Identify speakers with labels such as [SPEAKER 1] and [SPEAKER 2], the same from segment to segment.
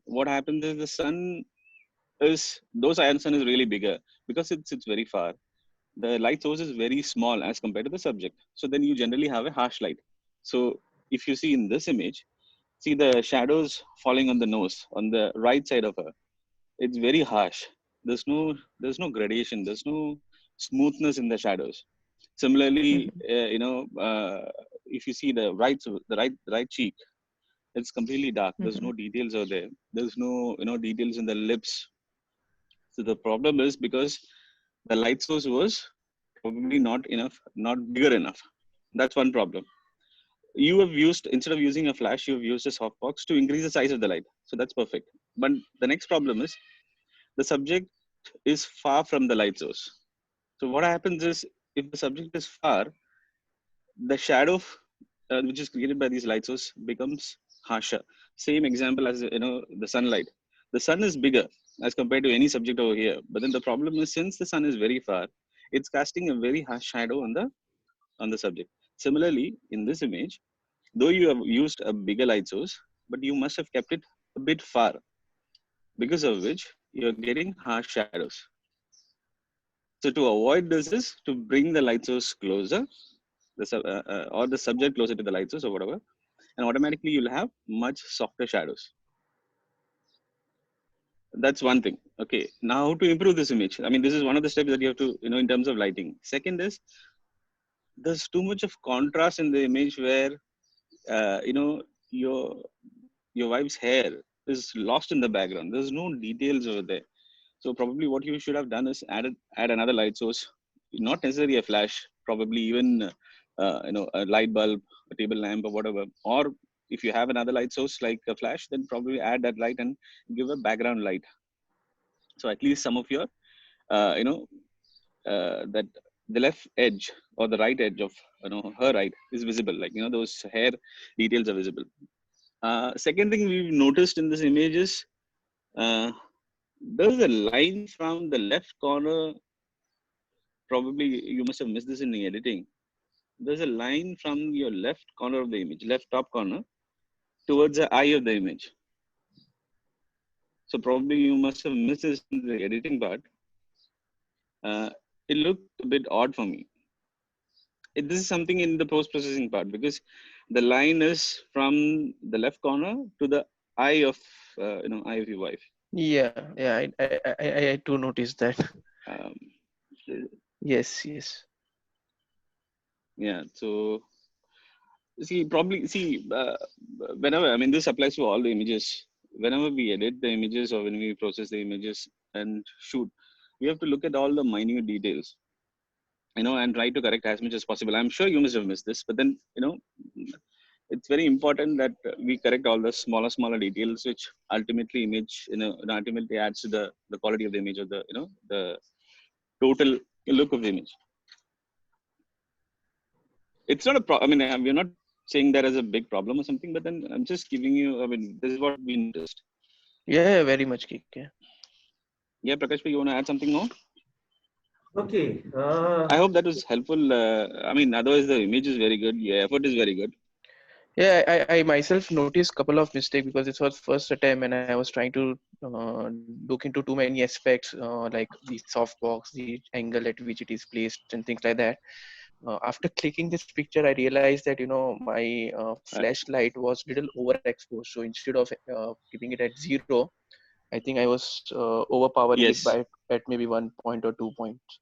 [SPEAKER 1] what happens is the sun is, those iron sun is really bigger because it's very far. The light source is very small as compared to the subject. So then you generally have a harsh light. So if you see in this image, see the shadows falling on the nose on the right side of her. It's very harsh. There's no gradation. There's no smoothness in the shadows. Similarly,
[SPEAKER 2] Mhm.
[SPEAKER 1] if you see the right cheek, it's completely dark. There's no
[SPEAKER 2] Mhm.
[SPEAKER 1] details over there. There's no details in the lips. So the problem is because the light source was probably not enough, not bigger enough. That's one problem. You have used, instead of using a flash, you have used a softbox to increase the size of the light. So that's perfect. But the next problem is the subject is far from the light source. So what happens is, if the subject is far, the shadow which is created by these light source becomes harsher. Same example as the sunlight. The sun is bigger as compared to any subject over here, but then the problem is, since the sun is very far, it's casting a very harsh shadow on the subject. Similarly, in this image, though you have used a bigger light source, but you must have kept it a bit far, because of which you're getting harsh shadows. So to avoid this is to bring the light source closer, or the subject closer to the light source or whatever, and automatically you'll have much softer shadows. That's one thing. Okay, now how to improve this image? I mean, this is one of the steps that you have to, in terms of lighting. Second is, there's too much of contrast in the image where your wife's hair is lost in the background. There's no details over there. So probably what you should have done is add another light source, not necessarily a flash, probably even a light bulb, a table lamp, or whatever. Or if you have another light source like a flash, then probably add that light and give a background light. So at least some of your that the left edge or the right edge of her right is visible, like those hair details are visible. Second thing we've noticed in this image is, uh, there's a line from the left corner. Probably you must have missed this in the editing. There's a line from your left corner of the image, left top corner, towards the eye of the image. So probably you must have missed this in the editing part. Uh, it looked a bit odd for me. This is something in the post processing part, because the line is from the left corner to the eye of eye of your wife.
[SPEAKER 2] Yeah, yeah, I do notice that.
[SPEAKER 1] Um,
[SPEAKER 2] Yes, yes.
[SPEAKER 1] yeah. So whenever, I mean, this applies to all the images. Whenever we edit the images or when we process the images and shoot, we have to look at all the minute details, and try to correct as much as possible. I'm sure you must have missed this, but then it's very important that we correct all the smaller details, which ultimately ultimately adds to the quality of the image, or the total look of the image. It's not a I mean, we're not saying that as a big problem or something, but then I'm just giving you, I mean, this is what we noticed.
[SPEAKER 2] Yeah, very much kick. Yeah.
[SPEAKER 1] Yeah, Prakash, you want to add something more?
[SPEAKER 3] Okay.
[SPEAKER 1] I hope that was helpful. I mean, otherwise the image is very good, yeah, effort is very good.
[SPEAKER 2] Yeah, I myself noticed couple of mistakes because it was first attempt and I was trying to look into too many aspects, like the softbox, the angle at which it is placed, and things like that. After clicking this picture, I realized that my
[SPEAKER 1] uh,
[SPEAKER 2] flashlight was little overexposed. So instead of keeping it at 0, I think I was overpowering it
[SPEAKER 1] yes.
[SPEAKER 2] by at maybe 1 point or 2 points.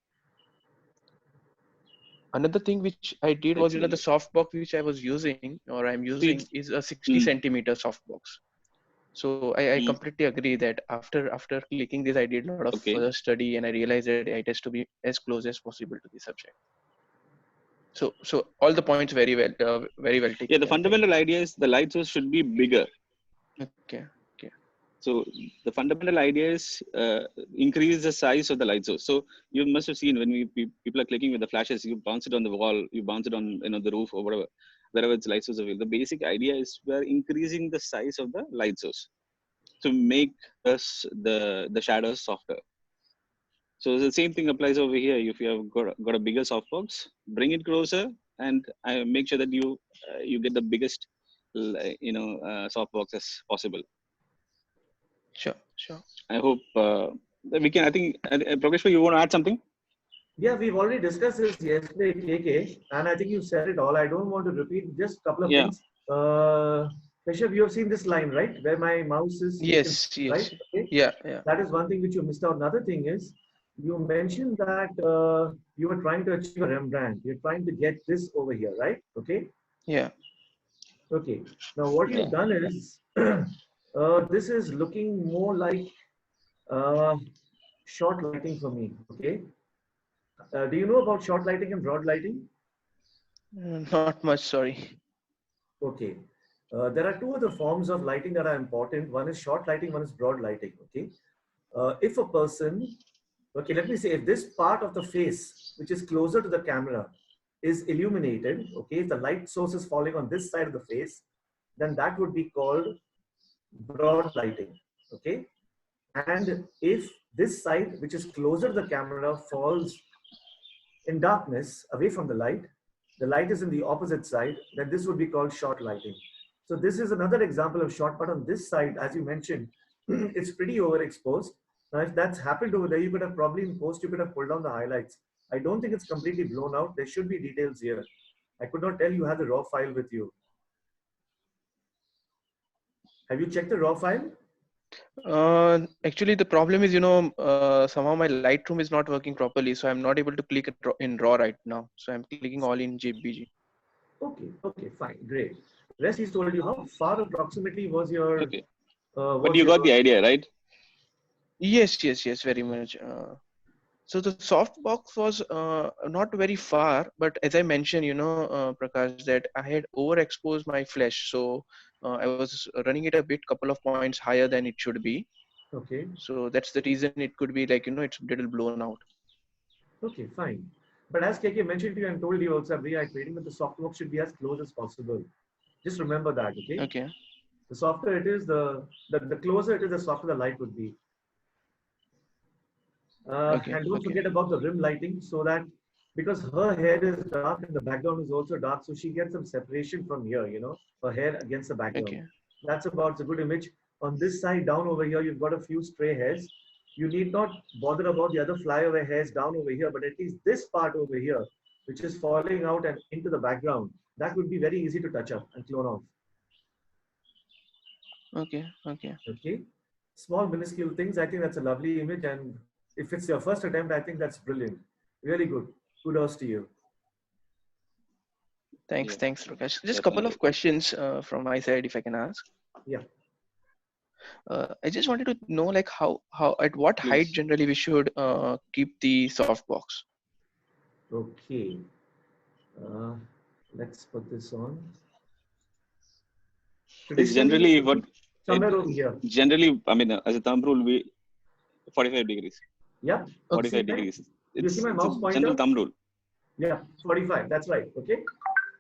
[SPEAKER 2] Another thing which I did was, the
[SPEAKER 1] Excellent.
[SPEAKER 2] softbox which I was using or I'm
[SPEAKER 1] See,
[SPEAKER 2] using is a 60
[SPEAKER 1] mm,
[SPEAKER 2] centimeter softbox. So I
[SPEAKER 1] mm,
[SPEAKER 2] completely agree that after clicking this, I did a lot of
[SPEAKER 1] okay.
[SPEAKER 2] further study and I realized that it has to be as close as possible to the subject. So all the points very well taken
[SPEAKER 1] Yeah, the
[SPEAKER 2] care. Thank you.
[SPEAKER 1] fundamental idea is the light source should be bigger.
[SPEAKER 2] Okay. Okay.
[SPEAKER 1] So the fundamental idea is, increase the size of the light source. So you must have seen when people are clicking with the flashes, you bounce it on the wall, you bounce it on the roof or whatever, wherever it's light source available. The basic idea is we're increasing the size of the light source to make us the shadows softer. So the same thing applies over here. If you have got a bigger softbox, bring it closer, and make sure that you get the biggest softbox as possible.
[SPEAKER 2] Sure.
[SPEAKER 1] I hope we can. I think Prakash, you want to add something?
[SPEAKER 3] Yeah, we've already discussed this yesterday, KK, and I think you said it all. I don't want to repeat just a couple of
[SPEAKER 1] Yeah.
[SPEAKER 3] things. Kashyap, you have seen this line, right? Where my mouse is, you can
[SPEAKER 2] Yes,
[SPEAKER 3] see, right?
[SPEAKER 2] yes.
[SPEAKER 3] Okay.
[SPEAKER 2] Yeah, yeah.
[SPEAKER 3] That is one thing which you missed out. Another thing is, you mentioned that you were trying to achieve a Rembrandt. You're trying to get this over here, right? Okay.
[SPEAKER 2] Yeah.
[SPEAKER 3] Okay. Now, what
[SPEAKER 1] Yeah.
[SPEAKER 3] you've done is, this is looking more like uh, short lighting for me. Okay. Do you know about short lighting and broad lighting?
[SPEAKER 2] Not much, sorry.
[SPEAKER 3] Okay. There are two other forms of lighting that are important. One is short lighting, one is broad lighting. Okay. If a person, okay, let me say, if this part of the face, which is closer to the camera, is illuminated, okay, if the light source is falling on this side of the face, then that would be called broad lighting. Okay. And if this side, which is closer to the camera, falls in darkness away from the light is in the opposite side, then this would be called short lighting. So this is another example of short, but on this side, as you mentioned, it's pretty overexposed. Now, if that's happened over there, you could have probably in post, you could have pulled down the highlights. I don't think it's completely blown out. There should be details here. I could not tell you had the raw file with you. Have you checked the raw file?
[SPEAKER 2] Actually, the problem is, somehow my Lightroom is not working properly, so I'm not able to click it in RAW right now. So I'm clicking all in JPG.
[SPEAKER 3] Okay, fine, great. Rest he's told you how far approximately was your
[SPEAKER 1] Okay. But
[SPEAKER 3] was
[SPEAKER 1] you got
[SPEAKER 3] your
[SPEAKER 1] the idea, right?
[SPEAKER 2] Yes, very much. So the softbox was not very far, but as I mentioned, Prakash, that I had overexposed my flesh, so I was running it a bit, couple of points higher than it should be.
[SPEAKER 3] okay?
[SPEAKER 2] So that's the reason it could be like, it's a little blown out.
[SPEAKER 3] Okay, fine. But as KK mentioned to you and told you also, reiterating that the softbox should be as close as possible. Just remember that, okay?
[SPEAKER 2] Okay.
[SPEAKER 3] The softer it is, the closer it is, the softer the light would be.
[SPEAKER 2] Okay.
[SPEAKER 3] And don't
[SPEAKER 2] Okay.
[SPEAKER 3] forget about the rim lighting so that because her hair is dark and the background is also dark, so she gets some separation from here, her hair against the background.
[SPEAKER 2] Okay.
[SPEAKER 3] That's about a good image. On this side, down over here, you've got a few stray hairs. You need not bother about the other flyaway hairs down over here, but at least this part over here, which is falling out and into the background, that would be very easy to touch up and clone off.
[SPEAKER 2] Okay. Okay.
[SPEAKER 3] Okay. Small, minuscule things. I think that's a lovely image. And if it's your first attempt, I think that's brilliant. Really good. Kudos to you.
[SPEAKER 2] Thanks.
[SPEAKER 1] Yeah,
[SPEAKER 2] Thanks, Prakash. Just a couple
[SPEAKER 1] definitely.
[SPEAKER 2] of questions from my side, if I can ask.
[SPEAKER 3] Yeah.
[SPEAKER 2] I just wanted to know, like, how at what height
[SPEAKER 1] Please.
[SPEAKER 2] generally we should keep the softbox.
[SPEAKER 3] Okay. Uh, let's put this on.
[SPEAKER 1] It's
[SPEAKER 3] Traditionally,
[SPEAKER 1] generally what it
[SPEAKER 3] somewhere over here.
[SPEAKER 1] generally. I mean, as a thumb rule, we 45 degrees.
[SPEAKER 3] Yeah.
[SPEAKER 2] Okay.
[SPEAKER 1] 45
[SPEAKER 3] See,
[SPEAKER 1] degrees.
[SPEAKER 3] you see my
[SPEAKER 1] It's a
[SPEAKER 3] mouse
[SPEAKER 1] general
[SPEAKER 3] pointer?
[SPEAKER 1] thumb rule.
[SPEAKER 3] Yeah, 45. That's right. Okay.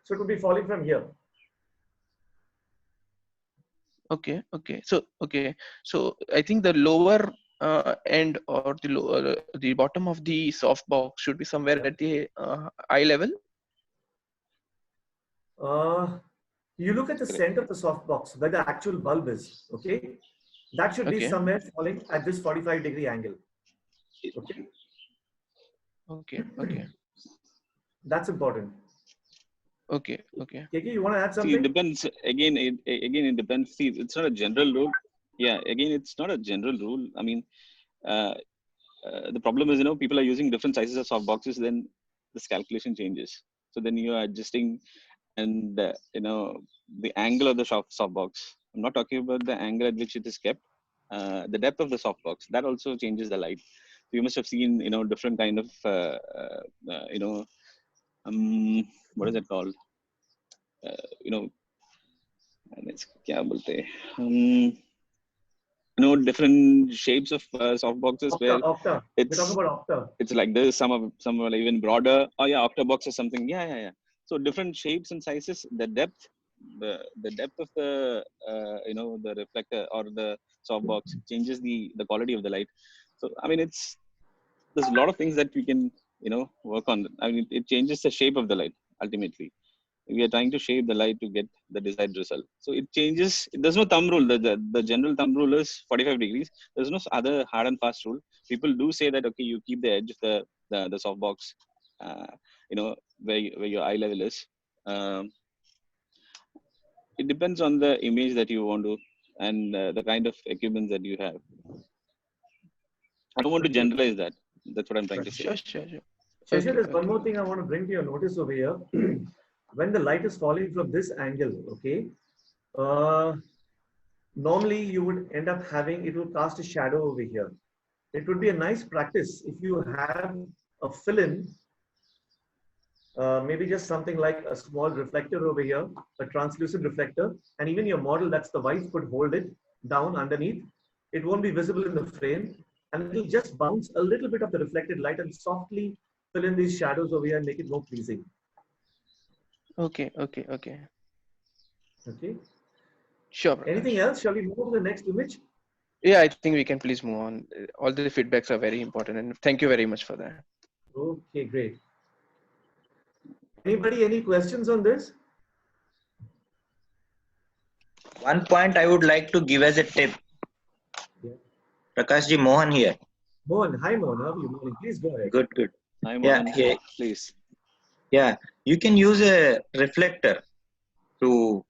[SPEAKER 3] So it would be falling from here.
[SPEAKER 2] Okay. So I think the lower end or the bottom of the softbox should be somewhere
[SPEAKER 3] Yeah.
[SPEAKER 2] at the eye level.
[SPEAKER 3] Uh, you look at the
[SPEAKER 1] Correct.
[SPEAKER 3] center of the softbox where the actual bulb is. Okay. That should be
[SPEAKER 2] Okay.
[SPEAKER 3] somewhere falling at this 45-degree angle. Okay.
[SPEAKER 2] Okay.
[SPEAKER 3] That's important.
[SPEAKER 2] Okay.
[SPEAKER 3] KK, you want to add
[SPEAKER 1] See, it
[SPEAKER 3] something?
[SPEAKER 1] depends. Again, it depends. See, it's not a general rule. Yeah. Again, it's not a general rule. I mean, uh, the problem is, people are using different sizes of soft boxes. Then this calculation changes. So then you are adjusting, and the angle of the soft box. I'm not talking about the angle at which it is kept. The depth of the soft box that also changes the light. So you must have seen, different kind of, what is it called? You know, it's क्या बोलते हैं? Different shapes of soft boxes
[SPEAKER 3] Octa,
[SPEAKER 1] where
[SPEAKER 3] octa. We're talking
[SPEAKER 1] it's
[SPEAKER 3] about octa.
[SPEAKER 1] it's like this. Some are even broader. Oh yeah, octabox or something. Yeah. So different shapes and sizes. The depth of the the reflector or the soft box changes the quality of the light. So I mean, there's a lot of things that we can work on. I mean, it changes the shape of the light ultimately. we are trying to shape the light to get the desired result. So it changes. There's no thumb rule. The general thumb rule is 45 degrees. There's no other hard and fast rule. People do say that, okay, you keep the edge of the softbox, uh, where your eye level is. Um, it depends on the image that you want to and the kind of equipment that you have. I don't want to
[SPEAKER 3] Okay.
[SPEAKER 1] generalize that. That's what I'm trying to say.
[SPEAKER 2] Sure, sure, sure.
[SPEAKER 3] Shesha, there's
[SPEAKER 2] Okay.
[SPEAKER 3] one more thing I want to bring to your notice over here. When the light is falling from this angle, okay, uh, normally you would end up having, it will cast a shadow over here. It would be a nice practice if you have a fill-in, maybe just something like a small reflector over here, a translucent reflector, and even your model, that's the wife, could hold it down underneath. It won't be visible in the frame, and it'll just bounce a little bit of the reflected light and softly fill in these shadows over here and make it more pleasing.
[SPEAKER 2] Okay.
[SPEAKER 3] Okay.
[SPEAKER 2] Sure, Prakash.
[SPEAKER 3] Anything else? Shall we move to the next image?
[SPEAKER 2] Yeah, I think we can please move on. All the feedbacks are very important, and thank you very much for that.
[SPEAKER 3] Okay, great. Anybody, any questions on this?
[SPEAKER 4] One point I would like to give as a tip.
[SPEAKER 3] Yeah.
[SPEAKER 4] Prakash ji, Mohan here.
[SPEAKER 3] Mohan, hi Mohan, how are you? Mohan, please go ahead.
[SPEAKER 4] Good, good.
[SPEAKER 1] Hi,
[SPEAKER 4] Yeah,
[SPEAKER 1] Mohan.
[SPEAKER 4] yeah,
[SPEAKER 1] Please.
[SPEAKER 4] yeah. You can use a reflector to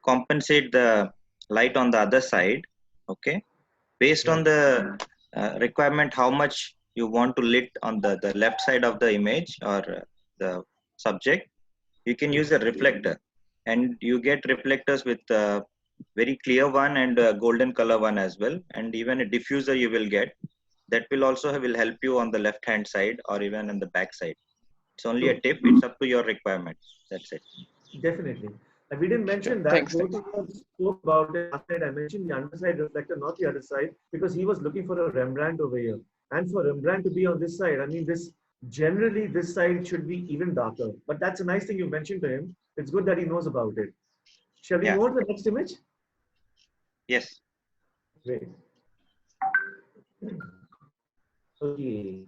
[SPEAKER 4] compensate the light on the other side. Okay. Based on the requirement, how much you want to lit on the left side of the image or the subject, you can use a reflector, and you get reflectors with very clear one and golden color one as well, and even a diffuser you will get that will also will help you on the left hand side or even on the back side. It's only a tip. It's up to your requirements. That's it.
[SPEAKER 3] Definitely. And we didn't mention
[SPEAKER 2] Sure.
[SPEAKER 3] that.
[SPEAKER 2] Thanks.
[SPEAKER 3] Both of us spoke about it last night. I mentioned the underside reflector, not the other side, because he was looking for a Rembrandt over here. And for Rembrandt to be on this side, I mean, generally this side should be even darker. But that's a nice thing you mentioned to him. It's good that he knows about it. Shall we
[SPEAKER 4] Yeah.
[SPEAKER 3] move on to the next image?
[SPEAKER 4] Yes.
[SPEAKER 3] Great. Okay.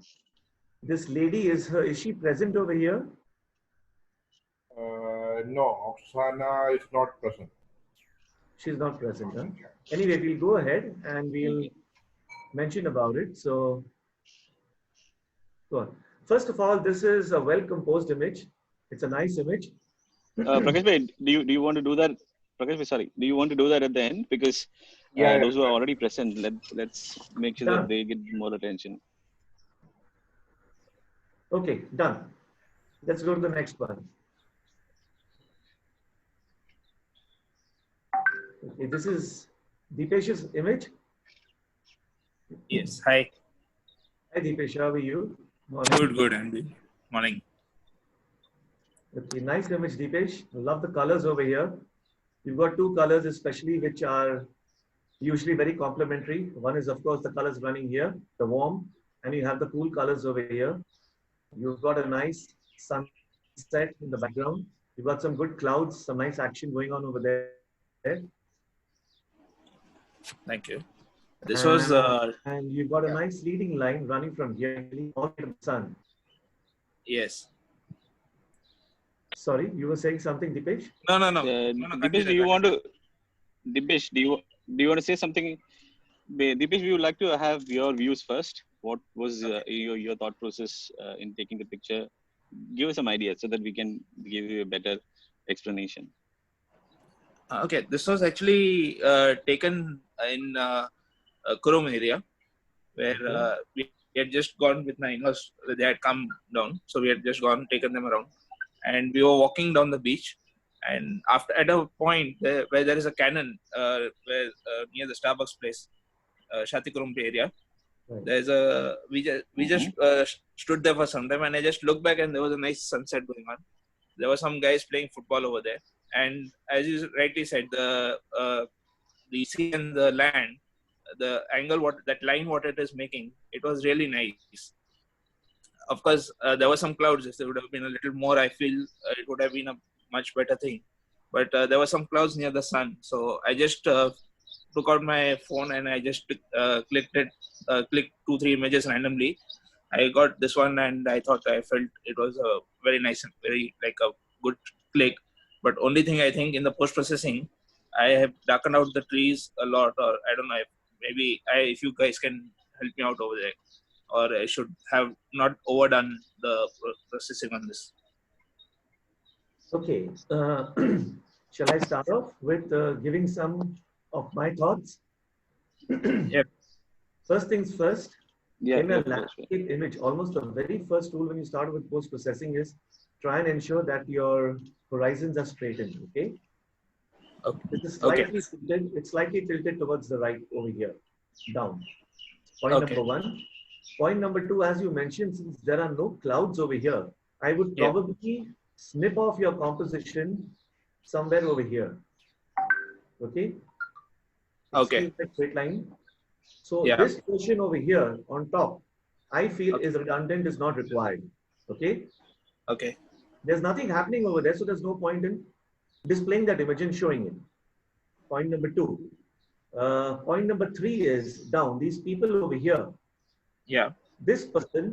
[SPEAKER 3] This lady, is she present over here?
[SPEAKER 5] No, Oksana is not present.
[SPEAKER 3] She's not present, huh? Anyway, we'll go ahead and we'll mention about it. So, go on. First of all, this is a well-composed image. It's a nice image.
[SPEAKER 1] Prakash bhai, do you want to do that? Prakash bhai, sorry. Do you want to do that at the end? Because those who are already present, let's make sure that they get more attention.
[SPEAKER 3] Okay, done. Let's go to the next one. Okay, this is Deepesh's image.
[SPEAKER 6] Yes. Hi.
[SPEAKER 3] Hi Deepesh, how are you? Morning.
[SPEAKER 6] Good, Andy. Morning.
[SPEAKER 3] Okay, nice image, Deepesh. Love the colors over here. You've got two colors especially which are usually very complementary. One is of course the colors running here, the warm, and you have the cool colors over here. You've got a nice sunset in the background. You've got some good clouds, some nice action going on over there.
[SPEAKER 6] Thank you. This was
[SPEAKER 3] and you've got a nice leading line running from here all to the sun.
[SPEAKER 6] yes.
[SPEAKER 3] Sorry, you were saying something, Deepesh?
[SPEAKER 6] No.
[SPEAKER 1] Deepesh, do you want to? Deepesh, do you want to say something? Deepesh, we would like to have your views first. What was your thought process in taking the picture? Give us some ideas so that we can give you a better explanation.
[SPEAKER 6] Okay. This was actually taken in Kurum area, where we had just gone with my in-laws. They had come down, so we had just gone, taken them around, and we were walking down the beach. And at a point where there is a cannon, near the Starbucks place, Shatikurum area,
[SPEAKER 3] Right.
[SPEAKER 6] there's we just stood there for some time, and I just looked back, and there was a nice sunset going on. There were some guys playing football over there, and as you rightly said, the sea and the land, the angle that line what it is making, it was really nice. Of course, there were some clouds. If there would have been a little more, I feel it would have been a much better thing. But there were some clouds near the sun, so I just took out my phone and I just clicked 2-3 images randomly. I got this one, and I felt it was a very nice and very like a good click. But only thing I think in the post processing, I have darkened out the trees a lot, or I don't know. If you guys can help me out over there, or I should have not overdone the processing on this.
[SPEAKER 3] Okay. Shall I start off with giving some of my thoughts?
[SPEAKER 6] Yep.
[SPEAKER 3] First things first,
[SPEAKER 1] Yeah,
[SPEAKER 3] in a
[SPEAKER 1] yeah,
[SPEAKER 3] landscape image, almost the very first rule when you start with post processing is try and ensure that your horizons are straightened. Okay. This is
[SPEAKER 6] Okay.
[SPEAKER 3] slightly tilted. It's slightly tilted towards the right over here, down. Point
[SPEAKER 6] Okay.
[SPEAKER 3] number one. Point number two, as you mentioned, since there are no clouds over here, I would
[SPEAKER 6] Yeah.
[SPEAKER 3] probably snip off your composition somewhere over here. Okay.
[SPEAKER 6] Okay.
[SPEAKER 3] Excuse the straight line. So
[SPEAKER 6] Yeah.
[SPEAKER 3] this portion over here on top, I feel
[SPEAKER 6] Okay.
[SPEAKER 3] is redundant, is not required. Okay.
[SPEAKER 6] Okay.
[SPEAKER 3] There's nothing happening over there, so there's no point in displaying that image and showing it. Point number two. Point number three is down. These people over here,
[SPEAKER 6] Yeah.
[SPEAKER 3] this person,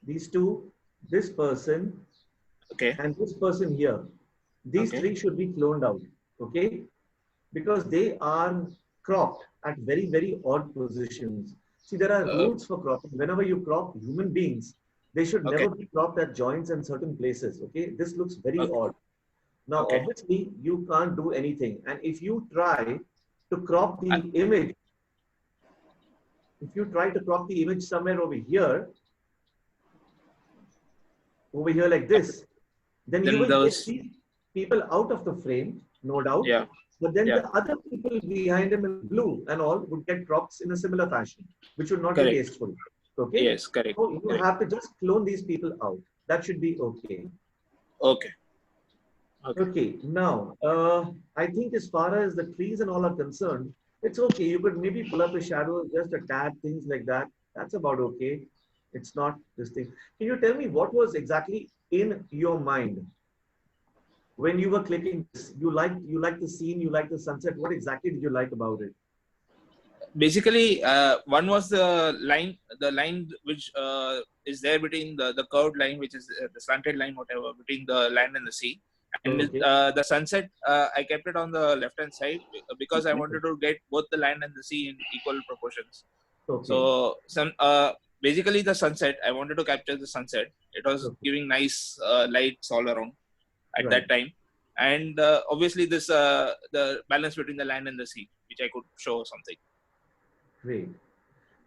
[SPEAKER 3] these two, this person,
[SPEAKER 6] Okay.
[SPEAKER 3] and this person here. These
[SPEAKER 6] Okay.
[SPEAKER 3] three should be cloned out, okay? Because they are cropped at very, very odd positions. See, there are rules for cropping. Whenever you crop human beings, they should
[SPEAKER 6] Okay.
[SPEAKER 3] never be cropped at joints and certain places, okay? This looks very
[SPEAKER 6] Okay.
[SPEAKER 3] odd. Now,
[SPEAKER 6] Okay.
[SPEAKER 3] obviously, you can't do anything. And if you try to crop the image, if you try to crop the image somewhere over here like this, then you
[SPEAKER 6] Then
[SPEAKER 3] will get
[SPEAKER 6] those.
[SPEAKER 3] these people out of the frame, no doubt.
[SPEAKER 6] Yeah.
[SPEAKER 3] But then
[SPEAKER 6] Yeah.
[SPEAKER 3] the other people behind him in blue and all would get crops in a similar fashion, which would not
[SPEAKER 6] Correct.
[SPEAKER 3] be tasteful. Okay?
[SPEAKER 6] Yes. Correct.
[SPEAKER 3] So you
[SPEAKER 6] Correct.
[SPEAKER 3] have to just clone these people out. That should be okay.
[SPEAKER 6] Okay. Okay.
[SPEAKER 3] Okay. Now, I think as far as the trees and all are concerned, it's okay. You could maybe pull up the shadows, just a tad, things like that. That's about okay. It's not this thing. Can you tell me what was exactly in your mind when you were clicking this? You like the scene, you like the sunset. What exactly did you like about it?
[SPEAKER 6] Basically, one was the line which is there between the curved line, which is the slanted line, whatever, between the land and the sea. And
[SPEAKER 3] Okay.
[SPEAKER 6] the sunset, I kept it on the left hand side because I wanted to get both the land and the sea in equal proportions.
[SPEAKER 3] Okay.
[SPEAKER 6] So basically the sunset, I wanted to capture the sunset. It was giving nice lights all around at that time. And obviously this the balance between the land and the sea, which I could show something.
[SPEAKER 3] Great.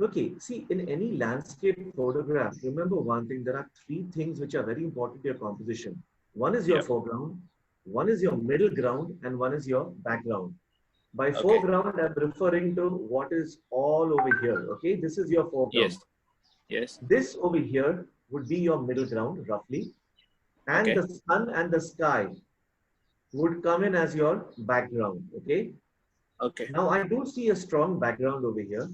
[SPEAKER 3] Okay, see, in any landscape photograph, remember one thing, there are three things which are very important to your composition. One is your foreground, one is your middle ground, and one is your background. By foreground, I'm referring to what is all over here. Okay, this is your foreground.
[SPEAKER 6] Yes. Yes.
[SPEAKER 3] This over here would be your middle ground, roughly. And the sun and the sky would come in as your background. Okay.
[SPEAKER 6] Okay.
[SPEAKER 3] Now, I do see a strong background over here.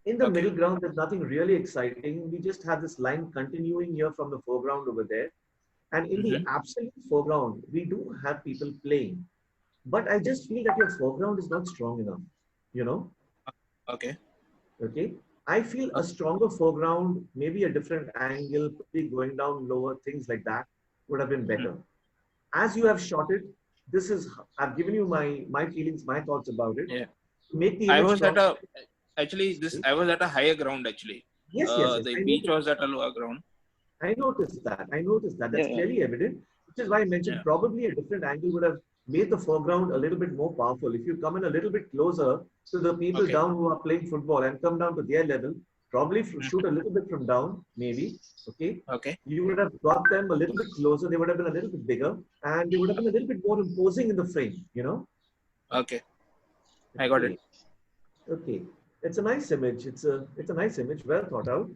[SPEAKER 3] In the middle ground, there's nothing really exciting. We just have this line continuing here from the foreground over there. And in the absolute foreground, we do have people playing. But I just feel that your foreground is not strong enough, you know?
[SPEAKER 6] Okay.
[SPEAKER 3] Okay. I feel a stronger foreground, maybe a different angle, maybe going down lower, things like that would have been better. As you have shot it, this is, I've given you my feelings, my thoughts about it.
[SPEAKER 6] Yeah.
[SPEAKER 3] Make the
[SPEAKER 6] I
[SPEAKER 3] image
[SPEAKER 6] was
[SPEAKER 3] strong.
[SPEAKER 6] I was at a higher ground actually.
[SPEAKER 3] Yes.
[SPEAKER 6] The beach was at a lower ground.
[SPEAKER 3] I noticed that. That's clearly evident, which is why I mentioned probably a different angle would have made the foreground a little bit more powerful. If you come in a little bit closer to the people down who are playing football and come down to their level, probably shoot a little bit from down, maybe. Okay.
[SPEAKER 6] Okay.
[SPEAKER 3] You would have got them a little bit closer. They would have been a little bit bigger, and they would have been a little bit more imposing in the frame. You know.
[SPEAKER 6] Okay. I got it.
[SPEAKER 3] Okay. It's a nice image. It's a nice image. Well thought out.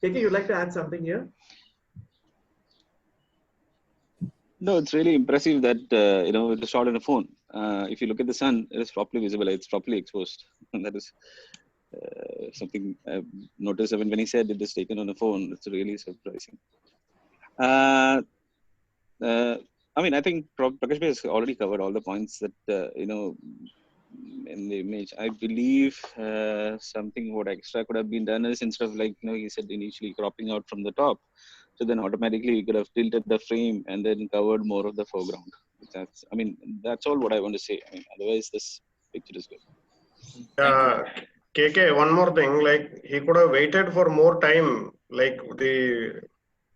[SPEAKER 3] KK, you'd like to add something here?
[SPEAKER 1] No, it's really impressive that it's shot on a phone. If you look at the sun, it is properly visible. It's properly exposed. And that is something I've noticed. When he said it is taken on a phone, it's really surprising. I think Prakash has already covered all the points that in the image. I believe something what extra could have been done is instead of he said initially cropping out from the top. So then automatically you could have tilted the frame and then covered more of the foreground. That's all what I want to say. Otherwise this picture is good.
[SPEAKER 7] KK, one more thing, like he could have waited for more time, like the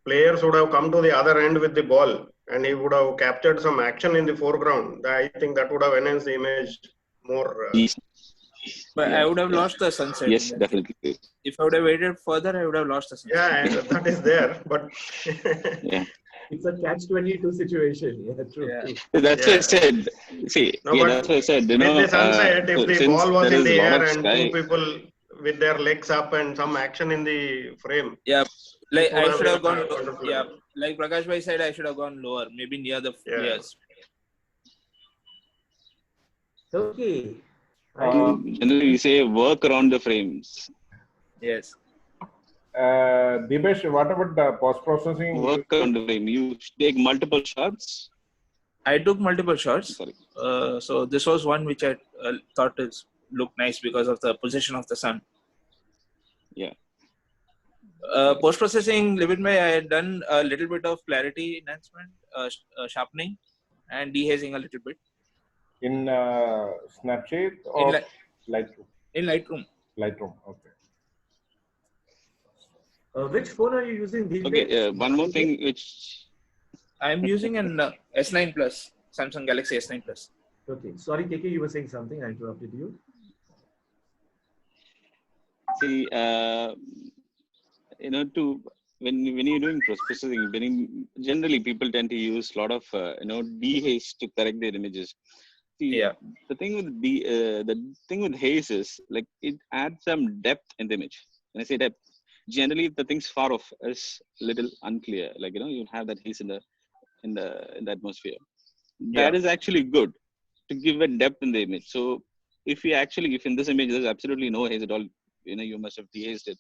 [SPEAKER 7] players would have come to the other end with the ball and he would have captured some action in the foreground. I think that would have enhanced the image more.
[SPEAKER 1] Yes.
[SPEAKER 6] But
[SPEAKER 1] Yeah,
[SPEAKER 6] I would have lost the sunset.
[SPEAKER 1] yes, definitely.
[SPEAKER 6] If I would have waited further, I would have lost the sunset.
[SPEAKER 7] Yeah, that is there, but
[SPEAKER 1] Yeah,
[SPEAKER 3] It's a catch-22 situation. Yeah, true.
[SPEAKER 6] Yeah.
[SPEAKER 3] True.
[SPEAKER 1] that's what I said. See,
[SPEAKER 7] no,
[SPEAKER 1] yeah,
[SPEAKER 7] but
[SPEAKER 1] that's what I said.
[SPEAKER 7] with the sunset, if the
[SPEAKER 1] since
[SPEAKER 7] ball was
[SPEAKER 1] there
[SPEAKER 7] in
[SPEAKER 1] is
[SPEAKER 7] the
[SPEAKER 1] a lot
[SPEAKER 7] air
[SPEAKER 1] of
[SPEAKER 7] and
[SPEAKER 1] sky,
[SPEAKER 7] two people with their legs up and some action in the frame,
[SPEAKER 6] Yeah, like
[SPEAKER 7] it would
[SPEAKER 6] I
[SPEAKER 7] have
[SPEAKER 6] should have
[SPEAKER 7] been
[SPEAKER 6] gone.
[SPEAKER 7] wonderful.
[SPEAKER 6] Yeah, like Prakash bhai said, I should have gone lower, maybe near the
[SPEAKER 7] Yeah.
[SPEAKER 6] players.
[SPEAKER 3] Okay.
[SPEAKER 1] generally we say work around the frames.
[SPEAKER 6] Yes.
[SPEAKER 5] Dipesh, what about the post-processing?
[SPEAKER 1] Work around the frame. You take multiple shots.
[SPEAKER 6] I took multiple shots.
[SPEAKER 1] Sorry.
[SPEAKER 6] So this was one which I thought looked nice because of the position of the sun.
[SPEAKER 1] Yeah.
[SPEAKER 6] Post processing, Libin bhai, I had done a little bit of clarity enhancement, sharpening, and dehazing a little bit
[SPEAKER 5] In Snapchat or Lightroom?
[SPEAKER 6] in Lightroom.
[SPEAKER 5] Lightroom, okay.
[SPEAKER 3] Which phone are you using these
[SPEAKER 1] Okay.
[SPEAKER 3] days?
[SPEAKER 1] One more thing which
[SPEAKER 6] I'm using an S9 Plus, Samsung Galaxy S9 Plus.
[SPEAKER 3] Okay. Sorry, KK, you were saying something. I interrupted you.
[SPEAKER 1] see, to when you're doing processing, generally people tend to use a lot of dehaze to correct their images. See,
[SPEAKER 6] Yeah.
[SPEAKER 1] the thing with haze is like it adds some depth in the image. When I say depth, generally if the thing's far off is little unclear. Like you have that haze in the atmosphere. That is actually good to give a depth in the image. So if in this image there's absolutely no haze at all, you must have dehazed it.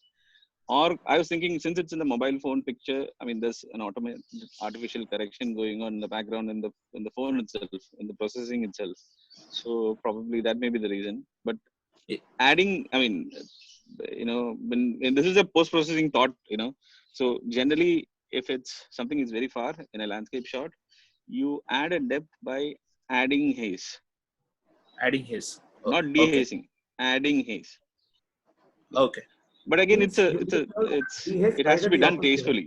[SPEAKER 1] Or I was thinking, since it's in the mobile phone picture, there's an artificial correction going on in the background in the phone itself, in the processing itself. So probably that may be the reason. But adding, when this is a post-processing thought, So generally, if it's something is very far in a landscape shot, you add a depth by adding haze.
[SPEAKER 6] Adding haze.
[SPEAKER 1] Not dehazing, adding haze.
[SPEAKER 6] Okay.
[SPEAKER 1] But again, it has to be done tastefully.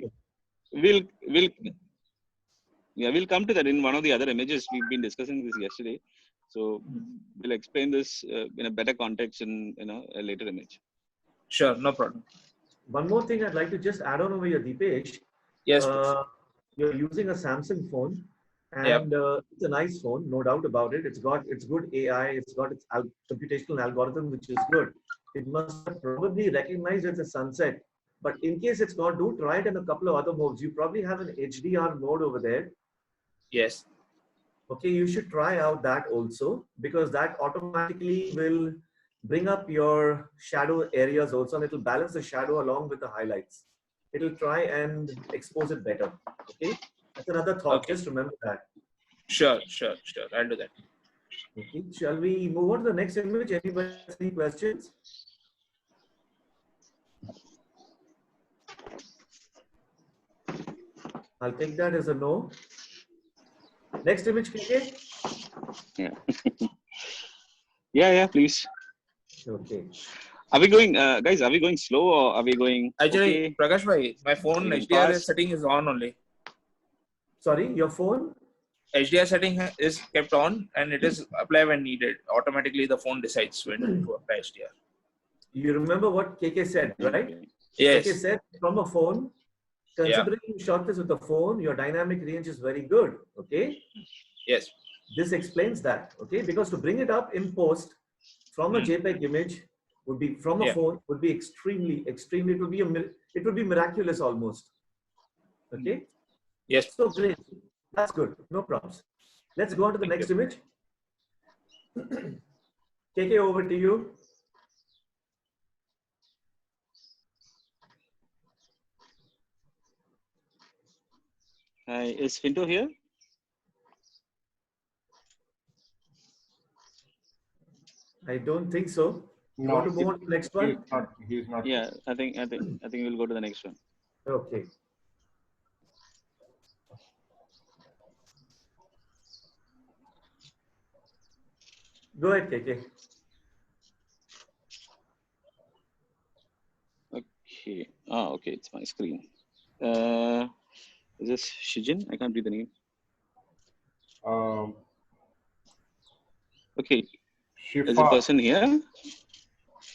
[SPEAKER 1] We'll come to that in one of the other images. We've been discussing this yesterday, so we'll explain this in a better context in a later image.
[SPEAKER 6] Sure, no problem.
[SPEAKER 3] One more thing I'd like to just add on over here, Deepesh.
[SPEAKER 6] Yes.
[SPEAKER 3] You're using a Samsung phone, and it's a nice phone, no doubt about it. It's good AI. It's got its computational algorithm, which is good. It must have probably recognized it's a sunset. But in case it's not, do try it in a couple of other modes. You probably have an HDR mode over there.
[SPEAKER 6] Yes.
[SPEAKER 3] Okay, you should try out that also, because that automatically will bring up your shadow areas also, and it'll balance the shadow along with the highlights. It'll try and expose it better. Okay, that's another thought.
[SPEAKER 6] Okay.
[SPEAKER 3] Just remember that.
[SPEAKER 6] Sure. I'll do that.
[SPEAKER 3] Okay, shall we move on to the next image? Anybody has any questions? I'll take that as a no. Next image, KK.
[SPEAKER 1] Yeah, please.
[SPEAKER 3] Okay.
[SPEAKER 1] Are we going, guys? Are we going slow or are we going?
[SPEAKER 6] Actually,
[SPEAKER 1] okay?
[SPEAKER 6] Prakash bhai, my phone HDR
[SPEAKER 1] fast?
[SPEAKER 6] setting is on only.
[SPEAKER 3] Sorry, your phone?
[SPEAKER 6] HDR setting is kept on, and it is apply when needed. Automatically, the phone decides when to apply HDR.
[SPEAKER 3] You remember what KK said, right?
[SPEAKER 6] Yes.
[SPEAKER 3] KK said from a phone, considering you shot this with a phone, your dynamic range is very good. Okay.
[SPEAKER 6] Yes.
[SPEAKER 3] This explains that. Okay, because to bring it up in post from a JPEG image would be from a phone would be extremely. It would be miraculous almost. Okay.
[SPEAKER 6] Yes.
[SPEAKER 3] So great. That's good. No problems. Let's go on to the next image. KK, over to you.
[SPEAKER 1] Hi, is Finto here?
[SPEAKER 3] I don't think so. You want to move on to the next one?
[SPEAKER 5] He's not.
[SPEAKER 1] Yeah, I think we'll go to the next one.
[SPEAKER 3] Okay. Go ahead, KK.
[SPEAKER 1] Okay. Okay. It's my screen. Is this Shijin? I can't read the name.
[SPEAKER 5] Um,
[SPEAKER 1] Okay. Is the
[SPEAKER 5] Shifa.
[SPEAKER 1] person here?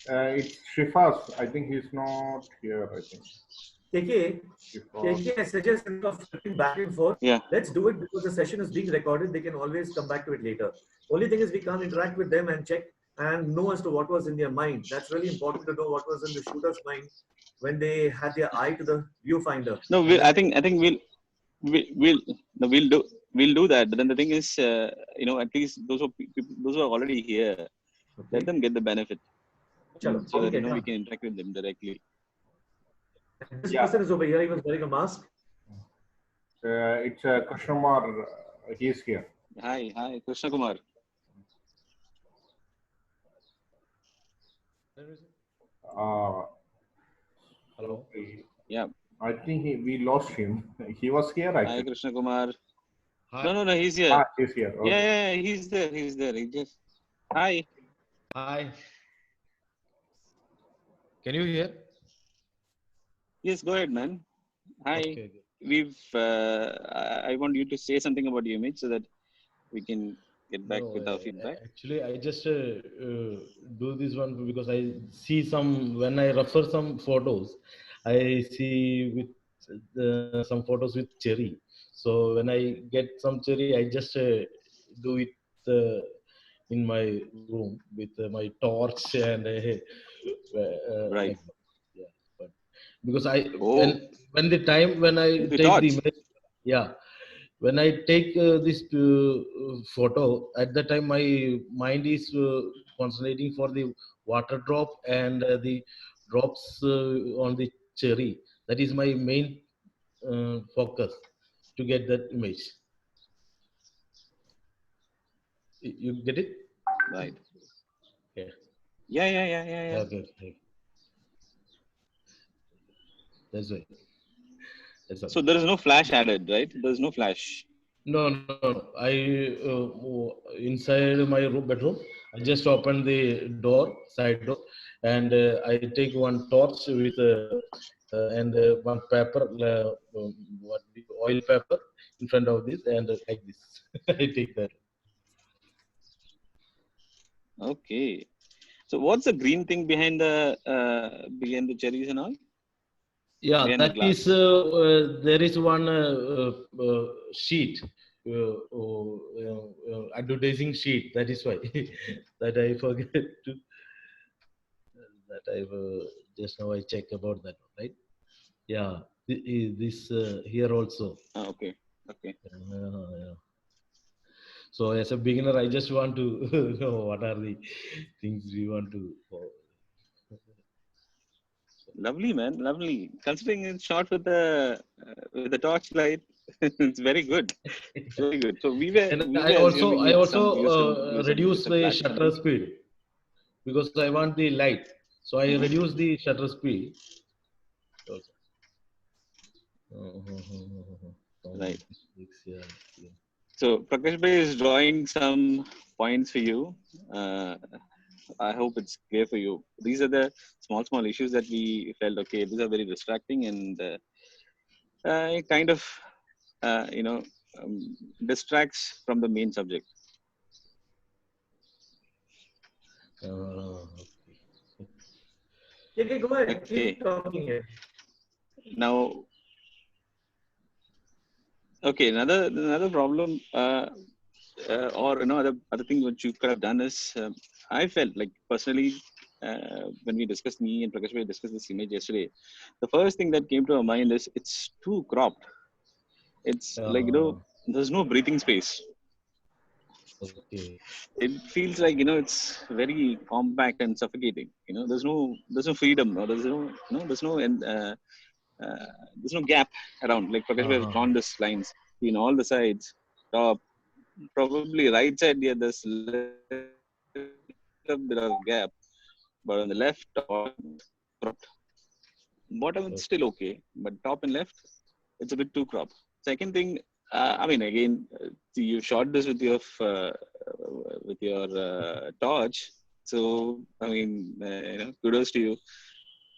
[SPEAKER 5] It's Shifas. I think he's not here. I think.
[SPEAKER 3] KK, I suggest instead of flipping back and forth,
[SPEAKER 1] Yeah.
[SPEAKER 3] let's do it because the session is being recorded. They can always come back to it later. Only thing is we can't interact with them and check and know as to what was in their mind. That's really important to know what was in the shooter's mind when they had their eye to the viewfinder.
[SPEAKER 1] No, I think we'll do that. But then the thing is, at least those who are already here, let them get the benefit,
[SPEAKER 3] Chalo,
[SPEAKER 1] so that
[SPEAKER 3] okay.
[SPEAKER 1] we can interact with them directly.
[SPEAKER 3] This person is over here. He was wearing a mask.
[SPEAKER 5] It's Krishnakumar. He's here.
[SPEAKER 1] Hi, Krishnakumar.
[SPEAKER 5] Hello.
[SPEAKER 1] Yeah.
[SPEAKER 5] I think we lost him. He was here. I
[SPEAKER 1] Hi,
[SPEAKER 5] think.
[SPEAKER 1] Krishnakumar.
[SPEAKER 8] Hi.
[SPEAKER 1] No, he's here.
[SPEAKER 5] He's here. Okay.
[SPEAKER 1] Yeah, he's there. He just. Hi.
[SPEAKER 8] Hi. Can you hear?
[SPEAKER 1] Yes, go ahead, man. Hi.
[SPEAKER 8] Okay.
[SPEAKER 1] We've. I want you to say something about the image so that we can get back with our feedback.
[SPEAKER 8] Actually, I just do this one because I see when I refer some photos, I see with some photos with cherry. So when I get some cherry, I just do it in my room with my torch and
[SPEAKER 1] Right.
[SPEAKER 8] like, yeah. But because I
[SPEAKER 1] Oh.
[SPEAKER 8] when the time when I
[SPEAKER 1] The
[SPEAKER 8] take
[SPEAKER 1] torch.
[SPEAKER 8] the image, yeah. When I take this photo, at that time my mind is concentrating for the water drop and the drops on the cherry. That is my main focus to get that image. You get it?
[SPEAKER 1] Right.
[SPEAKER 8] Yeah.
[SPEAKER 1] Yeah.
[SPEAKER 8] Okay. That's right.
[SPEAKER 1] So there is no flash added, right? There is no flash.
[SPEAKER 8] No. I inside my bedroom. I just open the side door, and I take one torch with and one paper, oil paper in front of this, and like this. I take that.
[SPEAKER 1] Okay. So what's the green thing behind the cherries and all?
[SPEAKER 8] Yeah,
[SPEAKER 1] behind the
[SPEAKER 8] that
[SPEAKER 1] glass?
[SPEAKER 8] is there is one sheet, advertising sheet. That is why that I forget to. That I just now I check about that one, right? Yeah, this here also.
[SPEAKER 1] Okay.
[SPEAKER 8] Yeah. So as a beginner, I just want to know what are the things we want to.
[SPEAKER 1] Lovely, man. Lovely. Considering it's shot with the torchlight, it's very good. It's very good. So we were
[SPEAKER 8] And I
[SPEAKER 1] assuming it's
[SPEAKER 8] reduce
[SPEAKER 1] some
[SPEAKER 8] the
[SPEAKER 1] flash
[SPEAKER 8] shutter
[SPEAKER 1] something.
[SPEAKER 8] speed because I want the light. So I reduce the shutter speed.
[SPEAKER 1] Right. So Prakash Bhai is drawing some points for you. I hope it's clear for you. These are the small issues that we felt, okay, these are very distracting and it kind of, distracts from the main subject.
[SPEAKER 3] Okay, go ahead.
[SPEAKER 1] Okay.
[SPEAKER 3] Keep talking here.
[SPEAKER 1] Now, okay, another problem, or other thing which you could have done is, I felt like personally, when we discussed, me and Prakash, we discussed this image yesterday. The first thing that came to our mind is it's too cropped. It's like there's no breathing space.
[SPEAKER 8] Okay.
[SPEAKER 1] It feels like it's very compact and suffocating. There's no freedom, or there's no gap around. Like Prakash has drawn this lines in all the sides, top, probably right side. Yeah, there's a little bit of gap, but on the left, bottom it's still okay, but top and left, it's a bit too cropped. Second thing, again, you shot this with your torch. So I mean, kudos to you.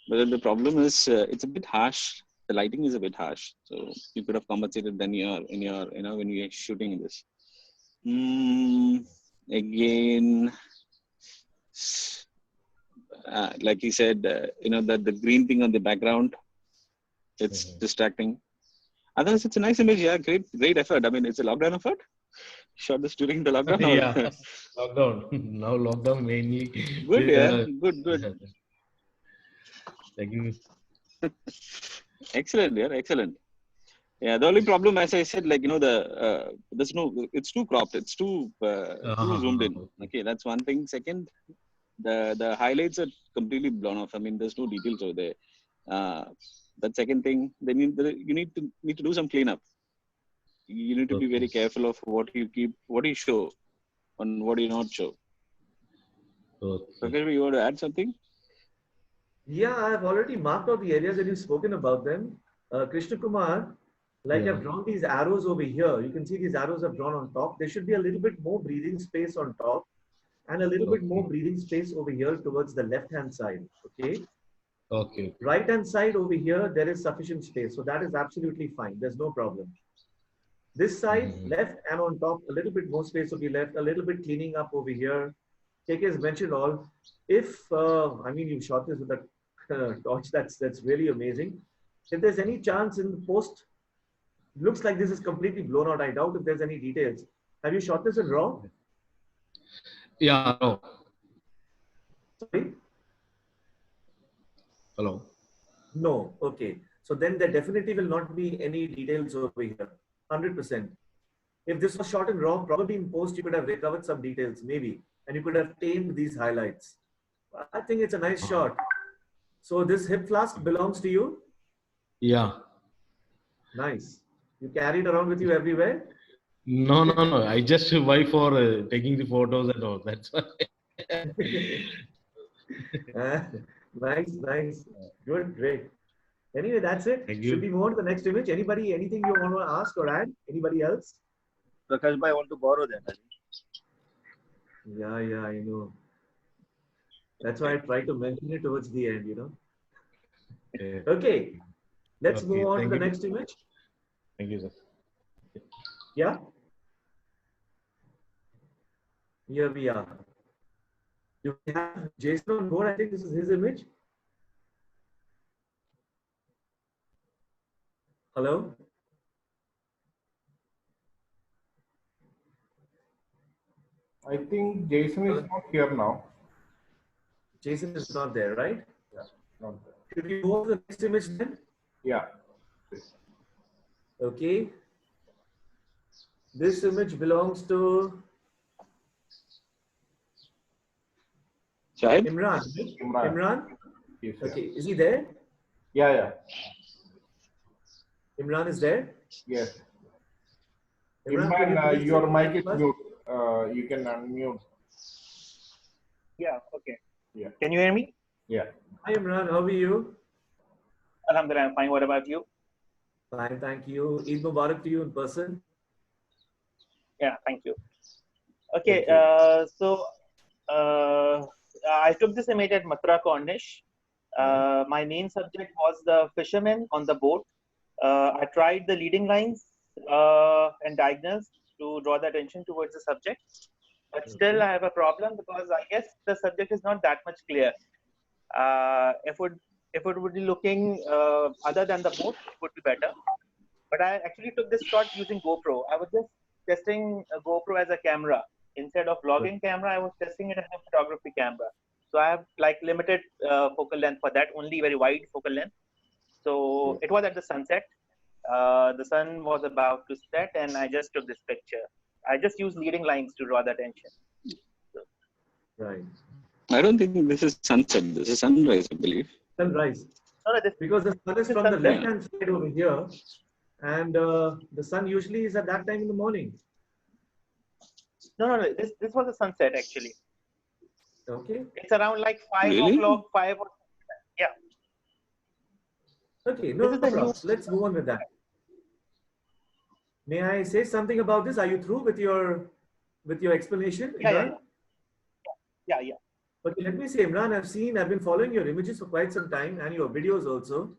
[SPEAKER 1] But then the problem is it's a bit harsh. The lighting is a bit harsh. So you could have compensated then when you're shooting this. Again, like he said, that the green thing on the background, it's distracting. Otherwise, it's a nice image. Yeah, great effort. I mean, it's a lockdown effort. Shot this during the lockdown.
[SPEAKER 8] Yeah, lockdown. Now lockdown mainly.
[SPEAKER 1] Good, yeah, good. Excellent, yeah, excellent. Yeah, the only problem, as I said, it's too cropped. It's too zoomed in. Okay, that's one thing. Second, the highlights are completely blown off. I mean, there's no details over there. That second thing, then you need to do some cleanup. You need to be very careful of what you show, and what you not show. Prakash, you want to add something?
[SPEAKER 3] Yeah, I've already marked out the areas and you've spoken about them. Krishnakumar, I've drawn these arrows over here. You can see these arrows I've drawn on top. There should be a little bit more breathing space on top and a little bit more breathing space over here towards the left-hand side. Okay. Right-hand side over here, there is sufficient space. So that is absolutely fine. There's no problem. This side, left and on top, a little bit more space will be left, a little bit cleaning up over here. KK has mentioned all. If, you shot this with a torch, that's really amazing. If there's any chance in the post, looks like this is completely blown out. I doubt if there's any details. Have you shot this in RAW?
[SPEAKER 8] Yeah, no.
[SPEAKER 3] Sorry?
[SPEAKER 8] Hello?
[SPEAKER 3] No, okay. So then there definitely will not be any details over here. 100%. If this was shot in RAW, probably in post, you could have recovered some details, maybe. And you could have tamed these highlights. I think it's a nice shot. So this hip flask belongs to you?
[SPEAKER 8] Yeah.
[SPEAKER 3] Nice. You carry it around with you everywhere?
[SPEAKER 8] No. I just buy for taking the photos and all. That's why.
[SPEAKER 3] Nice. Good, great. Anyway, that's it. Should we move on to the next image? Anything you want to ask or add? Anybody else?
[SPEAKER 9] Prakash bhai, I want to borrow that.
[SPEAKER 3] Yeah, I know. That's why I try to mention it towards the end, Okay. Let's move on to the next image.
[SPEAKER 8] Thank you, sir.
[SPEAKER 3] Yeah. Here we are. You have Jason on board. I think this is his image. Hello?
[SPEAKER 5] I think Jason is not here now.
[SPEAKER 3] Jason is not there, right?
[SPEAKER 5] Yeah, not there.
[SPEAKER 3] Should we move to the next image then?
[SPEAKER 5] Yeah.
[SPEAKER 3] Okay. This image belongs to
[SPEAKER 1] Shahid?
[SPEAKER 3] Imran?
[SPEAKER 5] Yes,
[SPEAKER 3] okay. Is he there?
[SPEAKER 5] Yeah.
[SPEAKER 3] Imran is there?
[SPEAKER 5] Yes.
[SPEAKER 3] Imran,
[SPEAKER 5] your mic is mute. You can unmute.
[SPEAKER 9] Yeah, okay.
[SPEAKER 5] Yeah.
[SPEAKER 9] Can you hear me?
[SPEAKER 5] Yeah.
[SPEAKER 3] Hi Imran, how are you?
[SPEAKER 9] Alhamdulillah, I'm fine. What about you?
[SPEAKER 3] Fine, thank you. Eid Mubarak to you in person.
[SPEAKER 9] Yeah, thank you. Okay, I took this image at Mathura Cornish. My main subject was the fishermen on the boat. I tried the leading lines and diagonals to draw the attention towards the subject. But still, I have a problem because I guess the subject is not that much clear. If it would be looking other than the boat, it would be better. But I actually took this shot using GoPro. I was just testing a GoPro as a camera. Instead of vlogging camera, I was testing it as a photography camera. So I have limited focal length for that, only very wide focal length. So it was at the sunset. The sun was about to set and I just took this picture. I just used leading lines to draw the attention.
[SPEAKER 3] Right.
[SPEAKER 1] I don't think this is sunset. This is sunrise, I believe.
[SPEAKER 3] Sunrise.
[SPEAKER 9] No,
[SPEAKER 3] because the sun is from the left-hand side over here. And the sun usually is at that time in the morning.
[SPEAKER 9] No. This was a sunset actually.
[SPEAKER 3] Okay.
[SPEAKER 9] It's around 5 o'clock, 5 or yeah.
[SPEAKER 3] Okay, no problem. Let's move on with that. May I say something about this? Are you through with your with your explanation,
[SPEAKER 9] Yeah,
[SPEAKER 3] Imran?
[SPEAKER 9] yeah.
[SPEAKER 3] Okay, let me say, Imran, I've been following your images for quite some time and your videos also.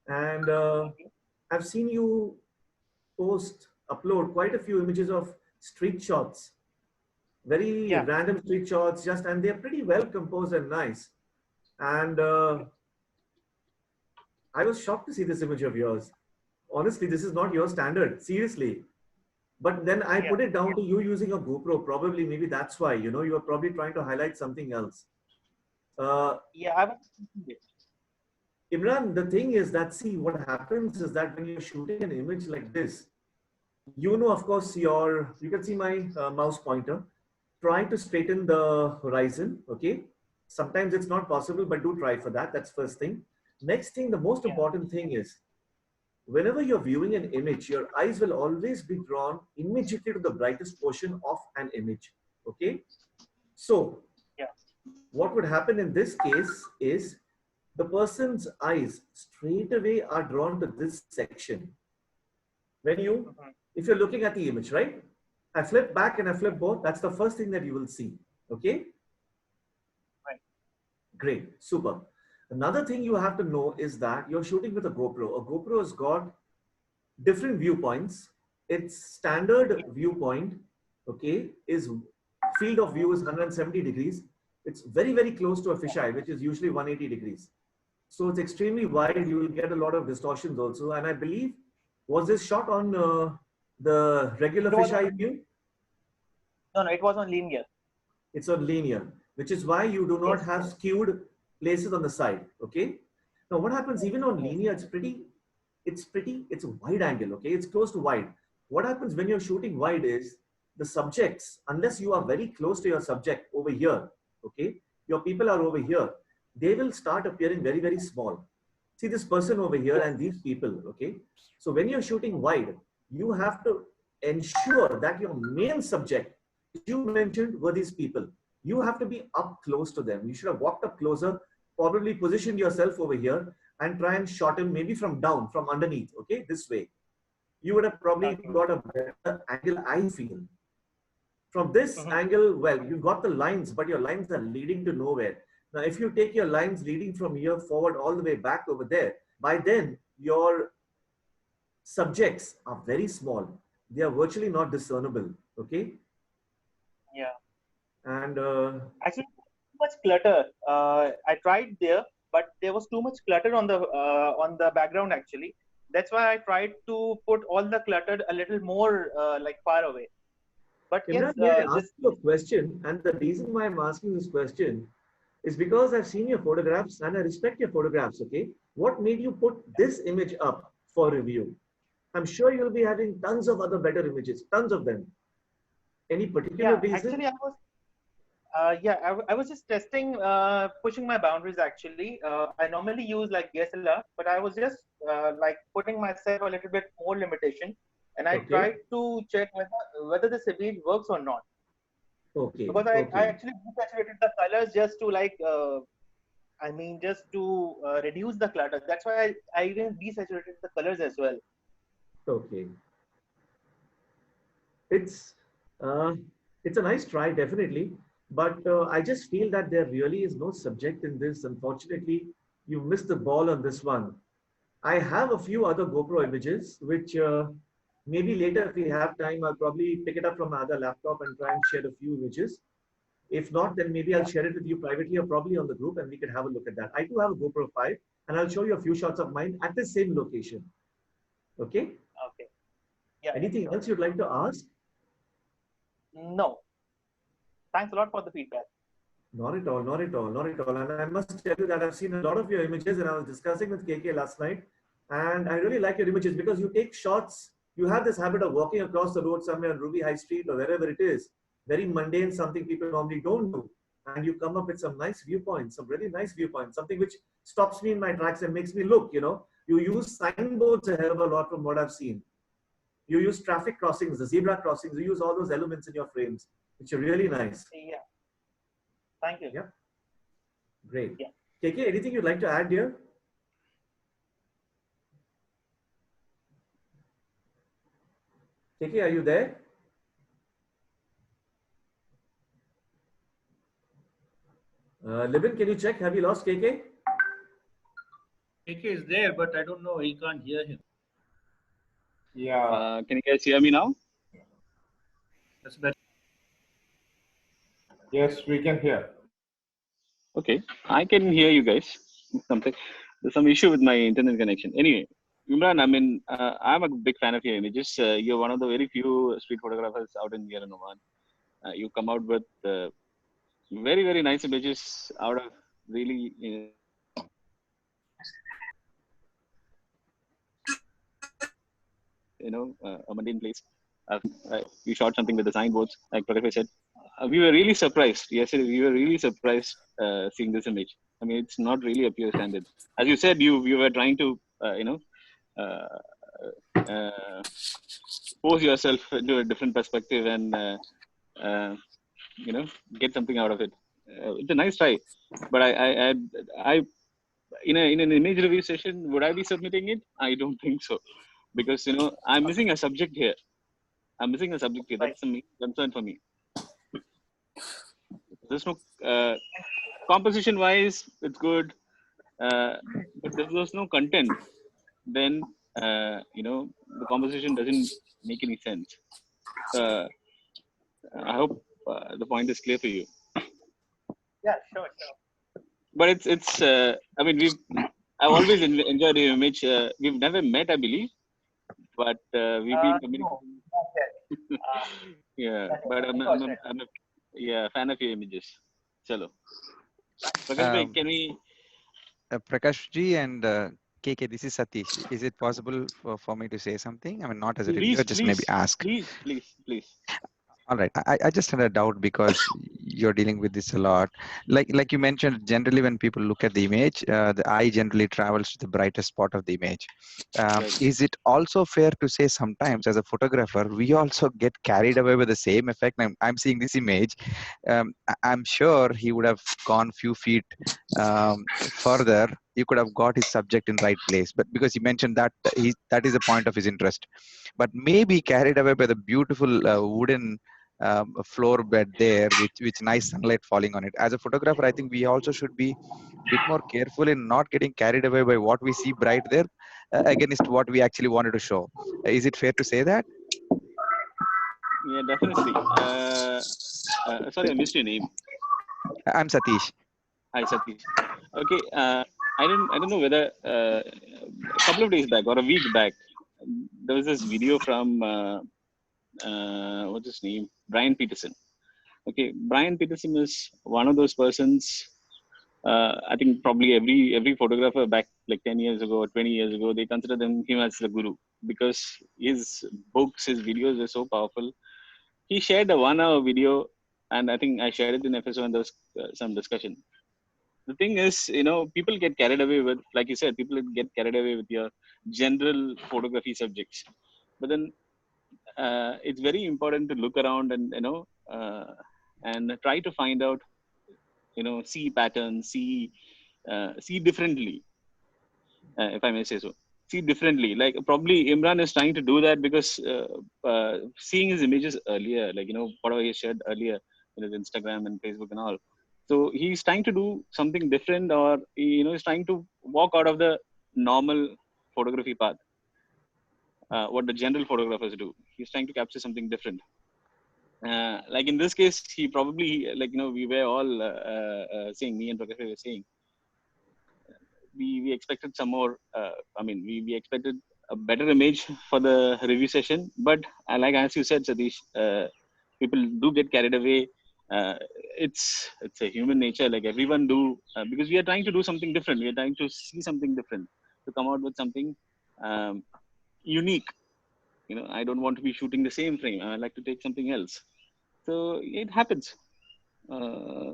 [SPEAKER 3] And
[SPEAKER 9] Okay.
[SPEAKER 3] I've seen you upload quite a few images of street shots, very
[SPEAKER 9] Yeah,
[SPEAKER 3] random street shots, and they're pretty well composed and nice. And I was shocked to see this image of yours. Honestly, this is not your standard, seriously. But then I
[SPEAKER 9] yeah,
[SPEAKER 3] put it down to you using a GoPro. Probably, maybe that's why, you are probably trying to highlight something else. Uh,
[SPEAKER 9] yeah. I was thinking it.
[SPEAKER 3] Imran, the thing is that, see, what happens is that when you're shooting an image like this, of course, you can see my mouse pointer. Try to straighten the horizon, okay? Sometimes it's not possible, but do try for that. That's first thing. Next thing, the most
[SPEAKER 9] Yeah,
[SPEAKER 3] important thing is, whenever you're viewing an image, your eyes will always be drawn immediately to the brightest portion of an image, okay? So,
[SPEAKER 9] yeah.
[SPEAKER 3] what would happen in this case is the person's eyes straight away are drawn to this section.
[SPEAKER 9] Mhm.
[SPEAKER 3] If you're looking at the image, right? I flip back and I flip both. That's the first thing that you will see. Okay?
[SPEAKER 9] Right.
[SPEAKER 3] Great. Super. Another thing you have to know is that you're shooting with a GoPro. A GoPro has got different viewpoints. Its standard viewpoint, okay, is field of view is 170 degrees. It's very, very close to a fisheye, which is usually 180 degrees. So it's extremely wide. You will get a lot of distortions also. And I believe, was this shot on the regular
[SPEAKER 9] It was on,
[SPEAKER 3] fisheye view?
[SPEAKER 9] no, it was on linear.
[SPEAKER 3] It's on linear, which is why you do not
[SPEAKER 9] Yes,
[SPEAKER 3] have skewed places on the side. Okay. Now what happens even on
[SPEAKER 9] yes,
[SPEAKER 3] linear, it's a wide angle. Okay. It's close to wide. What happens when you're shooting wide is the subjects, unless you are very close to your subject over here, okay, your people are over here, they will start appearing very, very small. See this person over here
[SPEAKER 9] yes.
[SPEAKER 3] and these people, okay? So when you're shooting wide, you have to ensure that your main subject, you mentioned, were these people. You have to be up close to them. You should have walked up closer, probably positioned yourself over here and try and shot him maybe from down, from underneath, okay, this way. You would have probably
[SPEAKER 9] Okay.
[SPEAKER 3] got a better angle, I feel. From this
[SPEAKER 9] Mhm.
[SPEAKER 3] angle, well, you got the lines, but your lines are leading to nowhere. Now, if you take your lines leading from here forward all the way back over there, by then your subjects are very small. They are virtually not discernible. Okay.
[SPEAKER 9] Yeah.
[SPEAKER 3] And
[SPEAKER 9] Actually, too much clutter. I tried there, but there was too much clutter on the background actually. That's why I tried to put all the clutter a little more like far away. But yes,
[SPEAKER 3] Imran, may I ask
[SPEAKER 9] this
[SPEAKER 3] you a question? And the reason why I'm asking this question is because I've seen your photographs and I respect your photographs. Okay. What made you put this image up for review? I'm sure you'll be having tons of other better images, tons of them. Any particular
[SPEAKER 9] yeah.
[SPEAKER 3] reason?
[SPEAKER 9] Actually, I was just testing, pushing my boundaries actually. I normally use like DSLR, but I was just like putting myself a little bit more limitation, and I
[SPEAKER 3] Okay.
[SPEAKER 9] tried to check whether this image works or not.
[SPEAKER 3] Okay.
[SPEAKER 9] Because I
[SPEAKER 3] Okay.
[SPEAKER 9] actually desaturated the colors just to like, just to reduce the clutter. That's why I even desaturated the colors as well.
[SPEAKER 3] Okay. It's uh, it's a nice try, definitely. But I just feel that there really is no subject in this. Unfortunately, you missed the ball on this one. I have a few other GoPro images, which maybe later, if we have time, I'll probably pick it up from my other laptop and try and share a few images. If not, then maybe I'll
[SPEAKER 9] Yeah.
[SPEAKER 3] share it with you privately or probably on the group and we can have a look at that. I do have a GoPro 5 and I'll show you a few shots of mine at the same location. Okay.
[SPEAKER 9] Okay. Yeah. Yeah.
[SPEAKER 3] Anything
[SPEAKER 9] Sure.
[SPEAKER 3] else you'd like to ask?
[SPEAKER 9] No. Thanks a lot for the feedback.
[SPEAKER 3] Not at all, not at all, not at all. And I must tell you that I've seen a lot of your images and I was discussing with KK last night. And I really like your images because you take shots. You have this habit of walking across the road somewhere on Ruby High Street or wherever it is. Very mundane, something people normally don't do. And you come up with some nice viewpoints, some really nice viewpoints, something which stops me in my tracks and makes me look. You use signboards a hell of a lot from what I've seen. You use traffic crossings, the zebra crossings, you use all those elements in your frames, which are really nice.
[SPEAKER 9] Yeah. Thank you.
[SPEAKER 3] Yeah. Great.
[SPEAKER 9] Yeah.
[SPEAKER 3] KK, anything you'd like to add, dear? KK, are you there? Libin, can you check? Have you lost KK?
[SPEAKER 10] KK is there, but I don't know. He can't hear him.
[SPEAKER 5] Yeah.
[SPEAKER 1] Can you guys hear me now?
[SPEAKER 10] That's better.
[SPEAKER 5] Yes, we can hear.
[SPEAKER 1] Okay, I can hear you guys. There's some issue with my internet connection. Anyway, Imran, I mean, I'm a big fan of your images. You're one of the very few street photographers out in here in Oman. You come out with very, very nice images out of really, a mundane place. You shot something with the signboards, like Prakash said. We were really surprised. Yesterday, we were really surprised seeing this image. I mean, it's not really a pure standard. As you said, you were trying to, uh, uh, pose yourself into a different perspective and, uh, get something out of it. It's a nice try, but I in an image review session, would I be submitting it? I don't think so, because I'm missing a subject here. I'm missing a subject here.
[SPEAKER 9] Right.
[SPEAKER 1] That's a main concern for me. There's no composition wise, it's good, but if there's no content, then the composition doesn't make any sense. Uh, I hope the point is clear for you.
[SPEAKER 9] Yeah, sure.
[SPEAKER 1] But it's. I mean, I've always enjoyed your image. We've never met, I believe, but we've been
[SPEAKER 9] No,
[SPEAKER 1] communicating.
[SPEAKER 9] not yet.
[SPEAKER 1] Yeah,
[SPEAKER 9] That is
[SPEAKER 1] but
[SPEAKER 9] unfortunate.
[SPEAKER 1] I'm a fan of your images. Chalo. Prakash bhai, can we?
[SPEAKER 11] Prakash ji and KK, this is Satish. Is it possible for me to say something? I mean, not as a reviewer,
[SPEAKER 1] Please,
[SPEAKER 11] just maybe
[SPEAKER 1] please,
[SPEAKER 11] ask.
[SPEAKER 1] please.
[SPEAKER 11] All right. I just had a doubt because you're dealing with this a lot. Like you mentioned, generally when people look at the image, the eye generally travels to the brightest spot of the image.
[SPEAKER 1] Right.
[SPEAKER 11] Is it also fair to say sometimes as a photographer, we also get carried away with the same effect? I'm seeing this image. I'm sure he would have gone few feet further. You could have got his subject in right place, but because you mentioned that that is the point of his interest, but maybe carried away by the beautiful wooden floor bed there with nice sunlight falling on it. As a photographer, I think we also should be a bit more careful in not getting carried away by what we see bright there against what we actually wanted to show. Is it fair to say that?
[SPEAKER 1] Yeah, definitely. Sorry, I missed your name.
[SPEAKER 11] I'm Satish.
[SPEAKER 1] Hi, Satish. Okay, I don't know whether a couple of days back or a week back, there was this video from what's his name, Brian Peterson. Okay, Brian Peterson is one of those persons. I think probably every photographer back like 10 years ago or 20 years ago, they consider him as the guru because his books, his videos were so powerful. He shared a 1 hour video, and I think I shared it in FSO, and there was some discussion. The thing is, people get carried away with, like you said, people get carried away with your general photography subjects. But then it's very important to look around and and try to find out, see patterns, see differently, if I may say so. See differently. Like probably Imran is trying to do that because seeing his images earlier, like whatever he shared earlier in his Instagram and Facebook and all. So he's trying to do something different, or he's trying to walk out of the normal photography path. What the general photographers do. He's trying to capture something different. Like in this case, he probably, like we were all saying, me and Prakash were saying, we expected some more. I mean, we expected a better image for the review session, but like as you said, Satish, people do get carried away. It's a human nature, like everyone do, because we are trying to do something different. We are trying to see something different, to come out with something unique. I don't want to be shooting the same frame. I like to take something else. So it happens. Uh,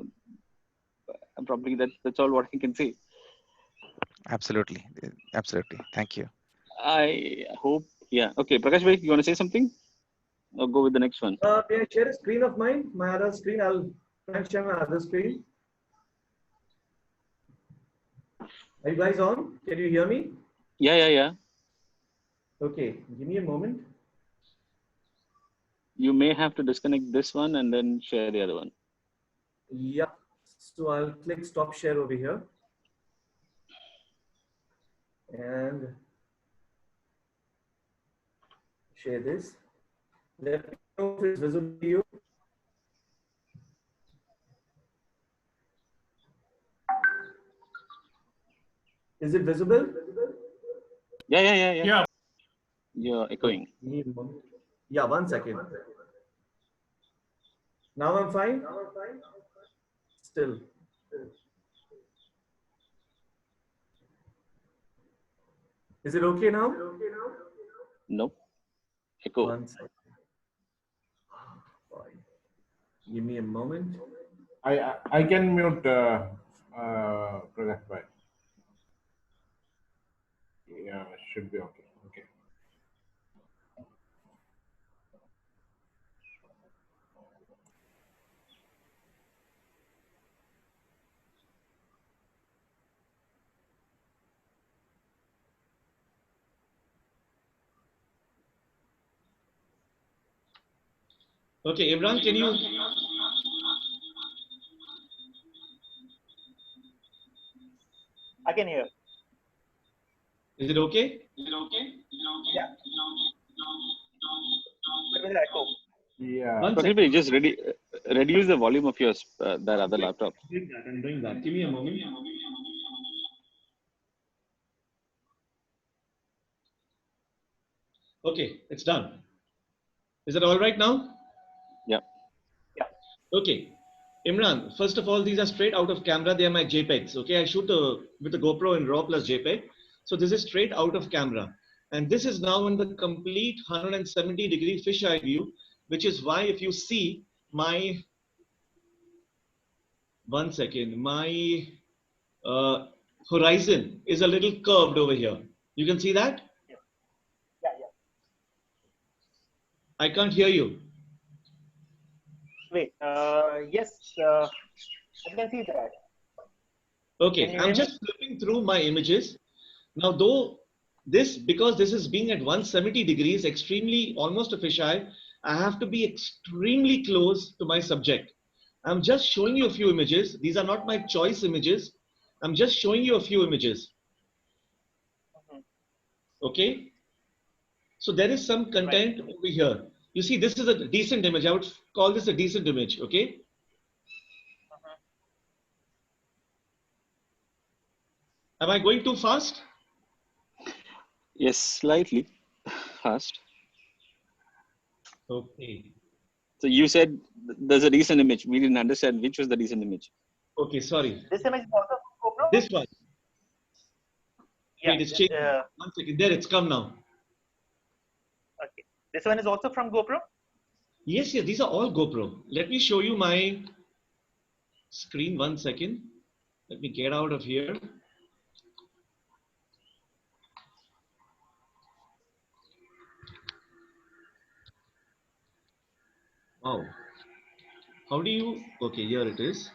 [SPEAKER 1] Probably that's all what I can say.
[SPEAKER 11] Absolutely. Thank you.
[SPEAKER 1] I hope. Yeah. Okay. Prakash bhai, you want to say something? Or go with the next one?
[SPEAKER 3] May I share a screen of mine? My other screen. I'll try and share my other screen. Are you guys on? Can you hear me?
[SPEAKER 1] Yeah.
[SPEAKER 3] Okay. Give me a moment.
[SPEAKER 1] You may have to disconnect this one and then share the other one.
[SPEAKER 3] Yeah. So I'll click stop share over here. And share this. Let me know if it's visible to you. Is it visible?
[SPEAKER 1] Yeah. You're echoing.
[SPEAKER 3] Yeah, 1 second. Now I'm fine? Still. Is it okay now?
[SPEAKER 1] Nope. Echo.
[SPEAKER 3] 1 second. Give me a moment.
[SPEAKER 5] I can mute Prakash bhai. Yeah, should be okay. Okay.
[SPEAKER 12] Okay, Imran, can you?
[SPEAKER 9] I can hear.
[SPEAKER 12] Is it okay?
[SPEAKER 9] Yeah. But with echo.
[SPEAKER 5] Yeah.
[SPEAKER 1] Okay, just reduce the volume of your that other laptop.
[SPEAKER 12] I'm doing that. Give me a moment. Okay, it's done. Is it all right now?
[SPEAKER 1] Yeah.
[SPEAKER 12] Okay. Imran, first of all, these are straight out of camera. They are my JPEGs. Okay, I shoot with the GoPro in RAW plus JPEG. So this is straight out of camera. And this is now in the complete 170-degree fisheye view, which is why if you see my, 1 second, my horizon is a little curved over here. You can see that?
[SPEAKER 9] Yeah.
[SPEAKER 12] I can't hear you.
[SPEAKER 9] Wait. Yes. I can see that.
[SPEAKER 12] Okay, I'm just flipping through my images. Now, because this is being at 170 degrees, extremely, almost a fisheye, I have to be extremely close to my subject. I'm just showing you a few images. These are not my choice images. I'm just showing you a few images. Okay. So there is some content over here. You see, this is a decent image. I would call this a decent image. Okay. Am I going too fast?
[SPEAKER 1] Yes, slightly fast.
[SPEAKER 12] Okay.
[SPEAKER 1] So you said there's a decent image. We didn't understand which was the decent image.
[SPEAKER 12] Okay, sorry.
[SPEAKER 9] This image is also from GoPro?
[SPEAKER 12] This one.
[SPEAKER 9] Yeah.
[SPEAKER 12] Wait, it's changing. 1 second. There, it's come now.
[SPEAKER 9] Okay. This one is also from GoPro?
[SPEAKER 12] Yes, these are all GoPro. Let me show you my screen. 1 second. Let me get out of here. Wow. How do you, okay, here it is.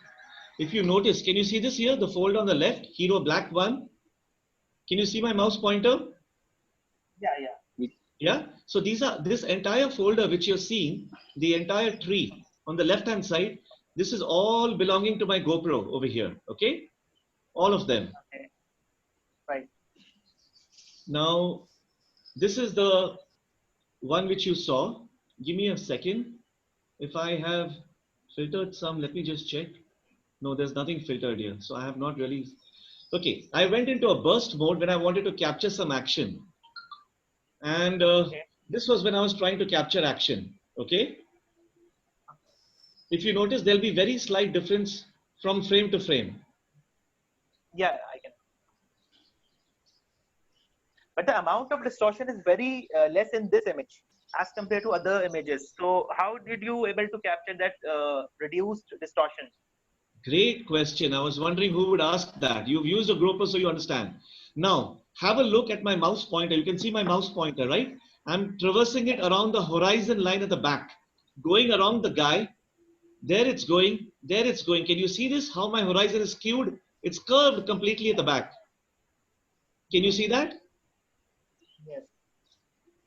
[SPEAKER 12] If you notice, can you see this here? The fold on the left, Hero Black 1. Can you see my mouse pointer?
[SPEAKER 9] Yeah.
[SPEAKER 12] Yeah. So this entire folder which you're seeing, the entire tree on the left-hand side, this is all belonging to my GoPro over here. Okay. All of them.
[SPEAKER 9] Okay. Right.
[SPEAKER 12] Now, this is the one which you saw. Give me a second. If I have filtered some, let me just check. No, there's nothing filtered here. So I have not really. Okay. I went into a burst mode when I wanted to capture some action. And this was when I was trying to capture action. Okay. If you notice, there'll be very slight difference from frame to frame.
[SPEAKER 9] Yeah, I can. But the amount of distortion is very less in this image as compared to other images. So how did you able to capture that reduced distortion?
[SPEAKER 12] Great question. I was wondering who would ask that. You've used a GoPro, so you understand. Now, have a look at my mouse pointer. You can see my mouse pointer, right? I'm traversing it around the horizon line at the back, going around the guy. There it's going. There it's going. Can you see this? How my horizon is skewed? It's curved completely at the back. Can you see that?
[SPEAKER 9] Yes.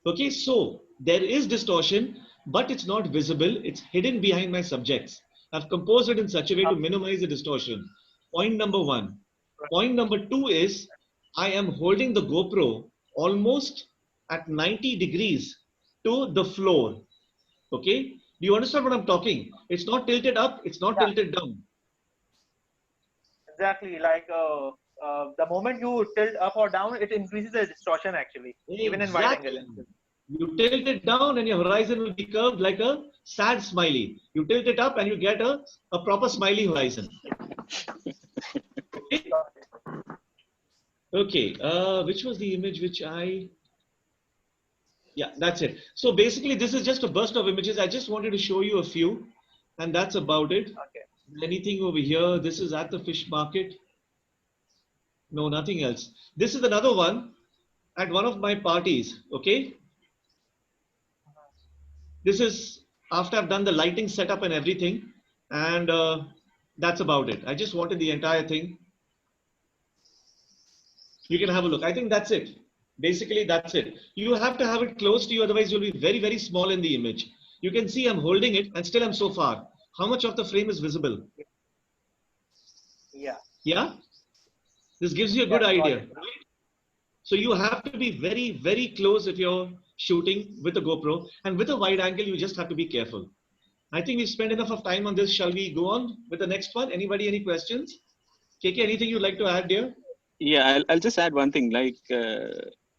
[SPEAKER 12] Okay, so there is distortion, but it's not visible. It's hidden behind my subjects. I've composed it in such a way to minimize the distortion. Point number one. Point number two is I am holding the GoPro almost at 90 degrees to the floor. Okay? Do you understand what I'm talking? It's not tilted up, it's not tilted down.
[SPEAKER 9] Exactly. Like the moment you tilt up or down, it increases the distortion actually, even in wide angle.
[SPEAKER 12] You tilt it down and your horizon will be curved like a sad smiley. You tilt it up and you get a proper smiley horizon. Okay. Okay. Which was the image which yeah, that's it. So basically, this is just a burst of images. I just wanted to show you a few, and that's about it.
[SPEAKER 9] Okay.
[SPEAKER 12] Anything over here? This is at the fish market. No, nothing else. This is another one at one of my parties. Okay. This is after I've done the lighting setup and everything, and that's about it. I just wanted the entire thing. You can have a look. I think that's it. Basically, that's it. You have to have it close to you, otherwise you'll be very, very small in the image. You can see I'm holding it and still I'm so far. How much of the frame is visible?
[SPEAKER 9] Yeah.
[SPEAKER 12] Yeah? This gives you a good idea, right? So you have to be very, very close if you're shooting with a GoPro, and with a wide angle, you just have to be careful. I think we've spent enough of time on this. Shall we go on with the next one? Anybody, any questions? KK, anything you'd like to add there?
[SPEAKER 1] Yeah, I'll just add one thing. Like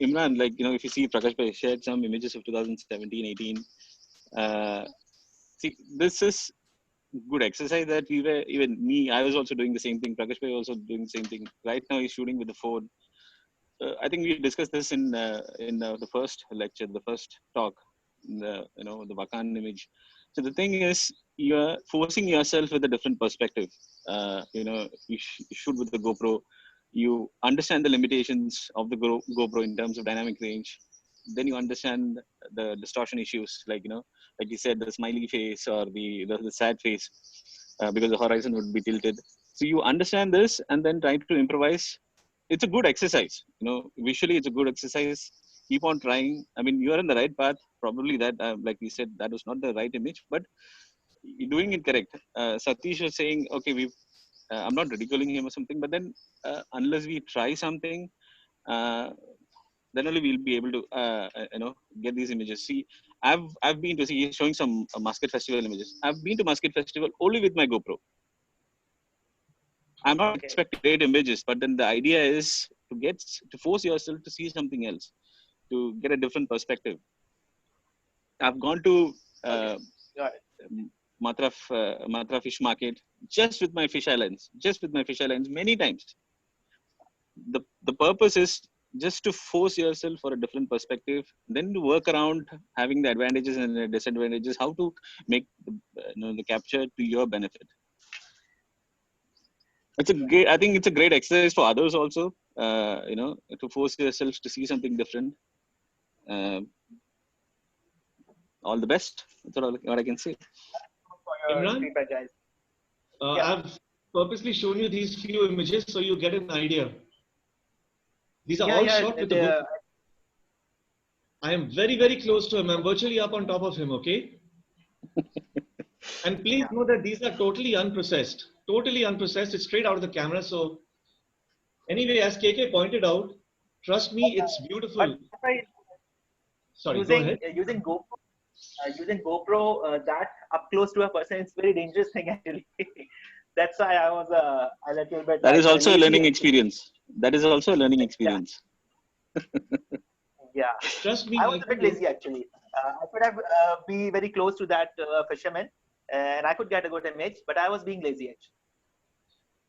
[SPEAKER 1] Imran, like, if you see Prakash Bhai shared some images of 2017, 18. See, this is good exercise that we were, even me, I was also doing the same thing. Prakash Bhai also doing the same thing. Right now he's shooting with the phone. I think we discussed this in the first lecture, the first talk, the Vakan image. So the thing is, you're forcing yourself with a different perspective. You shoot with the GoPro. You understand the limitations of the GoPro in terms of dynamic range. Then you understand the distortion issues, like you said, the smiley face or the sad face, because the horizon would be tilted. So you understand this and then try to improvise. It's a good exercise. Visually it's a good exercise. Keep on trying. I mean, you are in the right path. Probably that, like we said, that was not the right image, but you're doing it correct. Satish was saying, okay, I'm not ridiculing him or something, but then unless we try something, then only we'll be able to get these images. See, I've been to see, he's showing some Muscat Festival images. I've been to Muscat Festival only with my GoPro. I'm not expecting great images, but then the idea is to force yourself to see something else, to get a different perspective. I've gone to Matra Fish Market just with my fisheye lens many times. The purpose is just to force yourself for a different perspective, then to work around having the advantages and the disadvantages, how to make the capture to your benefit. I think it's a great exercise for others also, to force yourselves to see something different. All the best. That's what I can say.
[SPEAKER 12] Imran,
[SPEAKER 9] guys.
[SPEAKER 12] I've purposely shown you these few images so you get an idea. These are all shot with the GoPro. I am very, very close to him. I'm virtually up on top of him, okay? And please know that these are totally unprocessed. Totally unprocessed. It's straight out of the camera. So anyway, as KK pointed out, trust me, it's beautiful. Sorry, go ahead.
[SPEAKER 9] Using GoPro that up close to a person, it's a very dangerous thing actually. That's why I was a little bit.
[SPEAKER 1] That is also a learning experience. That is also a learning experience.
[SPEAKER 9] Yeah.
[SPEAKER 12] Trust me.
[SPEAKER 9] I was a bit lazy actually. I could have be very close to that fisherman, and I could get a good image, but I was being lazy actually.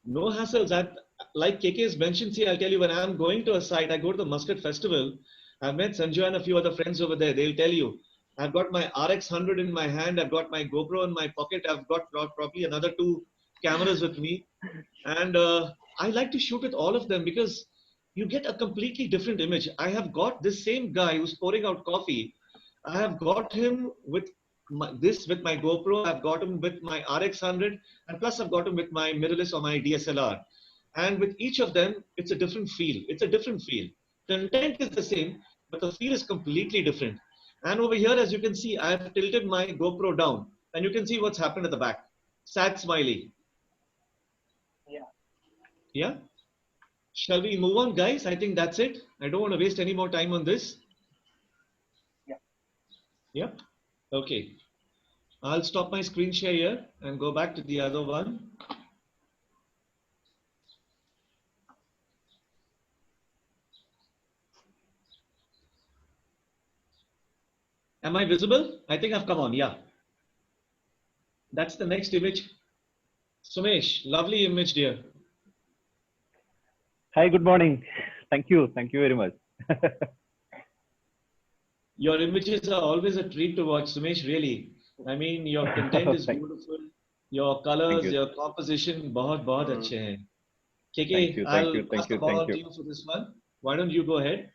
[SPEAKER 12] No hassles. Like KK has mentioned, see, I'll tell you, when I'm going to a site, I go to the Muscat Festival. I've met Sanjay and a few other friends over there. They'll tell you, I've got my RX100 in my hand. I've got my GoPro in my pocket. I've got probably another 2 cameras with me. And I like to shoot with all of them because you get a completely different image. I have got this same guy who's pouring out coffee. I have got him with my GoPro. I've got him with my RX100. And plus I've got him with my mirrorless or my DSLR. And with each of them, it's a different feel. It's a different feel. The intent is the same, but the feel is completely different. And over here, as you can see, I have tilted my GoPro down, and you can see what's happened at the back. sad smiley.
[SPEAKER 9] Yeah.
[SPEAKER 12] Yeah. Shall we move on, guys? I think that's it. I don't want to waste any more time on this.
[SPEAKER 9] Yeah.
[SPEAKER 12] Yep. Okay. I'll stop my screen share here and go back to the other one. Am I visible? I think I've come on. Yeah. That's the next image. Sumesh, lovely image, dear.
[SPEAKER 13] Hi, good morning. Thank you. Thank you very much.
[SPEAKER 12] Your images are always a treat to watch, Sumesh, really. I mean, your content is beautiful. Your colors,
[SPEAKER 13] you.
[SPEAKER 12] your composition, बहुत अच्छे हैं. KK,
[SPEAKER 13] Thank you.
[SPEAKER 12] I'll
[SPEAKER 13] Thank
[SPEAKER 12] pass the
[SPEAKER 13] you.
[SPEAKER 12] ball
[SPEAKER 13] Thank
[SPEAKER 12] on
[SPEAKER 13] you.
[SPEAKER 12] to you for this one. Why don't you go ahead?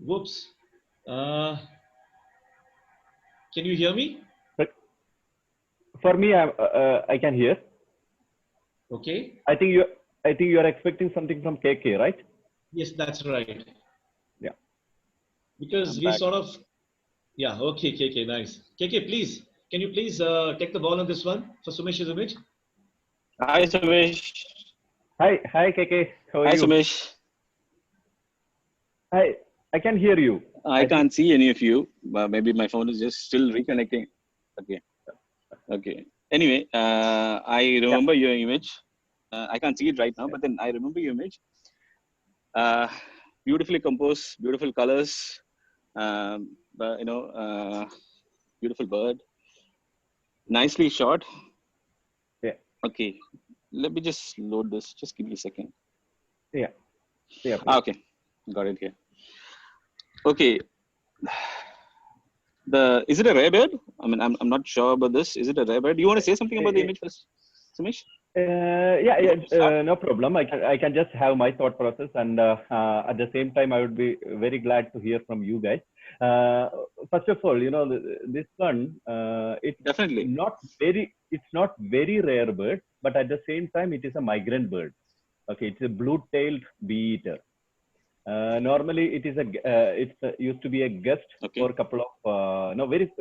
[SPEAKER 12] Whoops. Can you hear me?
[SPEAKER 13] But for me, I can hear.
[SPEAKER 12] Okay.
[SPEAKER 13] I think you are expecting something from KK, right?
[SPEAKER 12] Yes, that's right.
[SPEAKER 13] Yeah.
[SPEAKER 12] Because
[SPEAKER 13] I'm
[SPEAKER 12] we
[SPEAKER 13] back.
[SPEAKER 12] sort of, yeah, okay, KK, nice. KK, please, can you please take the ball on this one for Sumesh's image?
[SPEAKER 1] Hi, Sumesh.
[SPEAKER 13] Hi, KK. How are
[SPEAKER 1] Hi,
[SPEAKER 13] you?
[SPEAKER 1] Sumesh.
[SPEAKER 13] Hi, I can hear you.
[SPEAKER 1] I can't see any of you. Maybe my phone is just still reconnecting. Okay. Okay. Anyway, I remember your image. I can't see it right now, but then I remember your image. Beautifully composed, beautiful colors. Beautiful bird. Nicely shot.
[SPEAKER 13] Yeah.
[SPEAKER 1] Okay. Let me just load this. Just give me a second.
[SPEAKER 13] Yeah. Yeah.
[SPEAKER 1] Okay. Got it here. Okay. Is it a rare bird? I mean, I'm not sure about this. Is it a rare bird? Do you want to say something about the image first, Sumesh?
[SPEAKER 13] No problem. I can just have my thought process, and at the same time, I would be very glad to hear from you guys. First of all, this one, it's
[SPEAKER 1] definitely
[SPEAKER 13] it's not very rare bird, but at the same time, it is a migrant bird. Okay, it's a blue-tailed bee-eater. Normally, it is used to be a guest for a couple of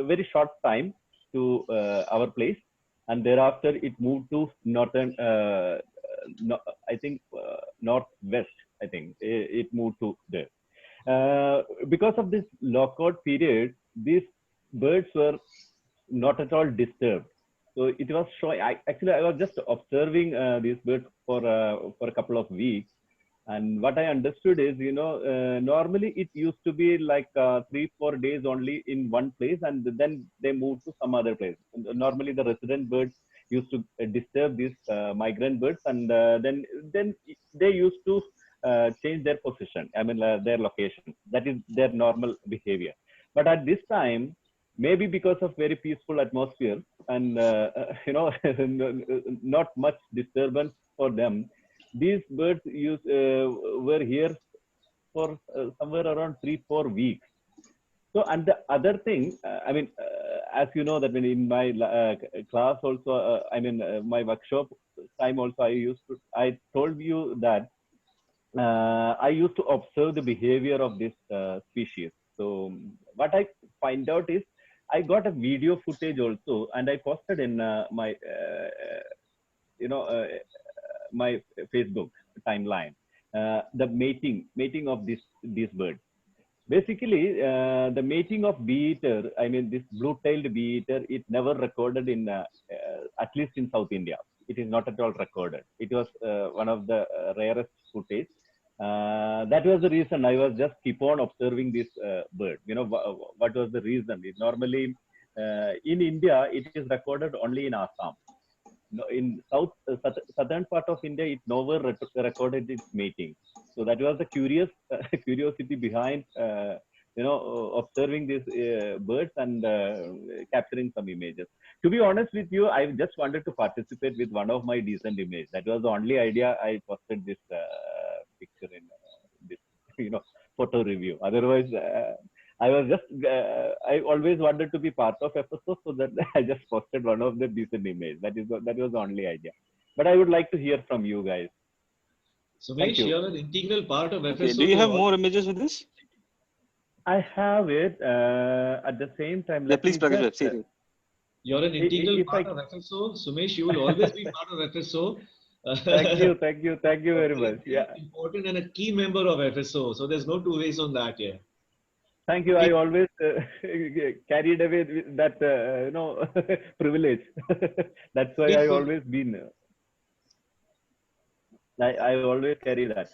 [SPEAKER 13] very short time to our place, and thereafter it moved to northern. I think northwest. I think it moved to there. Because of this lockout period, these birds were not at all disturbed. So it was showing. I was just observing these birds for a couple of weeks. And what I understood is, normally it used to be like 3-4 days only in one place, and then they moved to some other place. Normally, the resident birds used to disturb these migrant birds, and then they used to change their position. I mean, their location. That is their normal behavior. But at this time, maybe because of very peaceful atmosphere and not much disturbance for them, these birds were here for somewhere around 3-4 weeks. So, and the other thing, as you know, that when in my class also, my workshop time also, I told you that I used to observe the behavior of this species. So, what I find out is, I got a video footage also, and I posted in my my Facebook timeline, the mating of these birds. Basically, the mating of bee-eater, this blue-tailed bee-eater, it never recorded in, at least in South India. It is not at all recorded. It was one of the rarest footage. That was the reason I was just keep on observing this bird. What was the reason? Normally, in India, it is recorded only in Assam. In southern part of India, it never recorded its mating. So that was the curiosity behind observing these birds and capturing some images. To be honest with you, I just wanted to participate with one of my decent images. That was the only idea I posted this picture in this photo review. Otherwise, I was just, I always wanted to be part of episode, so that I just posted one of the decent images. That was the only idea. But I would like to hear from you guys.
[SPEAKER 12] Sumesh, you're an integral part of FSO.
[SPEAKER 1] Okay. Do you have more images with this?
[SPEAKER 13] I have it. At the same time,
[SPEAKER 1] Yeah,
[SPEAKER 13] let
[SPEAKER 1] please,
[SPEAKER 13] me
[SPEAKER 1] Prakash,
[SPEAKER 13] just.
[SPEAKER 1] say it.
[SPEAKER 12] You're an integral
[SPEAKER 13] If
[SPEAKER 12] part
[SPEAKER 13] I.
[SPEAKER 12] of FSO. Sumesh, you will always be part of FSO.
[SPEAKER 13] Thank you, thank you, thank you
[SPEAKER 12] A
[SPEAKER 13] very
[SPEAKER 12] very,
[SPEAKER 13] much.
[SPEAKER 12] very
[SPEAKER 13] Yeah.
[SPEAKER 12] important and a key member of FSO. So there's no two ways on that here.
[SPEAKER 13] Thank you. I always carried away with that, privilege. That's why I always been. I always carry that.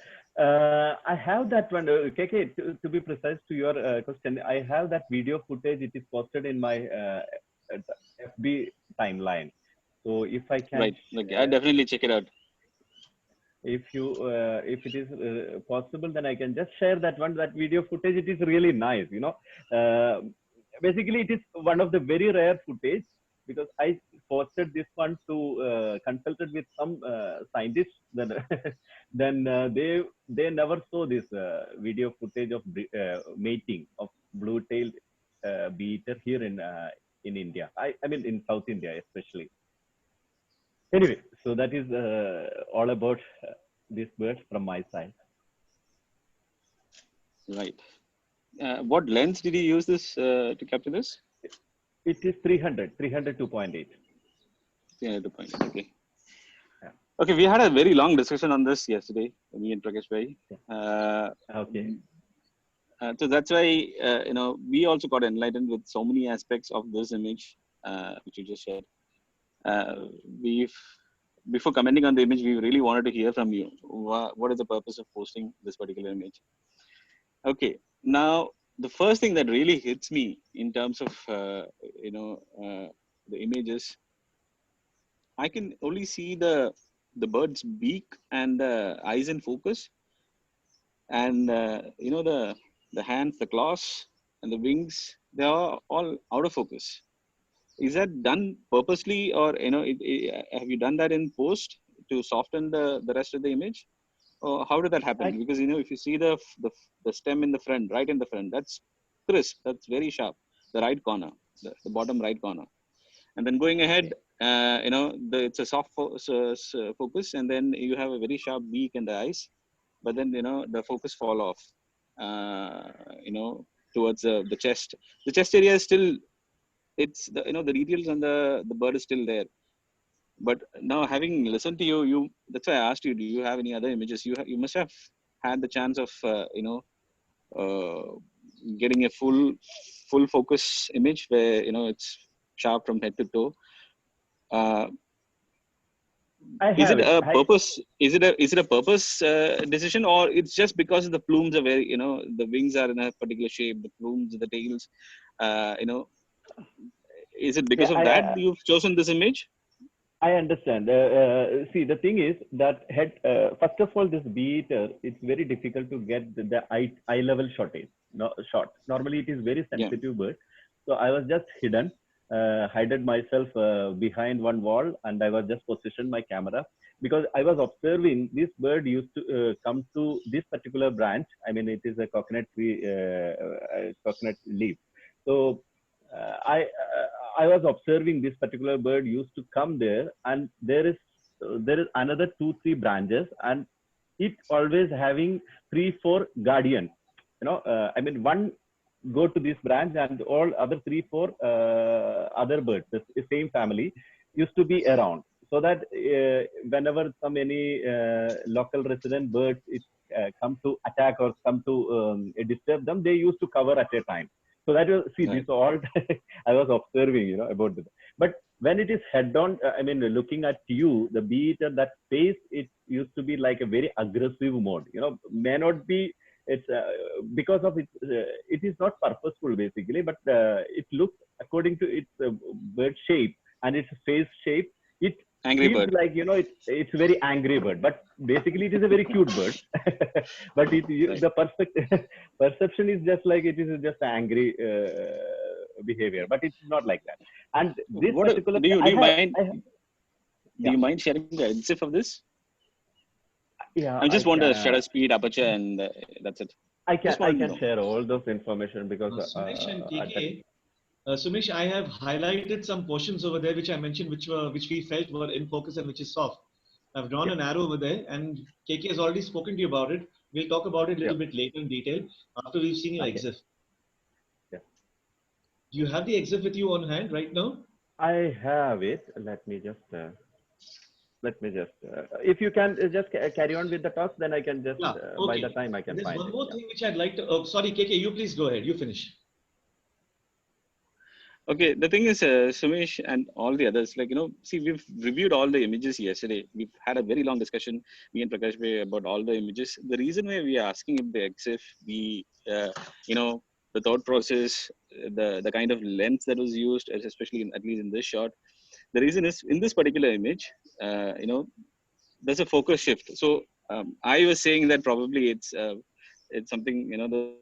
[SPEAKER 13] I have that one, KK. To be precise to your question, I have that video footage. It is posted in my FB timeline. So if I can,
[SPEAKER 1] Right. Okay, I'll definitely check it out.
[SPEAKER 13] if it is possible, then I can just share that one. That video footage. It is really nice. Basically, it is one of the very rare footage because I posted this one to consulted with some scientists. Then they never saw this video footage of mating of blue-tailed bee-eater here in India. I mean in South India especially. Anyway, so that is all about this bird from my side.
[SPEAKER 1] Right. What lens did you use this to capture this?
[SPEAKER 13] It is 300 2.8.
[SPEAKER 1] 300.8. Okay. Okay, we had a very long discussion on this yesterday, me and Prakash Bhai.
[SPEAKER 13] Okay.
[SPEAKER 1] So that's why we also got enlightened with so many aspects of this image, which you just shared. Before commenting on the image, we really wanted to hear from you. What is the purpose of posting this particular image? Okay, now the first thing that really hits me in terms of the images, I can only see the bird's beak and the eyes in focus, and the hands, the claws, and the wings. They are all out of focus. Is that done purposely, or have you done that in post to soften the rest of the image? Or how did that happen? Because if you see the stem in the front, right in the front, that's crisp, that's very sharp. The right corner, the bottom right corner, and then going ahead, it's a soft focus, and then you have a very sharp beak and the eyes, but then the focus fall off, towards the chest. The chest area is still, it's the details on the bird is still there. But now, having listened to you, that's why I asked you, do you have any other images? You must have had the chance of getting a full focus image where it's sharp from head to toe. Is it a purpose? Is it a purpose decision, or it's just because the plumes are very, the wings are in a particular shape, the plumes, the tails, is it because of that you've chosen this image?
[SPEAKER 13] I understand. See, the thing is that first of all, this bee-eater, it's very difficult to get the eye level shot. Normally, it is very sensitive bird. So I was just hidden myself behind one wall, and I was just positioned my camera because I was observing this bird used to come to this particular branch. I mean, it is a coconut tree, coconut leaf. So I was observing this particular bird used to come there, and there is another 2-3 branches, and it always having 3-4 guardians. I mean, one go to this branch, and all other 3-4 other birds, the same family, used to be around. So that whenever any local resident birds come to attack or come to disturb them, they used to cover at a time. So that was, see, this all I was observing, about it. But when it is head on, I mean, looking at you, the bee-eater, that face, it used to be like a very aggressive mode. May not be, it's because of it is not purposeful basically, but it looks according to its bird shape and its face shape. It
[SPEAKER 1] angry
[SPEAKER 13] feels
[SPEAKER 1] bird.
[SPEAKER 13] like it's very angry bird, but basically it is a very cute bird. But the perception is just like it is just angry behavior, but it's not like that. And this particular,
[SPEAKER 1] do you mind sharing the EXIF of this?
[SPEAKER 13] Yeah,
[SPEAKER 1] I just want the shutter speed, aperture, and that's it.
[SPEAKER 13] I can share all those information because
[SPEAKER 12] Sumesh and KK, Sumesh, I have highlighted some portions over there which I mentioned, which we felt were in focus and which is soft. I've drawn an arrow over there, and KK has already spoken to you about it. We'll talk about it a little bit later in detail after we've seen your EXIF. Do you have the EXIF with you on hand right now?
[SPEAKER 13] I have it. If you can just carry on with the talk, then I can just,
[SPEAKER 12] Yeah,
[SPEAKER 13] by the
[SPEAKER 12] okay.
[SPEAKER 13] time I can
[SPEAKER 12] There's
[SPEAKER 13] find
[SPEAKER 12] one
[SPEAKER 13] it.
[SPEAKER 12] more
[SPEAKER 13] Yeah.
[SPEAKER 12] thing which I'd like to, oh, sorry, KK, you please go ahead. You finish.
[SPEAKER 1] Okay, the thing is, Sumesh and all the others, like, see, we've reviewed all the images yesterday. We've had a very long discussion, me and Prakash Bhai, about all the images. The reason why we are asking if the EXIF, the thought process, the kind of lens that was used, especially at least in this shot, the reason is in this particular image, there's a focus shift. So I was saying that probably it's something,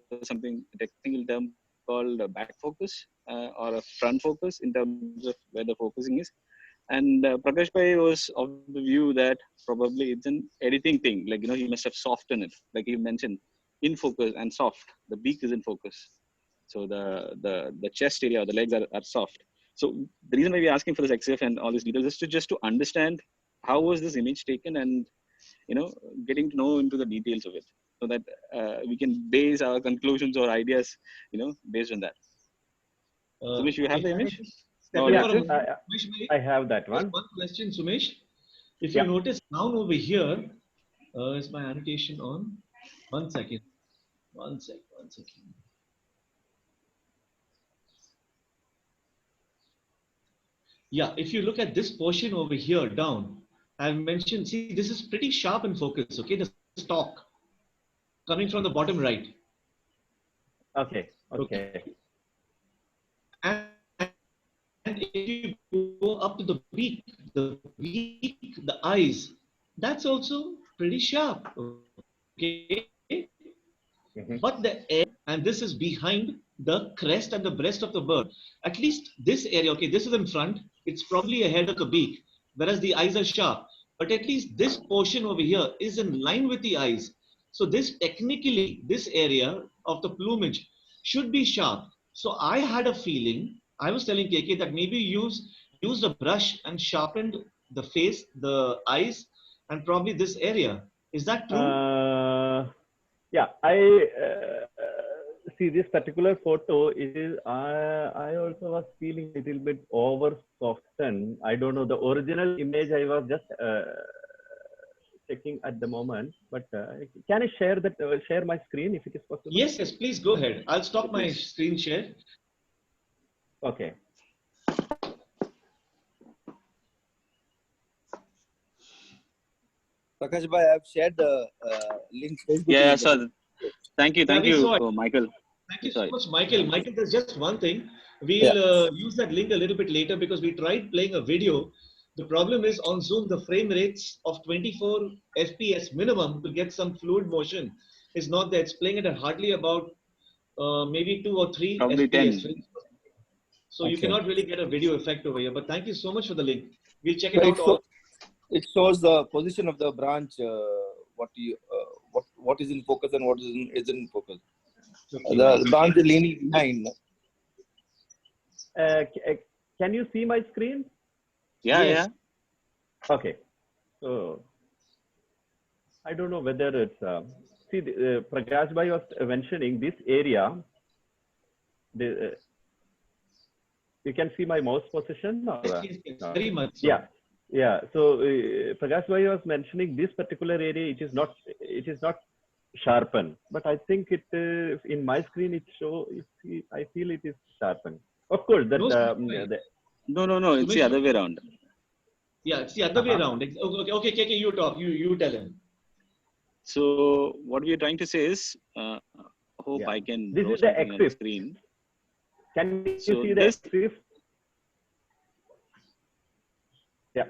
[SPEAKER 1] there's something technical term called a back focus or a front focus in terms of where the focusing is. And Prakash Bhai was of the view that probably it's an editing thing. Like, he must have softened it. Like he mentioned, in focus and soft. The beak is in focus. So the chest area or the legs are soft. So the reason why we're asking for this EXIF and all these details is just to understand how was this image taken and, getting to know into the details of it so that we can base our conclusions or ideas, based on that. Sumesh, you have
[SPEAKER 12] If
[SPEAKER 1] the
[SPEAKER 12] I may
[SPEAKER 1] image?
[SPEAKER 12] just step in for a moment, Sumesh,
[SPEAKER 13] I have that
[SPEAKER 12] just
[SPEAKER 13] one.
[SPEAKER 12] one question, Sumesh. If
[SPEAKER 13] Yeah.
[SPEAKER 12] you notice down over here, is my annotation on? One second. One second. Yeah, if you look at this portion over here down, I've mentioned, see, this is pretty sharp in focus, okay? The stalk coming from the bottom right.
[SPEAKER 13] Okay.
[SPEAKER 12] And if you go up to the beak, the eyes, that's also pretty sharp, okay? But the air, and this is behind the crest and the breast of the bird. At least this area, okay, this is in front, it's probably ahead of the beak, whereas the eyes are sharp. But at least this portion over here is in line with the eyes. So this technically, this area of the plumage should be sharp. So I had a feeling, I was telling KK that maybe used a brush and sharpened the face, the eyes, and probably this area. Is that true?
[SPEAKER 13] Yeah, I see this particular photo. It is I also was feeling a little bit over softened. I don't know the original image. I was just checking at the moment. But can I share that? Share my screen if it is possible.
[SPEAKER 12] Yes, please go ahead. I'll stop my screen share.
[SPEAKER 13] Okay.
[SPEAKER 14] Prakash Bhai, I've shared the link.
[SPEAKER 1] Yeah, sir. Thank you, Michael.
[SPEAKER 12] Thank you so much, Michael. Michael, there's just one thing. We'll use that link a little bit later because we tried playing a video. The problem is on Zoom, the frame rates of 24 FPS minimum to get some fluid motion is not there. It's playing it at hardly about maybe 2 or 3
[SPEAKER 1] Probably
[SPEAKER 12] FPS.
[SPEAKER 1] 10.
[SPEAKER 12] So you cannot really get a video effect over here. But thank you so much for the link. We'll check
[SPEAKER 14] But
[SPEAKER 12] it out.
[SPEAKER 14] it shows the position of the branch, what is in focus and what isn't in focus.
[SPEAKER 12] Okay.
[SPEAKER 14] The branch is leaning behind.
[SPEAKER 13] Can you see my screen?
[SPEAKER 1] Yeah.
[SPEAKER 13] Okay. So I don't know whether it's see Prakash Bhai was mentioning this area. You can see my mouse position. Or,
[SPEAKER 12] Yes, very much so.
[SPEAKER 13] Yeah. So Prakash Bhai was mentioning this particular area. It is not sharpened, but I think it in my screen it show. I feel it is sharpened. Of course, that
[SPEAKER 1] No. It's the other way around.
[SPEAKER 12] Yeah, it's the other way around. Okay, KK, you talk. You tell him.
[SPEAKER 1] So what we are trying to say is, hope I can
[SPEAKER 13] this
[SPEAKER 1] draw
[SPEAKER 13] is the
[SPEAKER 1] something on the
[SPEAKER 13] EXIF.
[SPEAKER 1] screen.
[SPEAKER 13] Can you
[SPEAKER 1] So
[SPEAKER 13] see the EXIF? Yeah.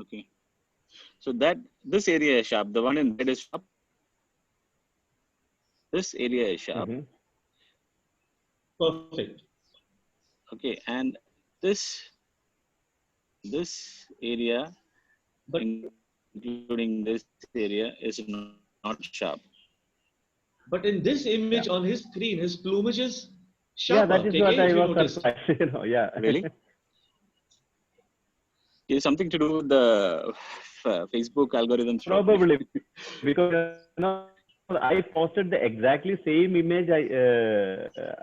[SPEAKER 1] Okay. So this area is sharp. The one in red is sharp. This area is sharp.
[SPEAKER 12] Perfect.
[SPEAKER 1] Okay, and this area, including this area, is not sharp.
[SPEAKER 12] But in this image on his screen, his plumage is sharper.
[SPEAKER 13] Yeah, that is what I was surprised. Yeah.
[SPEAKER 1] Really? It's something to do with the Facebook algorithms.
[SPEAKER 13] Probably because I posted the exactly same image.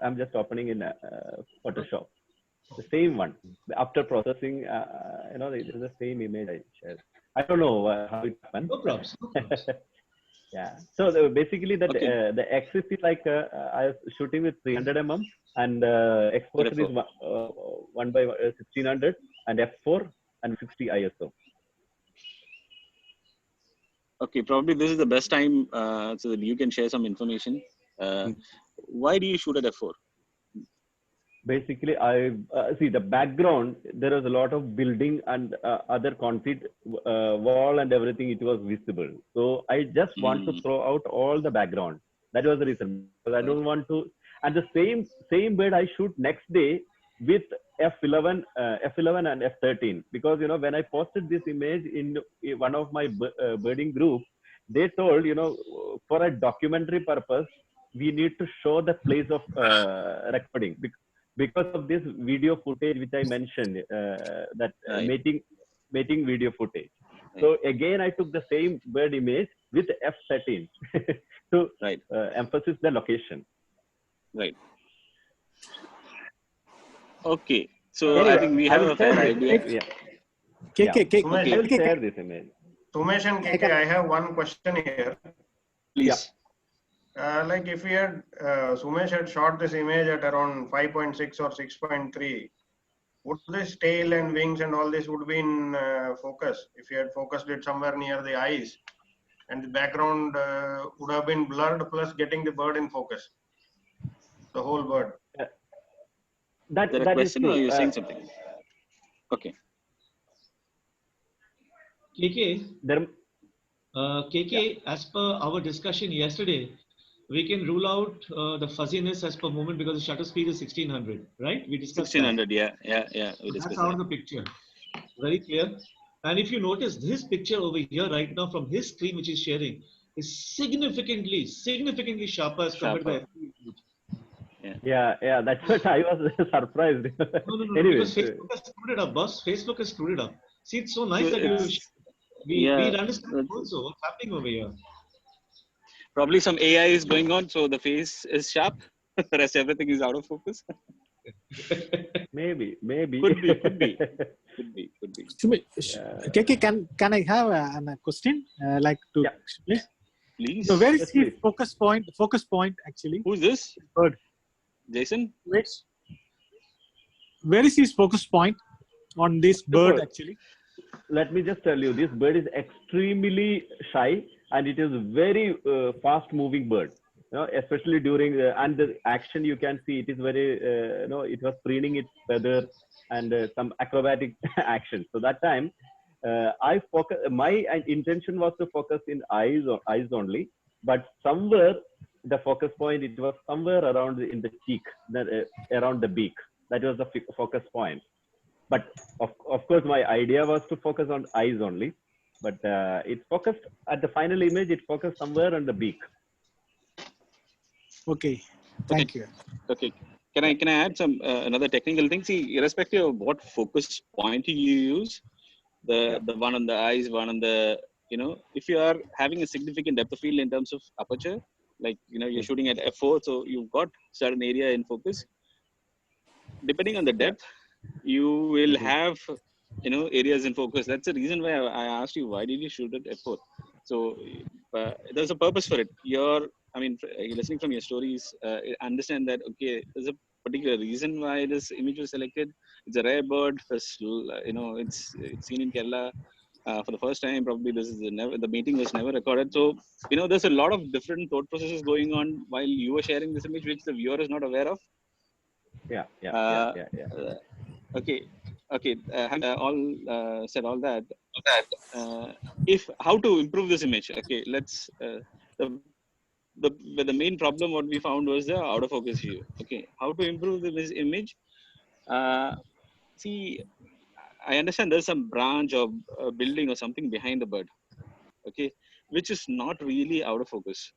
[SPEAKER 13] I'm just opening in Photoshop. The same one after processing. It is the same image I shared. I don't know how it happened.
[SPEAKER 12] No problems. No problems.
[SPEAKER 13] Yeah. So basically, that the axis is like I was shooting with 300 and exposure is 1 by 1600 and f4 and 60 ISO.
[SPEAKER 1] Okay, probably this is the best time so that you can share some information. Why do you shoot at f4?
[SPEAKER 13] Basically, I see the background. There was a lot of building and other concrete wall and everything. It was visible. So I just want to throw out all the background. That was the reason. Because I don't want to. And the same bird I shoot next day with F11 and F13. Because when I posted this image in one of my birding group, they told for a documentary purpose we need to show the place of recording. Because of this video footage which I mentioned, that mating video footage. So again, I took the same bird image with F13 to emphasize the location.
[SPEAKER 1] Right. Okay. So
[SPEAKER 13] Anyway,
[SPEAKER 1] I think we have a fair idea.
[SPEAKER 13] I will share this image.
[SPEAKER 7] Sumesh and KK, I have one question here.
[SPEAKER 1] Please.
[SPEAKER 7] Like if we had Sumesh had shot this image at around 5.6 or 6.3, would this tail and wings and all this would be in focus if you had focused it somewhere near the eyes, and the background would have been blurred plus getting the bird in focus, the whole bird.
[SPEAKER 1] Is there a question or you're saying something? Okay.
[SPEAKER 12] KK, as per our discussion yesterday, we can rule out the fuzziness as per moment because the shutter speed is 1600, right? We discussed
[SPEAKER 1] 1600,
[SPEAKER 12] that.
[SPEAKER 1] yeah.
[SPEAKER 12] That's out of the picture. Very clear. And if you notice, this picture over here right now from his screen, which he's sharing, is significantly sharper as compared to the
[SPEAKER 13] Yeah. That's what I was surprised.
[SPEAKER 12] No.
[SPEAKER 13] Anyways,
[SPEAKER 12] Because Facebook has screwed it up, boss. Facebook has screwed it up. See, it's so nice that we understand also what's happening over here.
[SPEAKER 1] Probably some AI is going on, so the face is sharp. The rest everything is out of focus.
[SPEAKER 13] Maybe.
[SPEAKER 1] Could be.
[SPEAKER 15] KK, can I have a question?
[SPEAKER 1] Please.
[SPEAKER 15] So where is his focus point actually?
[SPEAKER 1] Who's this?
[SPEAKER 15] Bird.
[SPEAKER 1] Jason?
[SPEAKER 15] Where is his focus point on this bird actually?
[SPEAKER 13] Let me just tell you, this bird is extremely shy and it is very fast moving bird. Especially during and the action you can see it is very it was preening its feather and some acrobatic action. So that time I focus. My intention was to focus in eyes only, but somewhere the focus point it was somewhere around in the cheek, around the beak. That was the focus point. But of course, my idea was to focus on eyes only. But it focused at the final image. It focused somewhere on the beak.
[SPEAKER 15] Okay, thank you.
[SPEAKER 1] Okay, can I add some another technical thing? See, irrespective of what focus point you use, the one on the eyes, one on the if you are having a significant depth of field in terms of aperture, like you're shooting at f4, so you've got certain area in focus. Depending on the depth, you will have areas in focus. That's the reason why I asked you why did you shoot at f4. So there's a purpose for it. Listening from your stories, understand that there's a particular reason why this image was selected. It's a rare bird. It's seen in Kerala for the first time. Probably this is the meeting was never recorded. So there's a lot of different thought processes going on while you were sharing this image, which the viewer is not aware of. Okay. Having said all that, if how to improve this image? Okay, let's. The main problem what we found was the out of focus view. Okay, how to improve this image? See, I understand there's some branch or building or something behind the bird. Okay, which is not really out of focus.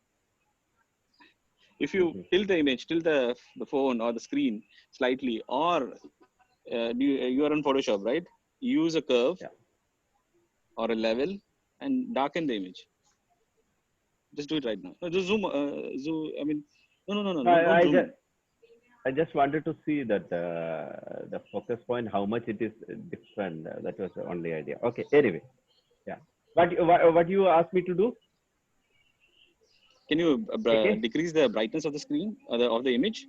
[SPEAKER 1] If you tilt the image, tilt the phone or the screen slightly, or you are on Photoshop, right? Use a curve or a level and darken the image. Just do it right now. No, just zoom. Zoom. I mean, no.
[SPEAKER 13] I,
[SPEAKER 1] Don't zoom.
[SPEAKER 13] I just wanted to see that the focus point, how much it is different. That was the only idea. Okay. Anyway, yeah. What you asked me to do?
[SPEAKER 1] Can you
[SPEAKER 13] Okay.
[SPEAKER 1] decrease the brightness of the screen of the image?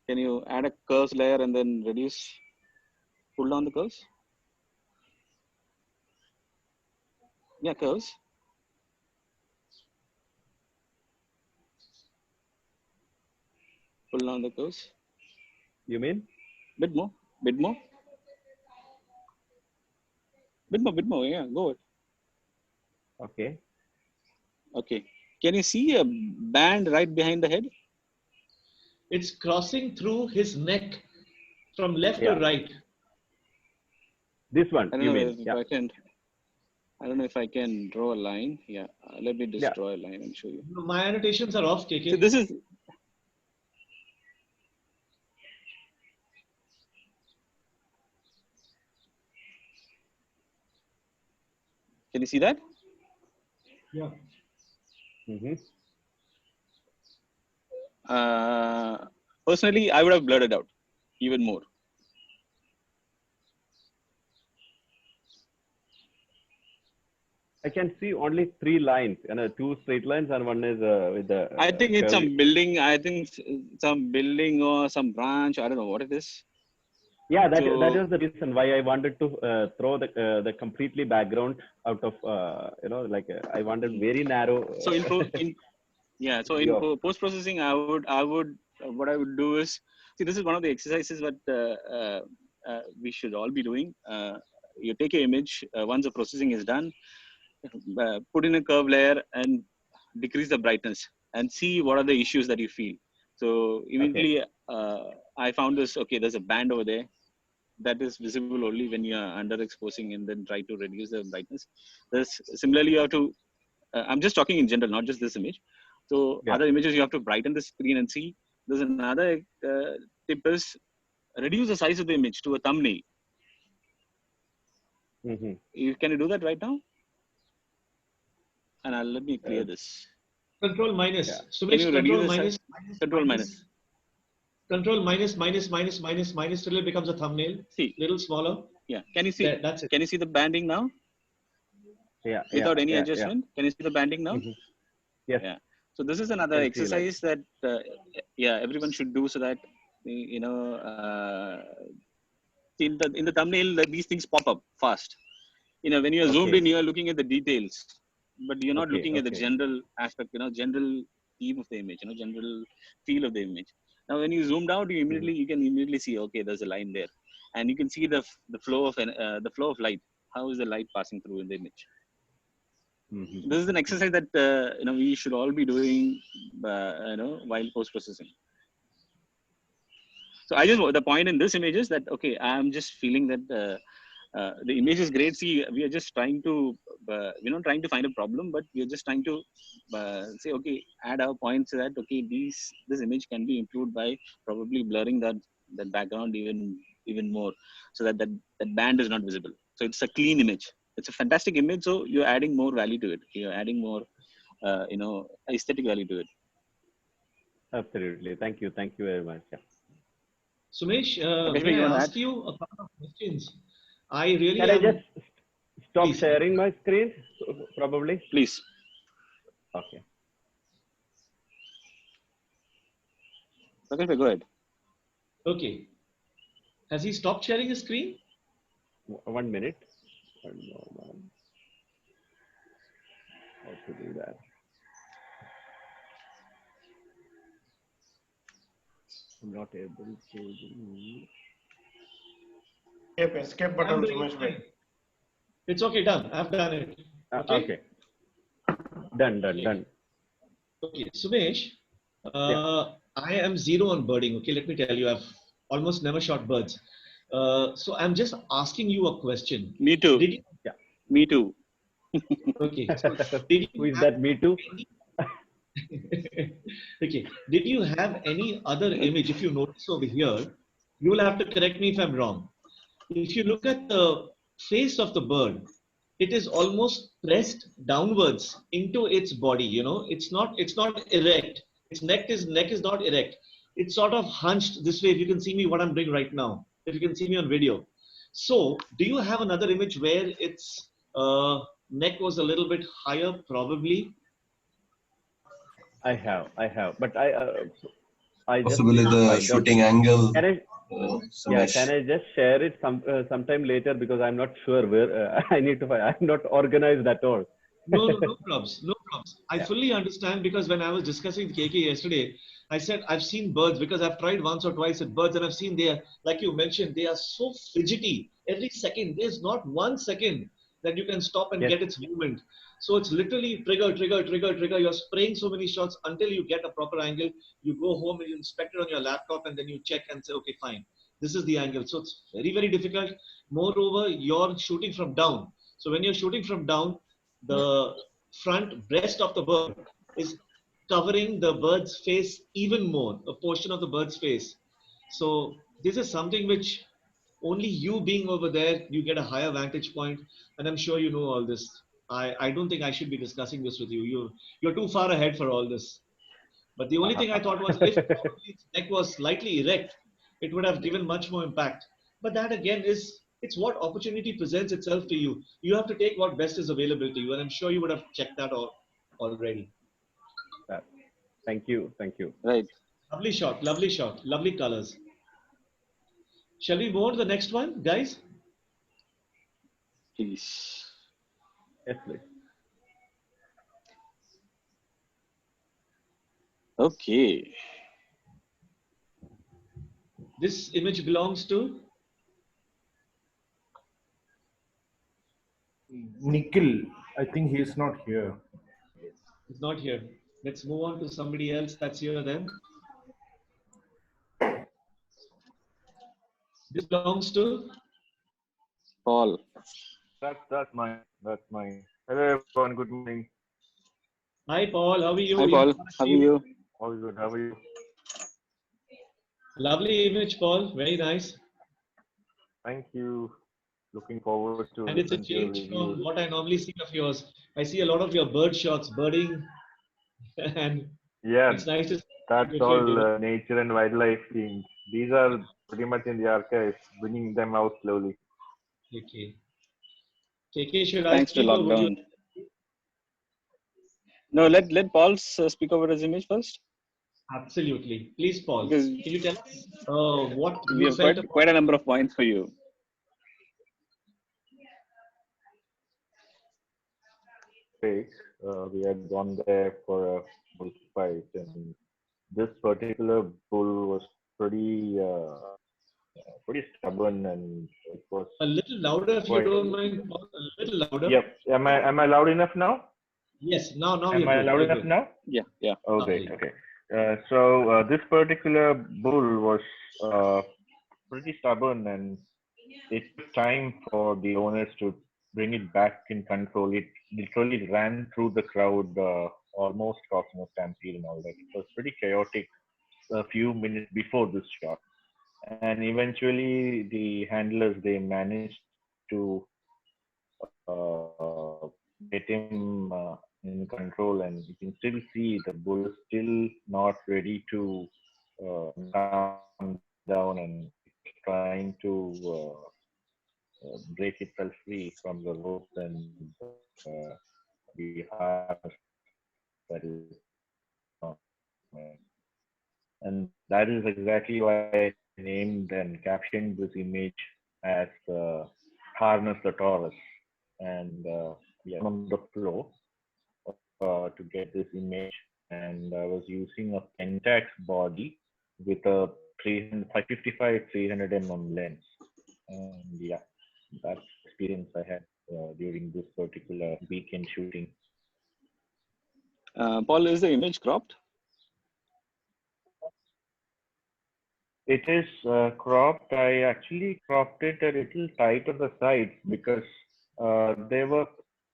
[SPEAKER 1] Can you add a curves layer and then pull down the curves? Yeah, curves. Pull down the curves.
[SPEAKER 13] You mean?
[SPEAKER 1] Bit more. Bit more. Bit more. Yeah, go ahead.
[SPEAKER 13] Okay.
[SPEAKER 1] Okay. Can you see a band right behind the head?
[SPEAKER 12] It's crossing through his neck from left
[SPEAKER 13] Yeah.
[SPEAKER 12] to right.
[SPEAKER 13] This one,
[SPEAKER 1] I don't
[SPEAKER 13] you
[SPEAKER 1] know
[SPEAKER 13] mean?
[SPEAKER 1] if
[SPEAKER 13] Yeah.
[SPEAKER 1] I don't know if I can draw a line. Yeah, let me just
[SPEAKER 13] Yeah.
[SPEAKER 1] draw a line and show you.
[SPEAKER 12] My annotations are off, KK.
[SPEAKER 1] So this is. Can you see that?
[SPEAKER 12] Yeah.
[SPEAKER 1] Personally, I would have blurred it out even more.
[SPEAKER 13] I can see only 3 lines, two straight lines, and one is with the.
[SPEAKER 1] I think it's
[SPEAKER 13] curvy.
[SPEAKER 1] some building. I think some building or some branch. I don't know what it is.
[SPEAKER 13] Yeah, that
[SPEAKER 1] So-
[SPEAKER 13] is the reason why I wanted to throw the completely background out of I wanted very narrow.
[SPEAKER 1] So in
[SPEAKER 13] view of-
[SPEAKER 1] post processing, I would what I would do is, see, this is one of the exercises that we should all be doing. You take an image once the processing is done, put in a curve layer and decrease the brightness and see what are the issues that you feel. So immediately I found this. Okay, there's a band over there that is visible only when you are underexposing and then try to reduce the brightness. Similarly, you have to. I'm just talking in general, not just this image. So other images, you have to brighten the screen and see. There's another tip is reduce the size of the image to a thumbnail. Can you do that right now? And let me clear this.
[SPEAKER 12] Control minus.
[SPEAKER 1] Yeah.
[SPEAKER 12] So
[SPEAKER 1] Can you
[SPEAKER 12] control
[SPEAKER 1] reduce the
[SPEAKER 12] minus,
[SPEAKER 1] size?
[SPEAKER 12] minus,
[SPEAKER 1] Control
[SPEAKER 12] minus. Control minus till it becomes a thumbnail.
[SPEAKER 1] See,
[SPEAKER 12] little smaller.
[SPEAKER 1] Yeah. Can you see?
[SPEAKER 12] That's it.
[SPEAKER 1] Can you see the banding now?
[SPEAKER 13] Yeah.
[SPEAKER 1] Without any adjustment, can you see the banding now?
[SPEAKER 13] Yes.
[SPEAKER 1] Yeah. So this is another exercise that everyone should do, so that in the thumbnail these things pop up fast. When you are zoomed in, you are looking at the details, but you're not looking at the general aspect, general theme of the image, general feel of the image. Now, when you zoomed out, you can immediately see, okay, there's a line there, and you can see the flow of light. How is the light passing through in the image? This is an exercise that we should all be doing, while post processing. So the point in this image is that, okay, I'm just feeling that the image is great. See, we are just trying to, we're not trying to find a problem, but we're just trying to say, okay, add our points so that, okay, this image can be improved by probably blurring that background even more, so that band is not visible. So it's a clean image. It's a fantastic image. So you're adding more value to it. You're adding more, aesthetic value to it.
[SPEAKER 13] Absolutely. Thank you very much. Yeah.
[SPEAKER 12] Sumesh,
[SPEAKER 1] Prakash,
[SPEAKER 12] may
[SPEAKER 1] you
[SPEAKER 12] I
[SPEAKER 1] wanna
[SPEAKER 12] ask
[SPEAKER 1] add?
[SPEAKER 12] you a couple of questions? I really
[SPEAKER 13] Can I
[SPEAKER 12] am.
[SPEAKER 13] just stop
[SPEAKER 12] Please.
[SPEAKER 13] sharing my screen? Probably.
[SPEAKER 1] Please.
[SPEAKER 13] Okay.
[SPEAKER 1] Prakash, go ahead.
[SPEAKER 12] Okay. Has he stopped sharing his screen?
[SPEAKER 13] 1 minute. How to do that? I'm not able to do.
[SPEAKER 7] Escape
[SPEAKER 12] I'm
[SPEAKER 7] button,
[SPEAKER 12] doing
[SPEAKER 7] Sumesh
[SPEAKER 12] it
[SPEAKER 7] bhai.
[SPEAKER 12] fine. It's okay, done. I've done it. Okay.
[SPEAKER 13] Okay. Done.
[SPEAKER 12] Okay, Sumesh, I am zero on birding. Okay, let me tell you, I've almost never shot birds. So I'm just asking you a question.
[SPEAKER 1] Me too.
[SPEAKER 12] Did you?
[SPEAKER 13] Yeah.
[SPEAKER 1] Me too.
[SPEAKER 12] Okay. So did you
[SPEAKER 13] Who is that? Me too.
[SPEAKER 12] Okay. Did you have any other image? If you notice over here, you will have to correct me if I'm wrong. If you look at the face of the bird, it is almost pressed downwards into its body. You know, it's not erect. Its neck is not erect. It's sort of hunched this way. If you can see me, what I'm doing right now, if you can see me on video. So, do you have another image where its neck was a little bit higher, probably?
[SPEAKER 13] I have, but I just
[SPEAKER 16] Possibly
[SPEAKER 13] need to
[SPEAKER 16] the
[SPEAKER 13] find out.
[SPEAKER 16] shooting angle.
[SPEAKER 13] Can I? Yeah,
[SPEAKER 16] Sumesh.
[SPEAKER 13] can I just share it sometime later, because I'm not sure where I need to find. I'm not organized at all.
[SPEAKER 12] No problems. No problems. I
[SPEAKER 13] Yeah.
[SPEAKER 12] fully understand, because when I was discussing with KK yesterday, I said I've seen birds, because I've tried once or twice at birds, and I've seen they are, like you mentioned, they are so fidgety. Every second, there's not 1 second that you can stop and
[SPEAKER 13] Yes.
[SPEAKER 12] get its movement. So it's literally trigger, trigger, trigger, trigger. You're spraying so many shots until you get a proper angle. You go home and you inspect it on your laptop, and then you check and say, okay, fine, this is the angle. So it's very, very difficult. Moreover, you're shooting from down. So when you're shooting from down, the front breast of the bird is covering the bird's face even more, a portion of the bird's face. So this is something which only you being over there, you get a higher vantage point, and I'm sure you know all this. I don't think I should be discussing this with you. You're too far ahead for all this. But the only thing I thought was, if probably its neck was slightly erect, it would have given much more impact. But that again is, it's what opportunity presents itself to you. You have to take what best is available to you, and I'm sure you would have checked that already.
[SPEAKER 13] Thank you.
[SPEAKER 1] Right.
[SPEAKER 12] Lovely shot, lovely colors. Shall we move on to the next one, guys?
[SPEAKER 1] Please.
[SPEAKER 13] Yes, please.
[SPEAKER 1] Okay.
[SPEAKER 12] This image belongs to
[SPEAKER 5] Nikhil. I think he is not here.
[SPEAKER 12] It's not here. Let's move on to somebody else that's here then. This belongs to
[SPEAKER 1] Paul.
[SPEAKER 13] That's mine. Hello everyone. Good morning.
[SPEAKER 12] Hi, Paul. How are you?
[SPEAKER 1] Hi, Paul. How are you?
[SPEAKER 13] All good. How are you?
[SPEAKER 12] Lovely image, Paul. Very nice.
[SPEAKER 13] Thank you. Looking forward to
[SPEAKER 12] And it's a
[SPEAKER 13] listen to your
[SPEAKER 12] change from
[SPEAKER 13] reviews.
[SPEAKER 12] what I normally see of yours. I see a lot of your bird shots, birding, and
[SPEAKER 13] Yeah,
[SPEAKER 12] it's nice to see
[SPEAKER 13] that's
[SPEAKER 12] different,
[SPEAKER 13] all nature and wildlife themes. These are pretty much in the archive, bringing them out slowly.
[SPEAKER 12] Okay. KK, should
[SPEAKER 1] Thanks
[SPEAKER 12] I
[SPEAKER 1] to
[SPEAKER 12] speak or would you?
[SPEAKER 1] lockdown. No, let Paul speak over his image first.
[SPEAKER 12] Absolutely. Please, Paul.
[SPEAKER 1] Because
[SPEAKER 12] Can you tell us what
[SPEAKER 1] we
[SPEAKER 12] you
[SPEAKER 1] have
[SPEAKER 12] felt about?
[SPEAKER 1] quite a number of points for you.
[SPEAKER 13] Great. We had gone there for a bull fight, and this particular bull was pretty stubborn, and it was
[SPEAKER 12] A little louder, if you
[SPEAKER 13] quite.
[SPEAKER 12] don't mind, Paul. A little louder.
[SPEAKER 13] Yep. Am I loud enough now?
[SPEAKER 12] Yes. Now
[SPEAKER 13] Am
[SPEAKER 12] you're
[SPEAKER 13] I
[SPEAKER 12] good.
[SPEAKER 13] loud
[SPEAKER 12] You're
[SPEAKER 13] enough
[SPEAKER 12] good.
[SPEAKER 13] now?
[SPEAKER 1] Yeah.
[SPEAKER 13] Oh, great. Okay. So this particular bull was pretty stubborn, and it took time for the owners to bring it back in control. It literally ran through the crowd, almost causing a stampede and all that. It was pretty chaotic a few minutes before this shot, and eventually the handlers, they managed to get him in control, and you can still see the bull is still not ready to calm down, and it's trying to break itself free from the rope and the harness that is on it. And that is exactly why I named and captioned this image as Harness the Taurus. And on the floor to get this image, and I was using a Pentax body with a 555 300 mm lens. And yeah, that's the experience I had during this particular weekend shooting.
[SPEAKER 1] Paul, is the image cropped?
[SPEAKER 13] It is cropped. I actually cropped it a little tight on the sides because there were a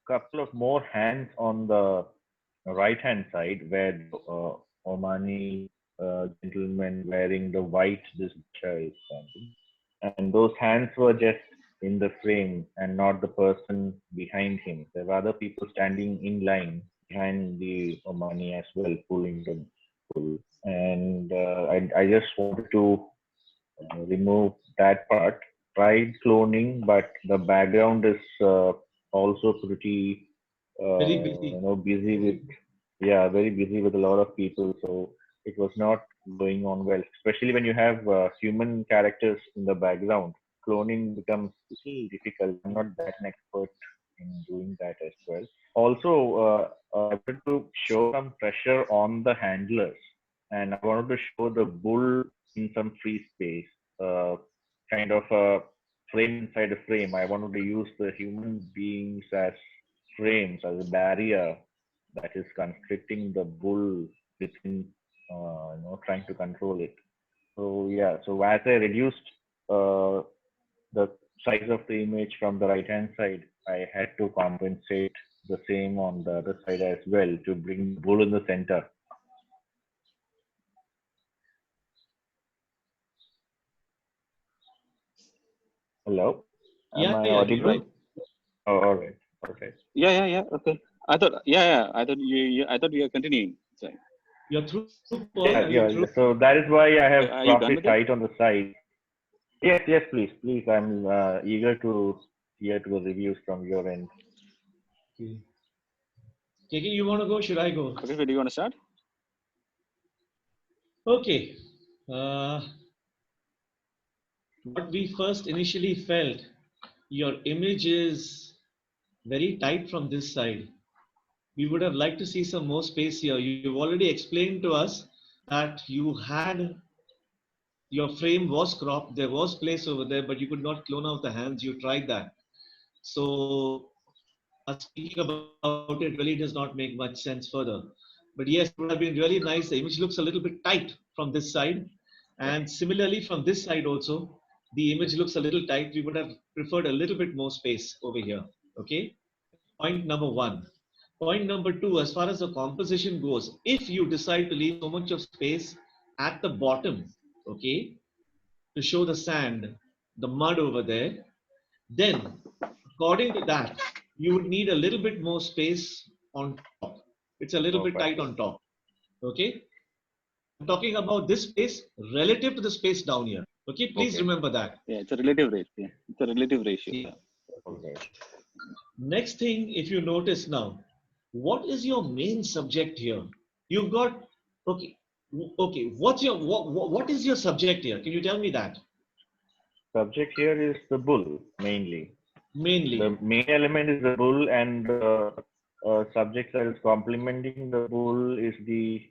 [SPEAKER 13] couple of more hands on the right hand side where Omani gentleman wearing the white this is standing, and those hands were just in the frame and not the person behind him. There were other people standing in line behind the Omani as well, pulling the bull. And I just wanted to remove that part. Tried cloning, but the background is also pretty,
[SPEAKER 12] Very busy.
[SPEAKER 13] busy with, yeah, very busy with a lot of people. So it was not going on well, especially when you have human characters in the background. Cloning becomes little difficult. I'm not that an expert in doing that as well. Also, I wanted to show some pressure on the handlers, and I wanted to show the bull in some free space, kind of a frame inside a frame. I wanted to use the human beings as frames, as a barrier that is constricting the bull within, trying to control it. So yeah, so as I reduced the size of the image from the right hand side, I had to compensate the same on the other side as well to bring the bull in the center. Hello, am I audible?
[SPEAKER 1] Right.
[SPEAKER 13] Oh, all right, okay.
[SPEAKER 1] Yeah. Okay. I thought you were continuing. Sorry.
[SPEAKER 12] You're through, Paul?
[SPEAKER 13] Yeah,
[SPEAKER 12] Are you
[SPEAKER 13] yeah.
[SPEAKER 12] through?
[SPEAKER 13] So that is why I have
[SPEAKER 1] Are you
[SPEAKER 13] cropped
[SPEAKER 1] done
[SPEAKER 13] it
[SPEAKER 1] with it?
[SPEAKER 13] tight on the side. Yes, please. I'm eager to hear to the reviews from your end.
[SPEAKER 12] Okay. KK, you want to go? Should I go?
[SPEAKER 1] Okay, do you want to start?
[SPEAKER 12] Okay. What we first initially felt, your image is very tight from this side. We would have liked to see some more space here. You've already explained to us that you had your frame was cropped, there was place over there, but you could not clone out the hands. You tried that. So speaking about it really does not make much sense further. But yes, it would have been really nice. The image looks a little bit tight from this side. And similarly from this side also, the image looks a little tight. We would have preferred a little bit more space over here. Okay. Point number one. Point number two, as far as the composition goes, if you decide to leave so much of space at the bottom, okay, to show the sand, the mud over there, then according to that, you would need a little bit more space on top. It's a little bit tight on top. Okay. I'm talking about this space relative to the space down here. Okay. Please remember that.
[SPEAKER 1] Yeah, it's a relative ratio. Yeah. It's a relative ratio. Yeah.
[SPEAKER 13] Okay.
[SPEAKER 12] Next thing, if you notice now, what is your main subject here? You've got, okay. What is your subject here? Can you tell me that?
[SPEAKER 13] Subject here is the bull mainly.
[SPEAKER 12] Mainly.
[SPEAKER 13] The main element is the bull, and the subject that is complementing the bull is the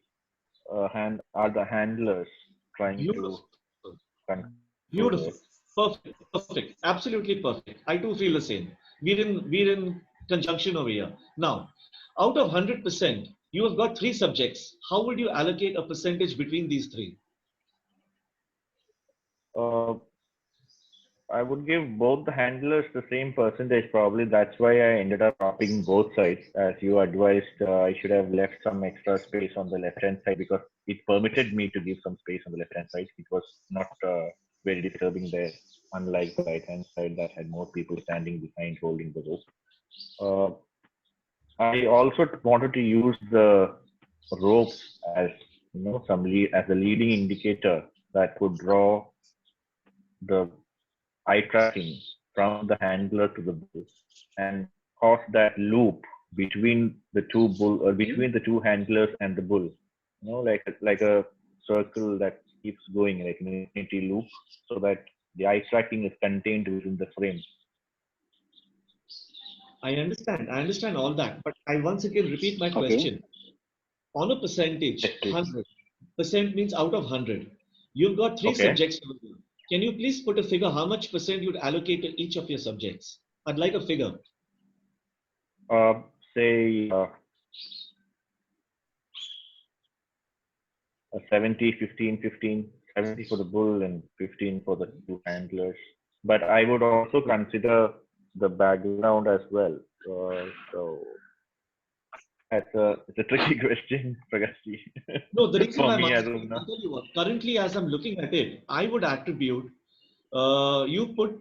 [SPEAKER 13] the handlers trying
[SPEAKER 12] Beautiful.
[SPEAKER 13] to control
[SPEAKER 12] Beautiful.
[SPEAKER 13] it.
[SPEAKER 12] Perfect. Absolutely perfect. I too feel the same. We're in conjunction over here. Now, out of 100%, you have got 3 subjects. How would you allocate a percentage between these 3?
[SPEAKER 13] I would give both the handlers the same percentage probably. That's why I ended up dropping both sides. As you advised, I should have left some extra space on the left-hand side because it permitted me to give some space on the left-hand side. It was not very disturbing there, unlike the right-hand side that had more people standing behind holding the rope. I also wanted to use the ropes as as a leading indicator that could draw the eye tracking from the handler to the bull and cause that loop between the two between the two handlers and the bull. Like a circle that keeps going, like an infinity loop, so that the eye tracking is contained within the frame.
[SPEAKER 12] I understand all that, but I once again repeat my question. On a percentage, 100% means out of 100. You've got 3 subjects. Can you please put a figure how much percent you'd allocate to each of your subjects? I'd like a figure.
[SPEAKER 13] Say 70, 15, 15, 70 for the bull and 15 for the 2 handlers. But I would also consider the background as well. So it's a tricky question, Prakash.
[SPEAKER 12] No, the reason I'm
[SPEAKER 13] me,
[SPEAKER 12] asking, I'll tell you what, currently as I'm looking at it, I would attribute, you put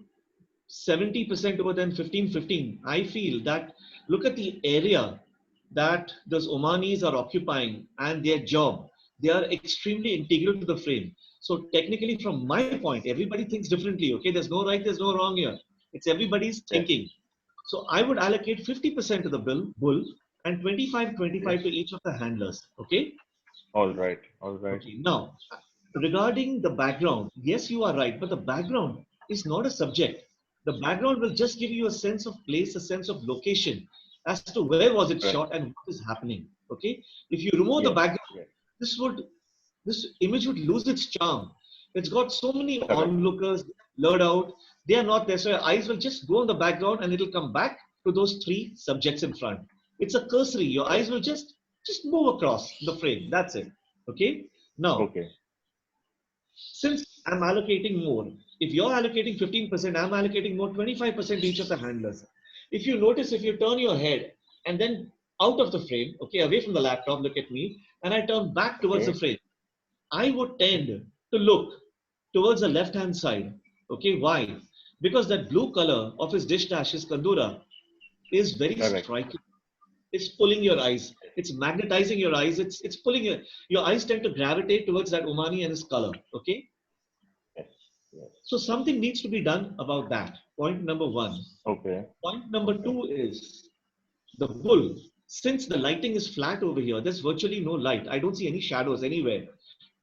[SPEAKER 12] 70% over than 15-15. I feel that look at the area that those Omanis are occupying and their job. They are extremely integral to the frame. So technically, from my point, everybody thinks differently. Okay, there's no right, there's no wrong here. It's everybody's thinking. So I would allocate 50% to the bull and 25-25 to each of the handlers. Okay.
[SPEAKER 13] All right. All right.
[SPEAKER 12] Okay. Now, regarding the background, yes, you are right, but the background is not a subject. The background will just give you a sense of place, a sense of location as to where was it
[SPEAKER 13] Right.
[SPEAKER 12] shot and what is happening. Okay. If you remove the
[SPEAKER 13] Yes.
[SPEAKER 12] background,
[SPEAKER 13] Yes.
[SPEAKER 12] this image would lose its charm. It's got so many
[SPEAKER 13] Correct.
[SPEAKER 12] onlookers blurred out. They are not there. So your eyes will just go on the background and it'll come back to those three subjects in front. It's a cursory. Your eyes will just move across the frame. That's it. Okay. Now,
[SPEAKER 13] Okay.
[SPEAKER 12] since I'm allocating more, if you're allocating 15%, I'm allocating more 25% each of the handlers. If you notice, if you turn your head and then out of the frame, okay, away from the laptop, look at me, and I turn back towards the frame, I would tend to look towards the left hand side. Okay, why? Because that blue color of his dish dash, his kandura, is very
[SPEAKER 13] Correct.
[SPEAKER 12] striking. It's pulling your eyes. It's magnetizing your eyes. It's pulling your eyes tend to gravitate towards that Omani and his color. Okay.
[SPEAKER 13] Yes. Yes.
[SPEAKER 12] So something needs to be done about that. Point number one.
[SPEAKER 13] Okay.
[SPEAKER 12] Point number two is the bull. Since the lighting is flat over here, there's virtually no light. I don't see any shadows anywhere.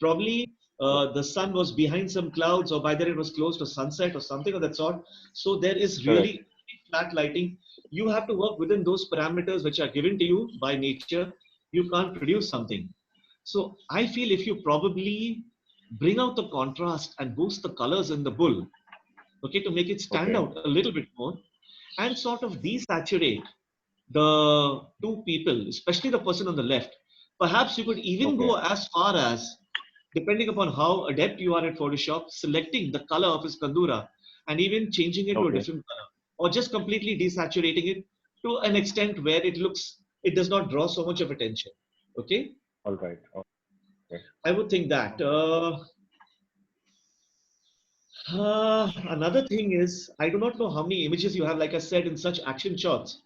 [SPEAKER 12] Probably the sun was behind some clouds, or by then it was close to sunset or something of that sort. So there is really flat lighting. You have to work within those parameters which are given to you by nature. You can't produce something. So I feel if you probably bring out the contrast and boost the colors in the bull, okay, to make it stand out a little bit more, and sort of desaturate the two people, especially the person on the left. Perhaps you could even go as far as, depending upon how adept you are at Photoshop, selecting the color of his kandura and even changing it to a different color, or just completely desaturating it to an extent where it does not draw so much of attention. Okay.
[SPEAKER 13] All right. Okay.
[SPEAKER 12] I would think that. Another thing is, I do not know how many images you have, like I said, in such action shots.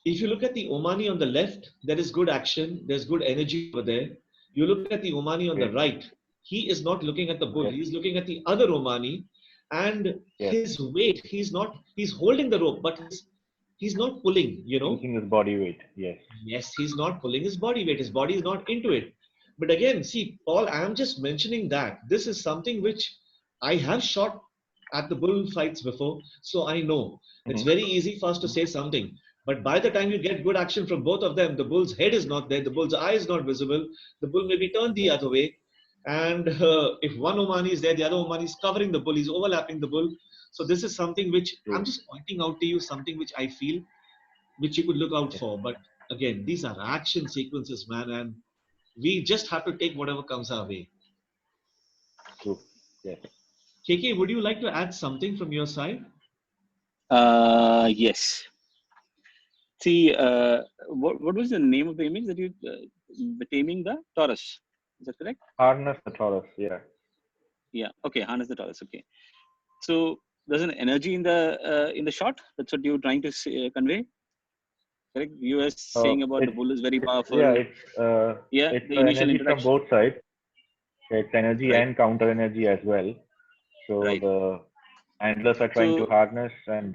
[SPEAKER 12] If you look at the Omani on the left, there is good action, there's good energy over there. You look at the Omani on the right, he is not looking at the bull, he's looking at the other Omani, and his weight, he's holding the rope, but he's not pulling,
[SPEAKER 13] Using his body weight. Yes.
[SPEAKER 12] Yes, he's not pulling his body weight, his body is not into it. But again, see, Paul, I'm just mentioning that this is something which I have shot at the bull fights before, so I know it's very easy for us to say something. But by the time you get good action from both of them, the bull's head is not there, the bull's eye is not visible, the bull may be turned the other way. And if one Omani is there, the other Omani is covering the bull, he's overlapping the bull. So this is something which I'm just pointing out to you, something which I feel, which you could look out for. But again, these are action sequences, man, and we just have to take whatever comes our way.
[SPEAKER 13] True. Yes.
[SPEAKER 12] KK, would you like to add something from your side?
[SPEAKER 1] Yes. See, what was the name of the image that you taming the Taurus? Is that correct?
[SPEAKER 13] Harness the Taurus. Yeah.
[SPEAKER 1] Yeah. Okay. Harness the Taurus. Okay. So there's an energy in the shot. That's what you're trying to convey. Correct. You were saying about the bull is very powerful.
[SPEAKER 13] Yeah.
[SPEAKER 1] It's
[SPEAKER 13] the
[SPEAKER 1] the initial
[SPEAKER 13] energy from
[SPEAKER 1] introduction.
[SPEAKER 13] both sides. It's energy and counter energy as well. So the handlers are trying to harness and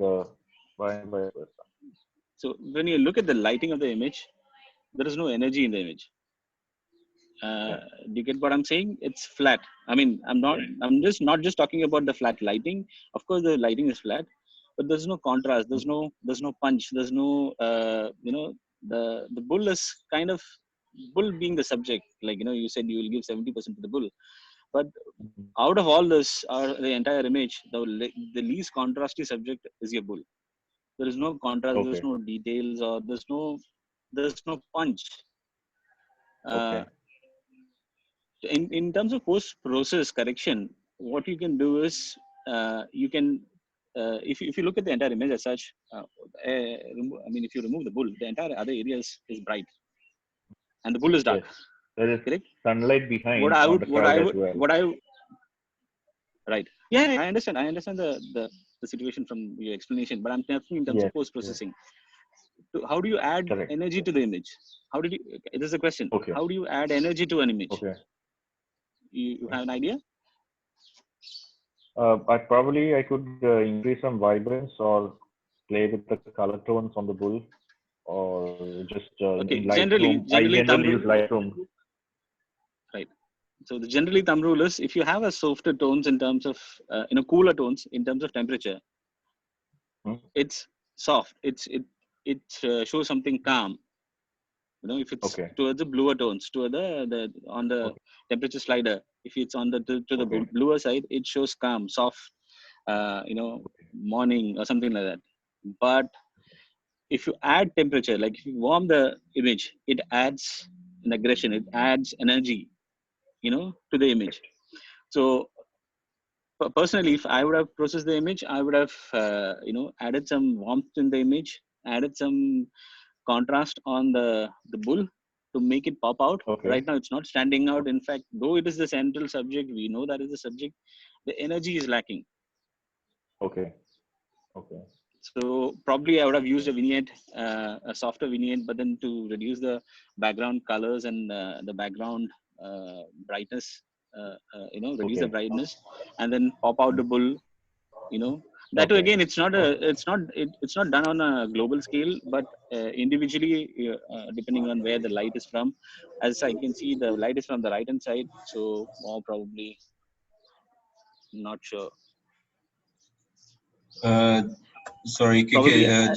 [SPEAKER 13] vice versa.
[SPEAKER 1] So when you look at the lighting of the image, there is no energy in the image. Do you get what I'm saying? It's flat. I mean, I'm just not just talking about the flat lighting. Of course, the lighting is flat, but there's no contrast. There's no punch. There's no the bull is kind of bull being the subject. Like you said, you will give 70% to the bull, but out of all this, the entire image, the least contrasty subject is your bull. There is no contrast. There's no details, or there's no punch. In terms of post-process correction, what you can do is you can, if you look at the entire image as such, if you remove the bull, the entire other area is bright, and the bull is dark.
[SPEAKER 13] Yes. There is
[SPEAKER 1] correct?
[SPEAKER 13] Sunlight behind.
[SPEAKER 1] Right? Yeah, I understand. I understand the situation from your explanation, but I'm talking in terms
[SPEAKER 13] Yes,
[SPEAKER 1] of post processing. How do you add
[SPEAKER 13] correct.
[SPEAKER 1] energy to the image? How did you? This is a question.
[SPEAKER 13] Okay.
[SPEAKER 1] How do you add energy to an image?
[SPEAKER 13] Okay.
[SPEAKER 1] You have an idea?
[SPEAKER 13] I could increase some vibrance or play with the color tones on the bull, or just
[SPEAKER 1] Okay.
[SPEAKER 13] in Lightroom. I generally use Lightroom.
[SPEAKER 1] Right. So the generally thumb rule is if you have a softer tones in terms of cooler tones in terms of temperature, it's soft. It shows something calm. If it's towards the bluer tones, toward the on the temperature slider, if it's on the to the bluer side, it shows calm, soft, morning or something like that. But if you add temperature, like if you warm the image, it adds an aggression, it adds energy, to the image. So personally, if I would have processed the image, I would have, added some warmth in the image, added some contrast on the bull to make it pop out. Right now, it's not standing out. In fact, though it is the central subject, we know that is the subject, the energy is lacking.
[SPEAKER 13] Okay.
[SPEAKER 1] So probably I would have used a vignette, a softer vignette, but then to reduce the background colors and the background brightness, reduce the brightness, and then pop out the bull. That too, again, it's not done on a global scale, but individually, depending on where the light is from. As I can see, the light is from the right hand side, so more probably, not sure.
[SPEAKER 16] Sorry, KK,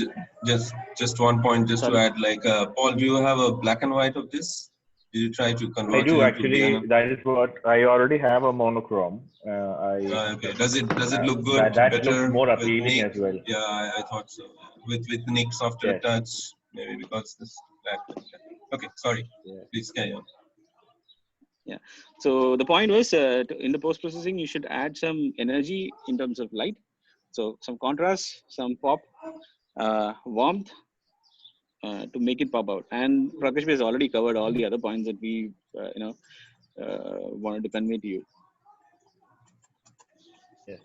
[SPEAKER 16] just one point, just to add, like, Paul, do you have a black and white of this? Did you try to convert
[SPEAKER 13] I do
[SPEAKER 16] it
[SPEAKER 13] actually.
[SPEAKER 16] into
[SPEAKER 13] That is what I already have a monochrome.
[SPEAKER 16] okay. Does it look good?
[SPEAKER 13] That
[SPEAKER 16] better
[SPEAKER 13] looks more
[SPEAKER 16] with
[SPEAKER 13] appealing
[SPEAKER 16] Nick?
[SPEAKER 13] as well.
[SPEAKER 16] Yeah, I thought so. With Nick softer
[SPEAKER 13] Yes.
[SPEAKER 16] touch, maybe because this black. Okay, sorry. Please carry on.
[SPEAKER 1] Yeah. So the point was, in the post processing, you should add some energy in terms of light. So some contrast, some pop, warmth, to make it pop out. And Prakash has already covered all the other points that we, wanted to convey to you.
[SPEAKER 13] Yes.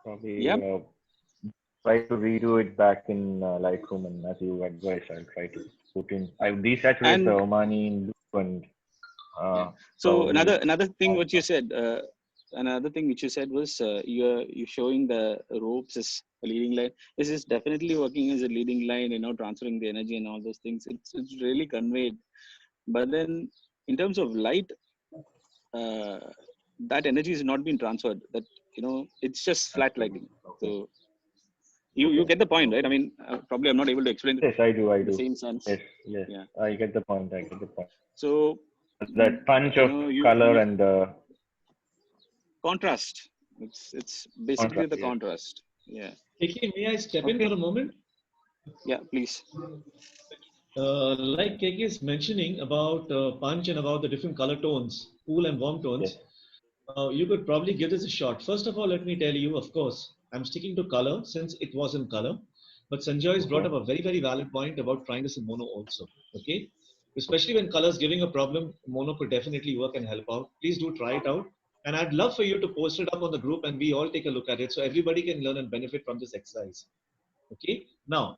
[SPEAKER 13] Probably
[SPEAKER 1] Yep.
[SPEAKER 13] try to redo it back in Lightroom, and as you advised, I'll try to put in. I desaturate the Omani in blue and.
[SPEAKER 1] So
[SPEAKER 13] probably,
[SPEAKER 1] another thing what you said, another thing which you said was you're showing the ropes as a leading line. This is definitely working as a leading line, transferring the energy and all those things. It's really conveyed. But then in terms of light, that energy is not being transferred. That it's just flat lighting. So you get the point, right? I mean, probably I'm not able to explain it.
[SPEAKER 13] Yes, I do.
[SPEAKER 1] In the same sense.
[SPEAKER 13] Yes.
[SPEAKER 1] Yeah.
[SPEAKER 13] I get the point.
[SPEAKER 1] So
[SPEAKER 13] that punch of color and
[SPEAKER 1] contrast. It's basically the contrast. Yeah.
[SPEAKER 12] KK, may I step in for a moment?
[SPEAKER 1] Yeah, please.
[SPEAKER 12] Like KK is mentioning about punch and about the different color tones, cool and warm tones, you could probably give this a shot. First of all, let me tell you, of course, I'm sticking to color since it was in color. But Sanjay has brought up a very, very valid point about trying this in mono also. Okay. Especially when color is giving a problem, mono could definitely work and help out. Please do try it out. And I'd love for you to post it up on the group and we all take a look at it so everybody can learn and benefit from this exercise. Okay. Now,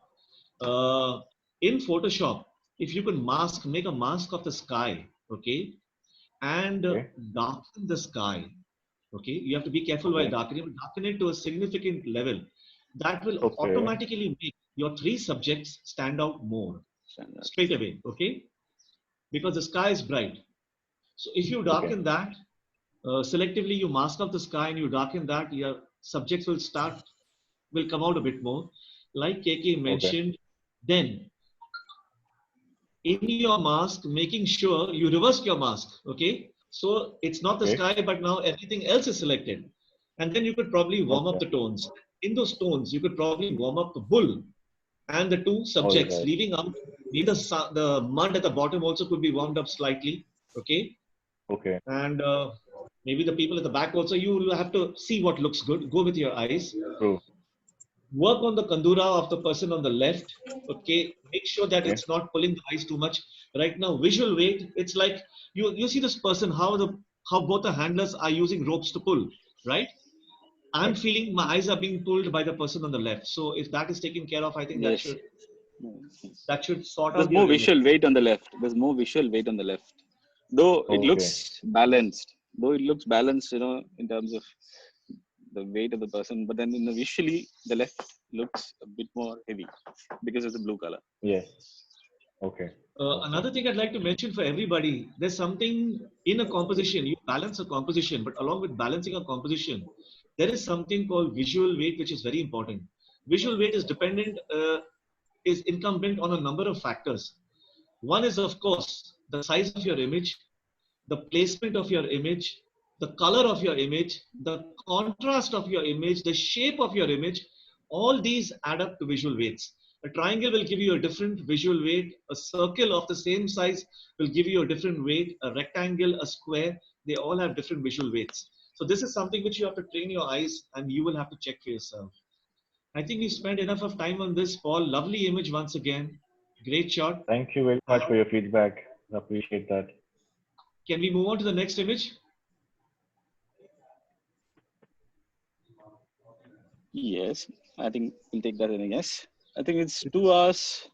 [SPEAKER 12] in Photoshop, if you can make a mask of the sky, okay, and darken the sky, okay, you have to be careful while darkening it to a significant level. That will automatically make your three subjects stand out more straight away, okay, because the sky is bright. So if you darken that, selectively you mask up the sky and you darken that, your subjects will come out a bit more. Like KK mentioned, then in your mask, making sure you reverse your mask, okay? So it's not the sky, but now everything else is selected. And then you could probably warm up the tones. In those tones, you could probably warm up the bull and the two subjects, leaving out maybe the mud at the bottom also could be warmed up slightly, okay? And maybe the people at the back also, you will have to see what looks good. Go with your eyes.
[SPEAKER 13] True.
[SPEAKER 12] Work on the kandura of the person on the left, okay? Make sure that it's not pulling the eyes too much. Right now, visual weight, it's like, you see this person, how both the handlers are using ropes to pull, right? I'm feeling my eyes are being pulled by the person on the left. So if that is taken care of, I think
[SPEAKER 1] Yes.
[SPEAKER 12] that should sort
[SPEAKER 1] There's
[SPEAKER 12] out
[SPEAKER 1] more
[SPEAKER 12] your image.
[SPEAKER 1] visual weight on the left. There's more visual weight on the left. Though it
[SPEAKER 13] Okay.
[SPEAKER 1] looks balanced. In terms of the weight of the person, but then visually the left looks a bit more heavy because of the blue color.
[SPEAKER 13] Yes. Okay.
[SPEAKER 12] Another thing I'd like to mention for everybody, there's something in a composition, you balance a composition, but along with balancing a composition, there is something called visual weight, which is very important. Visual weight is incumbent on a number of factors. One is, of course, the size of your image, the placement of your image, the color of your image, the contrast of your image, the shape of your image. All these add up to visual weights. A triangle will give you a different visual weight. A circle of the same size will give you a different weight. A rectangle, a square, they all have different visual weights. So this is something which you have to train your eyes and you will have to check for yourself. I think we spent enough of time on this, Paul. Lovely image once again. Great shot.
[SPEAKER 13] Thank you very much for your feedback. I appreciate that.
[SPEAKER 12] Can we move on to the next image?
[SPEAKER 1] Yes, I think we'll take that in a yes. I think it's 2 hours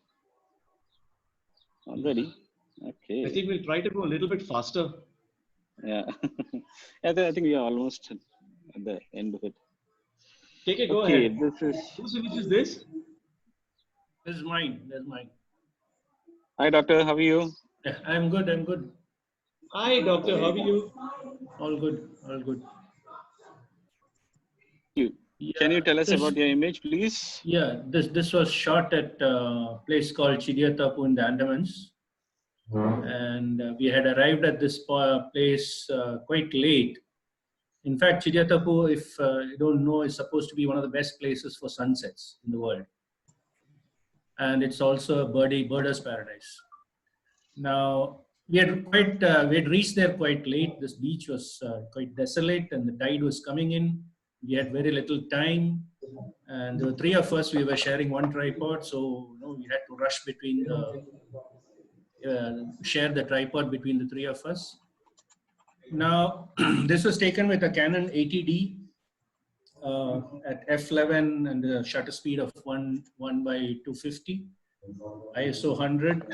[SPEAKER 1] already. Okay.
[SPEAKER 12] I think we'll try to go a little bit faster.
[SPEAKER 1] Yeah. I think we are almost at the end of it.
[SPEAKER 12] Take it, go
[SPEAKER 1] Okay,
[SPEAKER 12] ahead. Whose image is this?
[SPEAKER 10] This is mine. That's mine.
[SPEAKER 1] Hi, doctor. How are you?
[SPEAKER 10] I'm good. I'm good.
[SPEAKER 12] Hi, doctor. How are you?
[SPEAKER 10] All good. All good.
[SPEAKER 1] Can you tell us
[SPEAKER 10] this-
[SPEAKER 1] about your image, please?
[SPEAKER 10] Yeah, this was shot at a place called Chidiyatapu in the Andamans. And we had arrived at this place quite late. In fact, Chidiyatapu, if you don't know, is supposed to be one of the best places for sunsets in the world. And it's also a birder's paradise. Now, we had reached there quite late. This beach was quite desolate and the tide was coming in. We had very little time. And there were 3 of us. We were sharing one tripod. So, we had to rush between share the tripod between the 3 of us. Now, this was taken with a Canon 80D at f11 and the shutter speed of 1:250, ISO 100,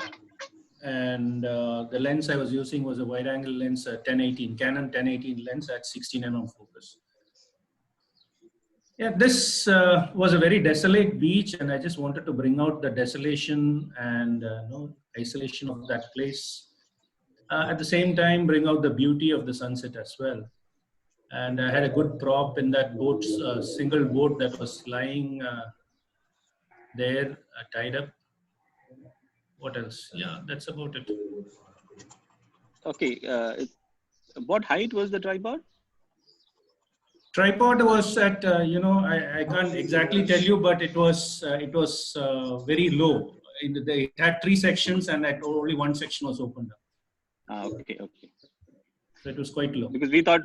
[SPEAKER 10] and the lens I was using was a wide-angle lens, 1018, Canon 1018 lens at 16 mm focus. Yeah, this was a very desolate beach, and I just wanted to bring out the desolation and isolation of that place. At the same time, bring out the beauty of the sunset as well. And I had a good prop in that boat, single boat that was lying there, tied up. What else? Yeah, that's about it.
[SPEAKER 1] Okay. What height was the tripod?
[SPEAKER 10] Tripod was at, I can't exactly tell you, but it was very low. It had 3 sections and only one section was opened up.
[SPEAKER 1] Okay.
[SPEAKER 10] So it was quite low.
[SPEAKER 1] Because we thought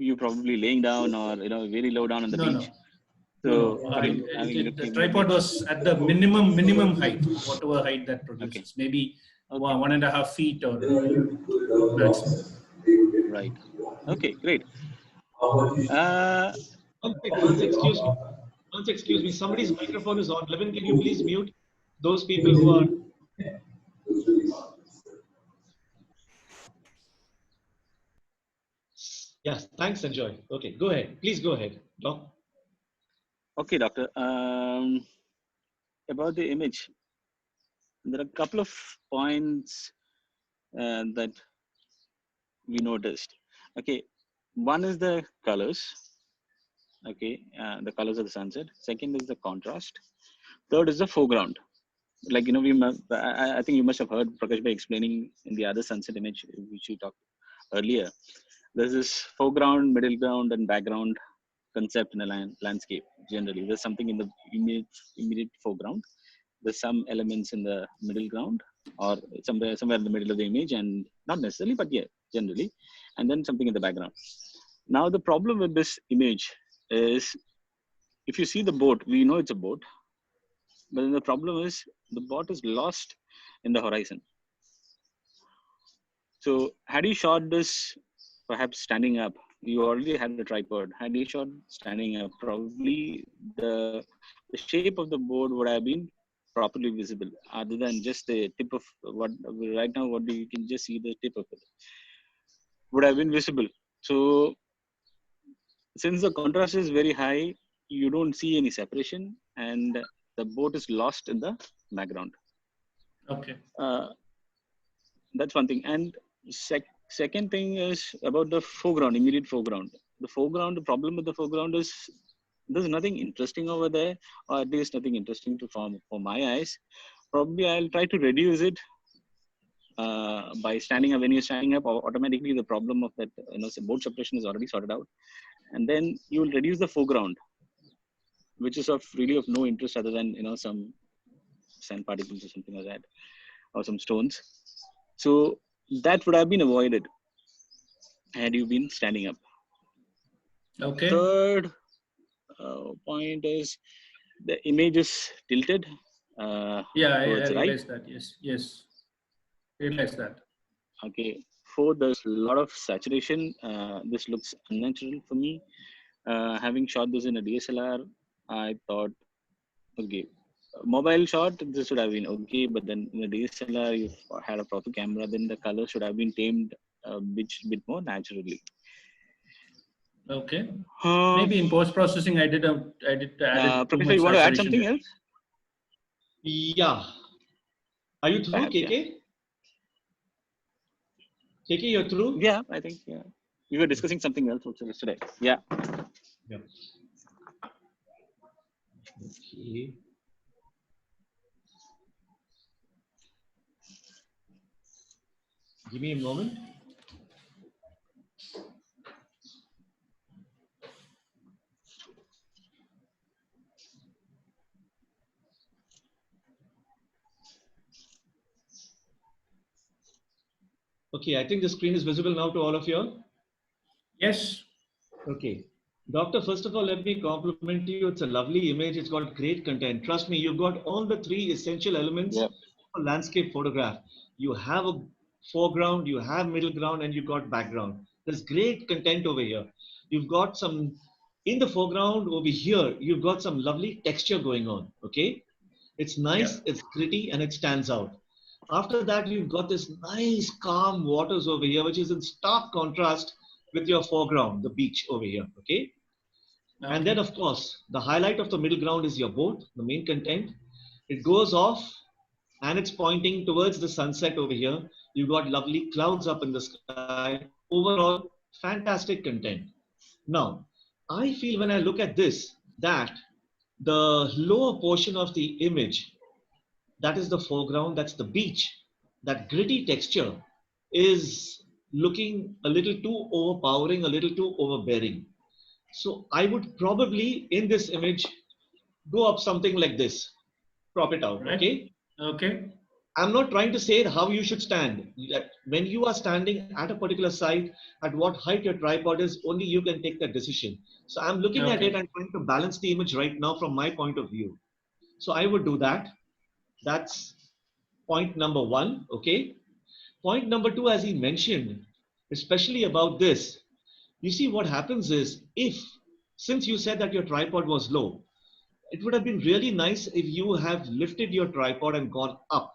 [SPEAKER 1] you probably laying down or very low down on the beach. So
[SPEAKER 10] the tripod was at the minimum height, whatever height that produces, maybe 1.5 feet or maximum.
[SPEAKER 1] Right. Okay. Great.
[SPEAKER 12] Excuse me. Somebody's microphone is on. Levin, can you please mute those people who are? Yes, thanks, Sanjoy. Okay, go ahead. Please go ahead, Doc.
[SPEAKER 1] Okay, doctor. About the image, there are a couple of points that we noticed. Okay, one is the colors. Okay, the colors of the sunset. Second is the contrast. Third is the foreground. Like I think you must have heard Prakash by explaining in the other sunset image which we talked earlier. There's this foreground, middle ground, and background concept in a landscape. Generally, there's something in the immediate foreground. There's some elements in the middle ground, or somewhere in the middle of the image, and not necessarily, but yeah, generally, and then something in the background. Now, the problem with this image is, if you see the boat, we know it's a boat, but then the problem is the boat is lost in the horizon. So, had you shot this perhaps standing up, you already had the tripod. Had you shot standing up, probably the shape of the board would have been properly visible, other than just the tip of what right now. What you can just see the tip of it would have been visible. So since the contrast is very high, you don't see any separation, and the boat is lost in the background.
[SPEAKER 10] Okay.
[SPEAKER 1] That's one thing. And second thing is about the foreground, immediate foreground. The problem with the foreground is there's nothing interesting over there, or at least nothing interesting to form for my eyes. Probably I'll try to reduce it by standing up. When you're standing up, automatically the problem of that boat separation is already sorted out, and then you will reduce the foreground, which is of really of no interest other than some sand particles or something like that, or some stones. So that would have been avoided had you been standing up.
[SPEAKER 10] Okay.
[SPEAKER 1] Third point is the image is tilted
[SPEAKER 10] Yeah, I
[SPEAKER 1] towards right.
[SPEAKER 10] realized that. Yes, realized that.
[SPEAKER 1] Okay. Fourth, there's a lot of saturation. This looks unnatural for me. Having shot this in a DSLR, I thought, okay, mobile shot, this would have been okay, but then in a DSLR, you had a proper camera, then the color should have been tamed a bit more naturally.
[SPEAKER 10] Okay. Maybe in post processing, I did add too
[SPEAKER 1] Prakash,
[SPEAKER 10] much
[SPEAKER 1] you want to add
[SPEAKER 10] saturation
[SPEAKER 1] something
[SPEAKER 10] there.
[SPEAKER 1] else?
[SPEAKER 12] Yeah. Are you through,
[SPEAKER 1] Perhaps,
[SPEAKER 12] KK? KK, you're through?
[SPEAKER 1] Yeah, I think, yeah. We were discussing something else also yesterday. Yeah.
[SPEAKER 12] Yeah. Okay. Give me a moment. Okay, I think the screen is visible now to all of you.
[SPEAKER 10] Yes.
[SPEAKER 12] Okay. Doctor, first of all, let me compliment you. It's a lovely image. It's got great content. Trust me, you've got all the three essential elements of a landscape photograph. You have a foreground, you have middle ground, and you've got background. There's great content over here. You've got some, in the foreground over here, you've got some lovely texture going on, okay? It's nice, it's gritty, and it stands out. After that, you've got this nice calm waters over here, which is in stark contrast with your foreground, the beach over here, okay? And then, of course, the highlight of the middle ground is your boat, the main content. It goes off and it's pointing towards the sunset over here. You've got lovely clouds up in the sky. Overall, fantastic content. Now, I feel when I look at this, that the lower portion of the image, that is the foreground, that's the beach, that gritty texture is looking a little too overpowering, a little too overbearing. So I would probably, in this image, go up something like this, crop it out,
[SPEAKER 10] Right.
[SPEAKER 12] okay?
[SPEAKER 10] Okay.
[SPEAKER 12] I'm not trying to say how you should stand. That when you are standing at a particular site, at what height your tripod is, only you can take that decision. So I'm looking at
[SPEAKER 10] Okay.
[SPEAKER 12] it and trying to balance the image right now from my point of view. So I would do that. That's point number one, okay? Point number two, as he mentioned, especially about this, you see what happens is since you said that your tripod was low, it would have been really nice if you have lifted your tripod and gone up.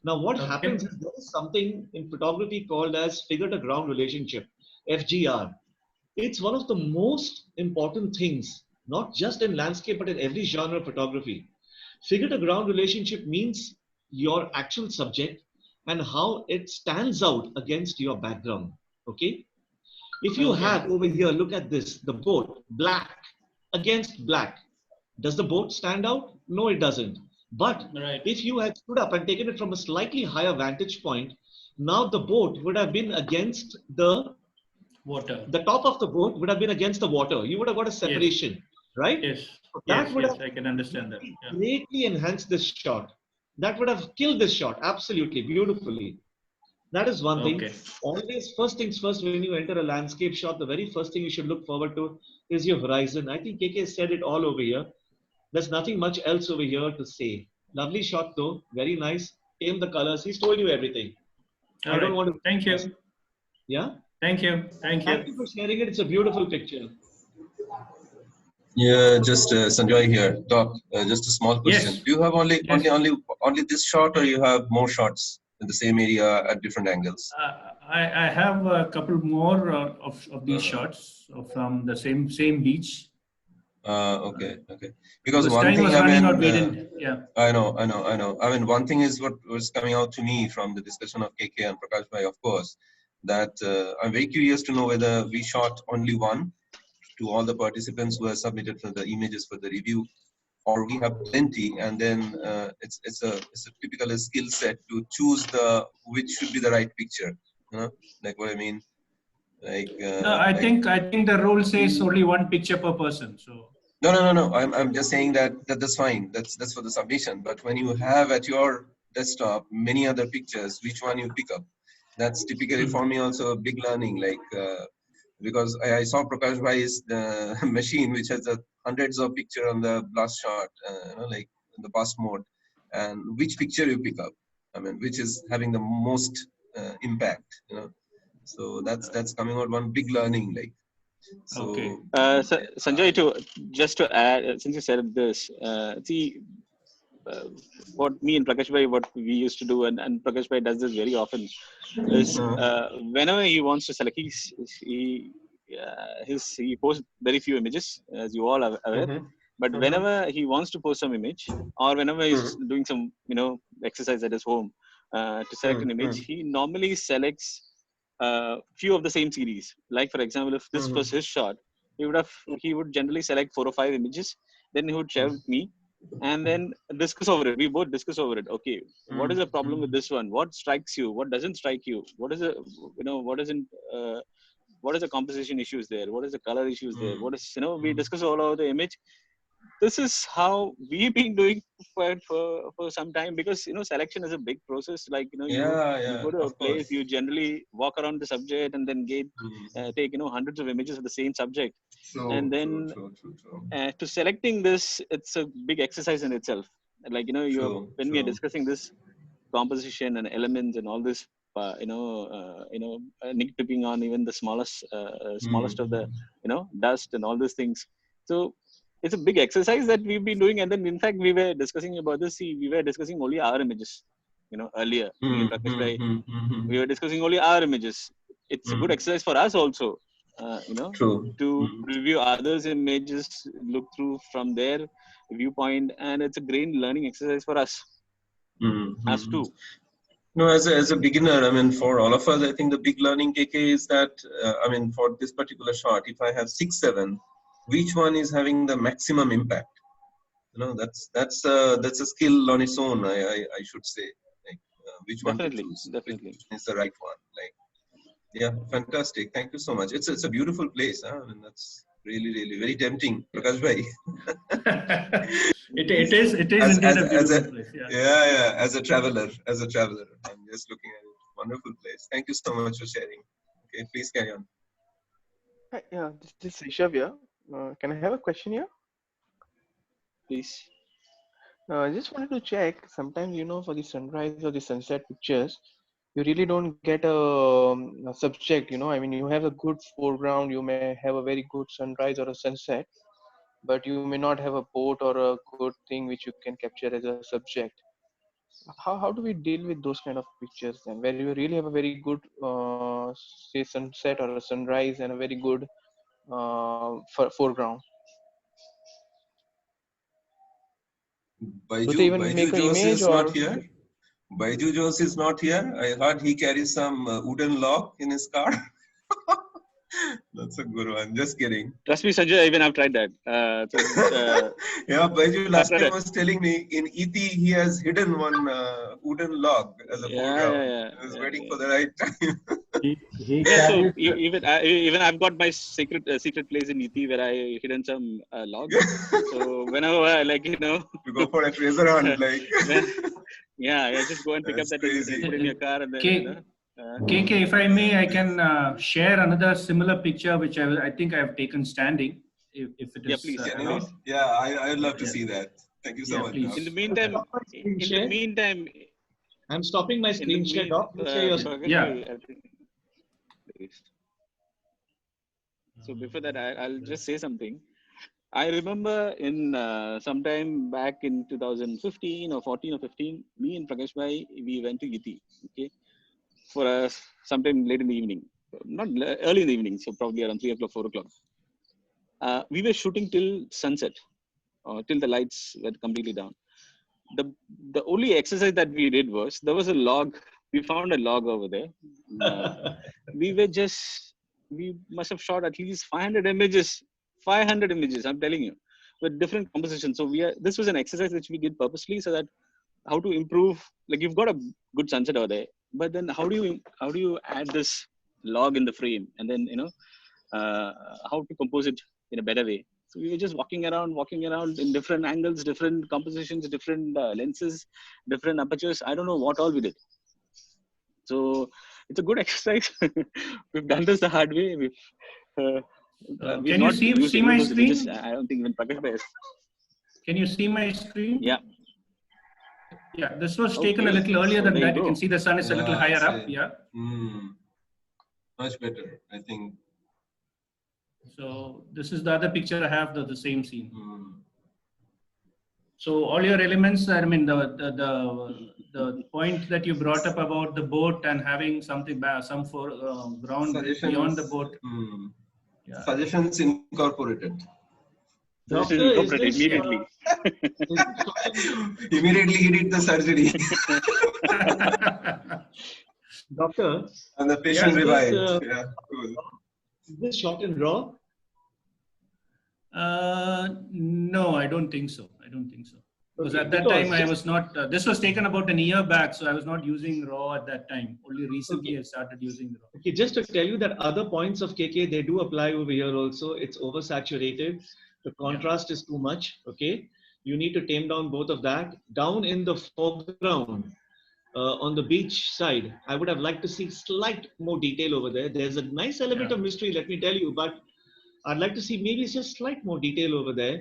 [SPEAKER 12] Now, what happens is there is something in photography called as figure to ground relationship, FGR. It's one of the most important things, not just in landscape, but in every genre of photography. Figure to ground relationship means your actual subject and how it stands out against your background. Okay. If you have over here, look at this, the boat, black against black. Does the boat stand out? No, it doesn't. But if you had stood up and taken it from a slightly higher vantage point, now the boat would have been against the
[SPEAKER 10] water.
[SPEAKER 12] The top of the boat would have been against the water. You would have got a separation, right?
[SPEAKER 10] Yes.
[SPEAKER 12] So that
[SPEAKER 10] Yes,
[SPEAKER 12] would
[SPEAKER 10] yes,
[SPEAKER 12] have
[SPEAKER 10] I can understand that. Yeah.
[SPEAKER 12] greatly enhanced this shot. That would have killed this shot absolutely beautifully. That is one thing. Always, first things first, when you enter a landscape shot, the very first thing you should look forward to is your horizon. I think KK said it all over here. There's nothing much else over here to say. Lovely shot though, very nice. Tame the colors. He's told you everything. I don't want to.
[SPEAKER 10] Thank you.
[SPEAKER 12] Yeah.
[SPEAKER 10] Thank you. Thank you.
[SPEAKER 12] Thank you for sharing it. It's a beautiful picture.
[SPEAKER 16] Yeah, just Sanjoy here. Doc, just a small question.
[SPEAKER 10] Yes.
[SPEAKER 16] Do you have
[SPEAKER 10] Yes.
[SPEAKER 16] only this shot, or you have more shots in the same area at different angles?
[SPEAKER 10] I have a couple more of these shots from the same beach.
[SPEAKER 16] Okay. Because one
[SPEAKER 10] time
[SPEAKER 16] thing,
[SPEAKER 10] was
[SPEAKER 16] I
[SPEAKER 10] running
[SPEAKER 16] mean,
[SPEAKER 10] out. We didn't. Yeah.
[SPEAKER 16] I know. I mean, one thing is what was coming out to me from the discussion of KK and Prakash Bhai, of course, that I'm very curious to know whether we shot only one to all the participants who have submitted for the images for the review, or we have plenty, and then it's a typical skill set to choose which should be the right picture. You know, like what I mean, like.
[SPEAKER 10] No, I think the rule says only one picture per person. So.
[SPEAKER 16] No. I'm just saying that's fine. That's for the submission. But when you have at your desktop many other pictures, which one you pick up? That's typically for me also a big learning. Like because I saw Prakash Bhai's machine, which has hundreds of picture on the blast shot, like in the burst mode, and which picture you pick up. I mean, which is having the most impact. So that's coming out one big learning. Like. So,
[SPEAKER 10] okay.
[SPEAKER 1] Sanjay, just to add, since you said this, see, what me and Prakash Bhai, what we used to do, and Prakash Bhai does this very often, is whenever he wants to select, he posts very few images, as you all are aware. But whenever he wants to post some image, or whenever he's doing some exercise at his home to select an image, he normally selects few of the same series. Like for example, if this was his shot, he would generally select 4 or 5 images. Then he would share with me, and then discuss over it. We both discuss over it. Okay, what is the problem with this one? What strikes you? What doesn't strike you? What is what isn't? What is the composition issues there? What is the color issues there? What is we discuss all over the image. This is how we've been doing for some time, because selection is a big process. Like you go to a place, you generally walk around the subject and then take hundreds of images of the same subject, and then to selecting this, it's a big exercise in itself. Like when we are discussing this composition and elements and all this, nitpicking on even the smallest of the dust and all these things. So it's a big exercise that we've been doing. And then in fact we were discussing about this. See, we were discussing only our images earlier. Me and Prakash Bhai, we were discussing only our images. It's a good exercise for us also, to review others' images, look through from their viewpoint, and it's a great learning exercise for us. Us too.
[SPEAKER 16] No, as a beginner, I mean, for all of us, I think the big learning, KK, is that I mean, for this particular shot, if I have 6, 7, which one is having the maximum impact? That's a skill on its own. I should say, like which one to choose, which is the right one. Like, yeah, fantastic. Thank you so much. It's a beautiful place. Huh? I mean, that's really very tempting, Prakash Bhai.
[SPEAKER 10] It is indeed a beautiful place.
[SPEAKER 16] Yeah. As a traveler, I'm just looking at it. Wonderful place. Thank you so much for sharing. Okay, please carry on.
[SPEAKER 2] Hi, yeah, this is Rishabh here. Can I have a question here?
[SPEAKER 1] Please.
[SPEAKER 2] I just wanted to check. Sometimes, for the sunrise or the sunset pictures, you really don't get a subject. I mean, you have a good foreground. You may have a very good sunrise or a sunset, but you may not have a boat or a good thing which you can capture as a subject. How do we deal with those kind of pictures then, where you really have a very good say sunset or a sunrise and a very good foreground? Do they even make an image or?
[SPEAKER 16] Not here. Baiju Jose is not here. I heard he carries some wooden log in his car. That's a good one. Just kidding.
[SPEAKER 1] Trust me, Sanjay, even I've tried that.
[SPEAKER 16] Yeah, Baiju last time was telling me in ET he has hidden one wooden log as a foreground. He was waiting for the right time.
[SPEAKER 1] So even I've got my secret place in ET where I hidden some logs. So whenever
[SPEAKER 16] you go for a treasure hunt, like.
[SPEAKER 1] I just go and pick up that and put in your car and then.
[SPEAKER 10] KK, if I may, I can share another similar picture which I think I have taken standing. If it is,
[SPEAKER 1] please.
[SPEAKER 16] I'd love to see that. Thank you so much.
[SPEAKER 1] In the meantime,
[SPEAKER 12] I'm stopping my screen share, Doc.
[SPEAKER 10] Yeah.
[SPEAKER 1] So before that, I'll just say something. I remember in sometime back in 2015 or 14 or 15, me and Prakash bhai, we went to Giti, okay, for sometime late in the evening, not early in the evening, so probably around 3 o'clock, 4 o'clock. We were shooting till sunset, till the lights were completely down. The only exercise that we did was there was a log. We found a log over there. We were just we must have shot at least 500 images. 500 images. I'm telling you, with different compositions. So this was an exercise which we did purposely so that how to improve. Like you've got a good sunset over there, but then how do you add this log in the frame, and then how to compose it in a better way. So we were just walking around in different angles, different compositions, different lenses, different apertures. I don't know what all we did. So it's a good exercise. We've done this the hard way. We've
[SPEAKER 10] Can you
[SPEAKER 1] not used
[SPEAKER 10] see
[SPEAKER 1] any
[SPEAKER 10] my
[SPEAKER 1] of those images.
[SPEAKER 10] screen?
[SPEAKER 1] I don't think even Prakash bhai has.
[SPEAKER 10] Can you see my screen?
[SPEAKER 1] Yeah.
[SPEAKER 10] Yeah, this was taken a
[SPEAKER 1] Okay.
[SPEAKER 10] little earlier
[SPEAKER 1] So
[SPEAKER 10] than
[SPEAKER 1] there you
[SPEAKER 10] that. You
[SPEAKER 1] go.
[SPEAKER 10] can see the sun is a little
[SPEAKER 16] Yeah,
[SPEAKER 10] higher up.
[SPEAKER 16] same.
[SPEAKER 10] Yeah.
[SPEAKER 16] Much better, I think.
[SPEAKER 10] So this is the other picture I have, the same scene. So all your elements, I mean, the point that you brought up about the boat and having something some ground beyond the boat. Yeah.
[SPEAKER 16] Suggestions incorporated.
[SPEAKER 12] Doctor, is this
[SPEAKER 1] immediately.
[SPEAKER 16] Immediately he did the surgery.
[SPEAKER 12] Doctor,
[SPEAKER 16] And the patient revived.
[SPEAKER 12] Yeah, cool. Is this shot in RAW?
[SPEAKER 10] No, I don't think so. Because
[SPEAKER 12] Okay,
[SPEAKER 10] at that time I
[SPEAKER 12] just-
[SPEAKER 10] was not. This was taken about a year back, so I was not using RAW at that time. Only recently I started using RAW.
[SPEAKER 12] Okay, just to tell you that other points of KK, they do apply over here also. It's oversaturated. The contrast is too much. Okay, you need to tame down both of that. Down in the foreground, on the beach side, I would have liked to see slight more detail over there. There's a nice element of mystery, let me tell you, but I'd like to see maybe just slight more detail over there.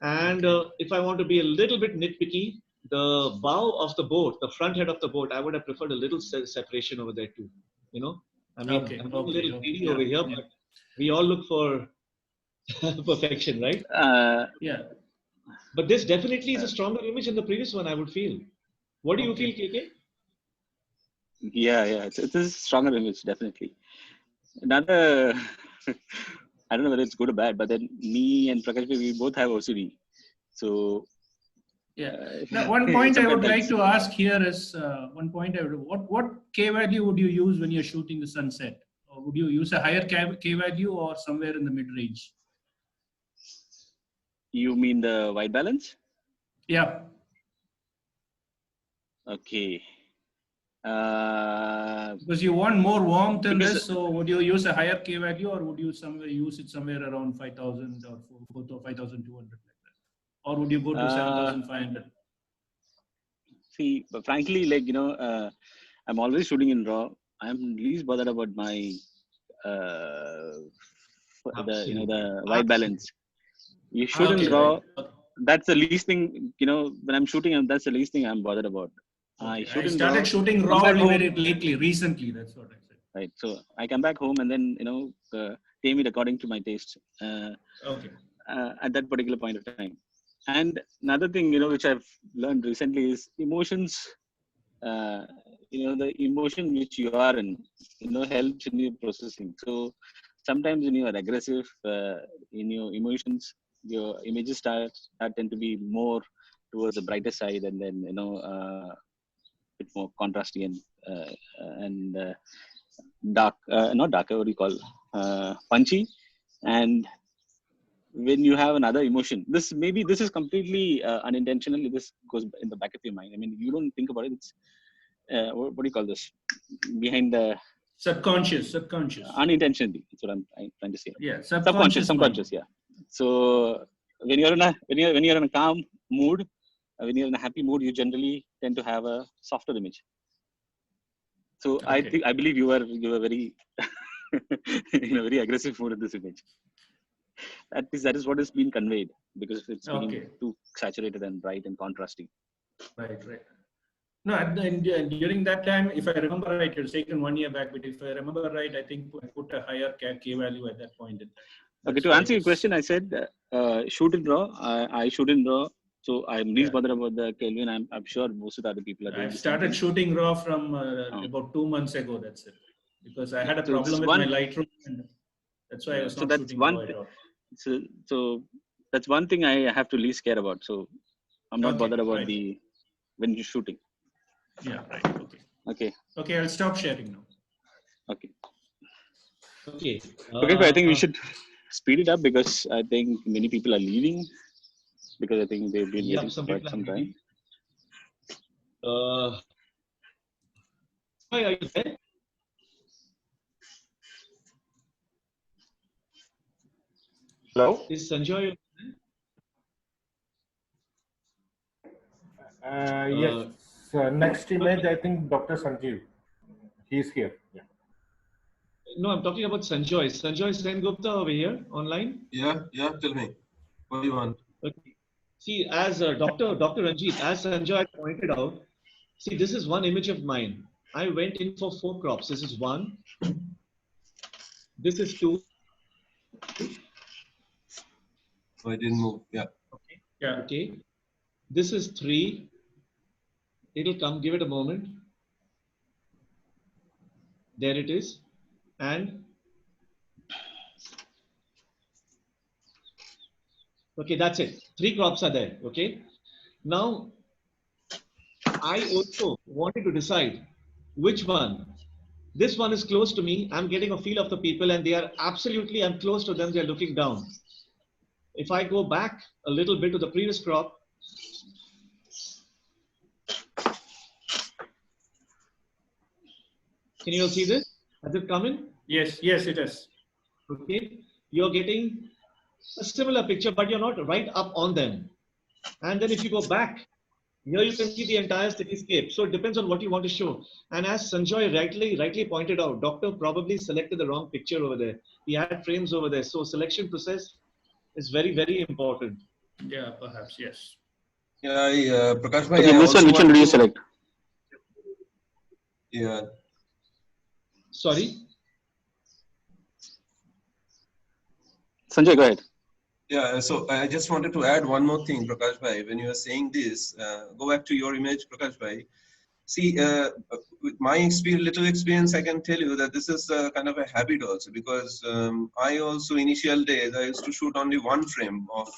[SPEAKER 12] And if I want to be a little bit nitpicky, the bow of the boat, the front head of the boat, I would have preferred a little separation over there too. You know, I mean, I'm being a little greedy over here, but we all look for perfection, right?
[SPEAKER 10] Yeah.
[SPEAKER 12] But this definitely is a stronger image than the previous one, I would feel. What do you feel, KK?
[SPEAKER 1] Yeah, it's a stronger image, definitely. Another, I don't know whether it's good or bad, but then me and Prakash, we both have OCD. So,
[SPEAKER 10] now, one point I would like to ask here is, what K value would you use when you're shooting the sunset? Or would you use a higher K value or somewhere in the mid range?
[SPEAKER 1] You mean the white balance?
[SPEAKER 10] Yeah.
[SPEAKER 1] Okay.
[SPEAKER 10] Because you want more warmth in this, so would you use a higher K value or would you use it somewhere around 5,000 or 5,200 like that? Or would you go to 7,500?
[SPEAKER 1] See, but frankly, like, I'm always shooting in RAW. I'm least bothered about my, the white balance. You shoot in RAW. That's the least thing, when I'm shooting, that's the least thing I'm bothered about.
[SPEAKER 10] I started shooting RAW only very recently. That's what I said.
[SPEAKER 1] Right. So I come back home and then, tame it according to my taste. At that particular point of time. And another thing, which I've learned recently is emotions. The emotion which you are in, helps in your processing. So sometimes when you are aggressive in your emotions, your images tend to be more towards the brighter side, and then bit more contrasty and dark, not darker, what do you call, punchy. And when you have another emotion, this is completely unintentional. This goes in the back of your mind. I mean, you don't think about it. It's what do you call this? Behind the
[SPEAKER 10] subconscious.
[SPEAKER 1] Unintentionally. That's what I'm trying to say.
[SPEAKER 10] Yeah,
[SPEAKER 1] subconscious. Yeah. So when you're in a calm mood, when you're in a happy mood, you generally tend to have a softer image. So I believe you were very in a very aggressive mood in this image. That is what is being conveyed, because it's being too saturated and bright and contrasting.
[SPEAKER 10] Right. No, during that time, if I remember right, it was taken 1 year back. But if I remember right, I think I put a higher K value at that point.
[SPEAKER 1] Okay,
[SPEAKER 10] That's
[SPEAKER 1] to
[SPEAKER 10] why
[SPEAKER 1] answer your question, I said shoot in raw. I shoot in raw, so I'm least
[SPEAKER 10] Yeah.
[SPEAKER 1] bothered about the Kelvin. I'm sure most of the other people are doing
[SPEAKER 10] I've
[SPEAKER 1] the same
[SPEAKER 10] started
[SPEAKER 1] thing.
[SPEAKER 10] shooting raw from
[SPEAKER 1] Oh.
[SPEAKER 10] about 2 months ago. That's it. Because I had a
[SPEAKER 1] So
[SPEAKER 10] problem with my Lightroom, and that's why I was
[SPEAKER 1] so
[SPEAKER 10] not
[SPEAKER 1] that's
[SPEAKER 10] shooting
[SPEAKER 1] one
[SPEAKER 10] raw at
[SPEAKER 1] thing.
[SPEAKER 10] all.
[SPEAKER 1] So that's one thing I have to least care about. So I'm not
[SPEAKER 10] Okay,
[SPEAKER 1] bothered about
[SPEAKER 10] fine.
[SPEAKER 1] when you're shooting.
[SPEAKER 10] Yeah, right. Okay.
[SPEAKER 1] Okay.
[SPEAKER 10] Okay, I'll stop sharing now.
[SPEAKER 1] Okay.
[SPEAKER 12] Okay.
[SPEAKER 1] Okay, I think we should speed it up because I think many people are leaving because I think they've been waiting for
[SPEAKER 12] some
[SPEAKER 1] quite
[SPEAKER 12] people
[SPEAKER 1] some
[SPEAKER 12] are
[SPEAKER 1] time.
[SPEAKER 12] Why are you there?
[SPEAKER 5] Hello?
[SPEAKER 12] Is Sanjoy?
[SPEAKER 5] Yes. Next image, I think Dr. Sanjeev. He's here. Yeah.
[SPEAKER 12] No, I'm talking about Sanjoy. Sanjoy Sengupta over here online.
[SPEAKER 16] Yeah, tell me. What do you want?
[SPEAKER 12] Okay. See, as Dr. Ranjit, as Sanjoy pointed out, see, this is one image of mine. I went in for 4 crops. This is 1. This is 2.
[SPEAKER 16] Oh, I didn't move. Yeah.
[SPEAKER 12] Okay. Yeah. Okay. This is 3. It'll come. Give it a moment. There it is. And okay, that's it. 3 crops are there. Okay. Now, I also wanted to decide which one. This one is close to me. I'm getting a feel of the people, and they are absolutely, I'm close to them. They're looking down. If I go back a little bit to the previous crop, can you all see this? Has it come in?
[SPEAKER 10] Yes, it is.
[SPEAKER 12] Okay. You're getting a similar picture, but you're not right up on them. And then if you go back, here you can see the entire cityscape. So it depends on what you want to show. And as Sanjoy rightly pointed out, doctor probably selected the wrong picture over there. He had frames over there. So selection process is very, very important.
[SPEAKER 10] Yeah, perhaps, yes.
[SPEAKER 16] Yeah, Prakash bhai,
[SPEAKER 1] Okay,
[SPEAKER 16] I
[SPEAKER 1] this one,
[SPEAKER 16] also
[SPEAKER 1] which one
[SPEAKER 16] want
[SPEAKER 1] do you
[SPEAKER 16] to.
[SPEAKER 1] select?
[SPEAKER 16] Yeah.
[SPEAKER 12] Sorry?
[SPEAKER 1] Sanjay, go ahead.
[SPEAKER 16] Yeah, so I just wanted to add one more thing, Prakash bhai. When you are saying this, go back to your image, Prakash bhai. See, with my little experience, I can tell you that this is kind of a habit also because I also initial days I used to shoot only one frame of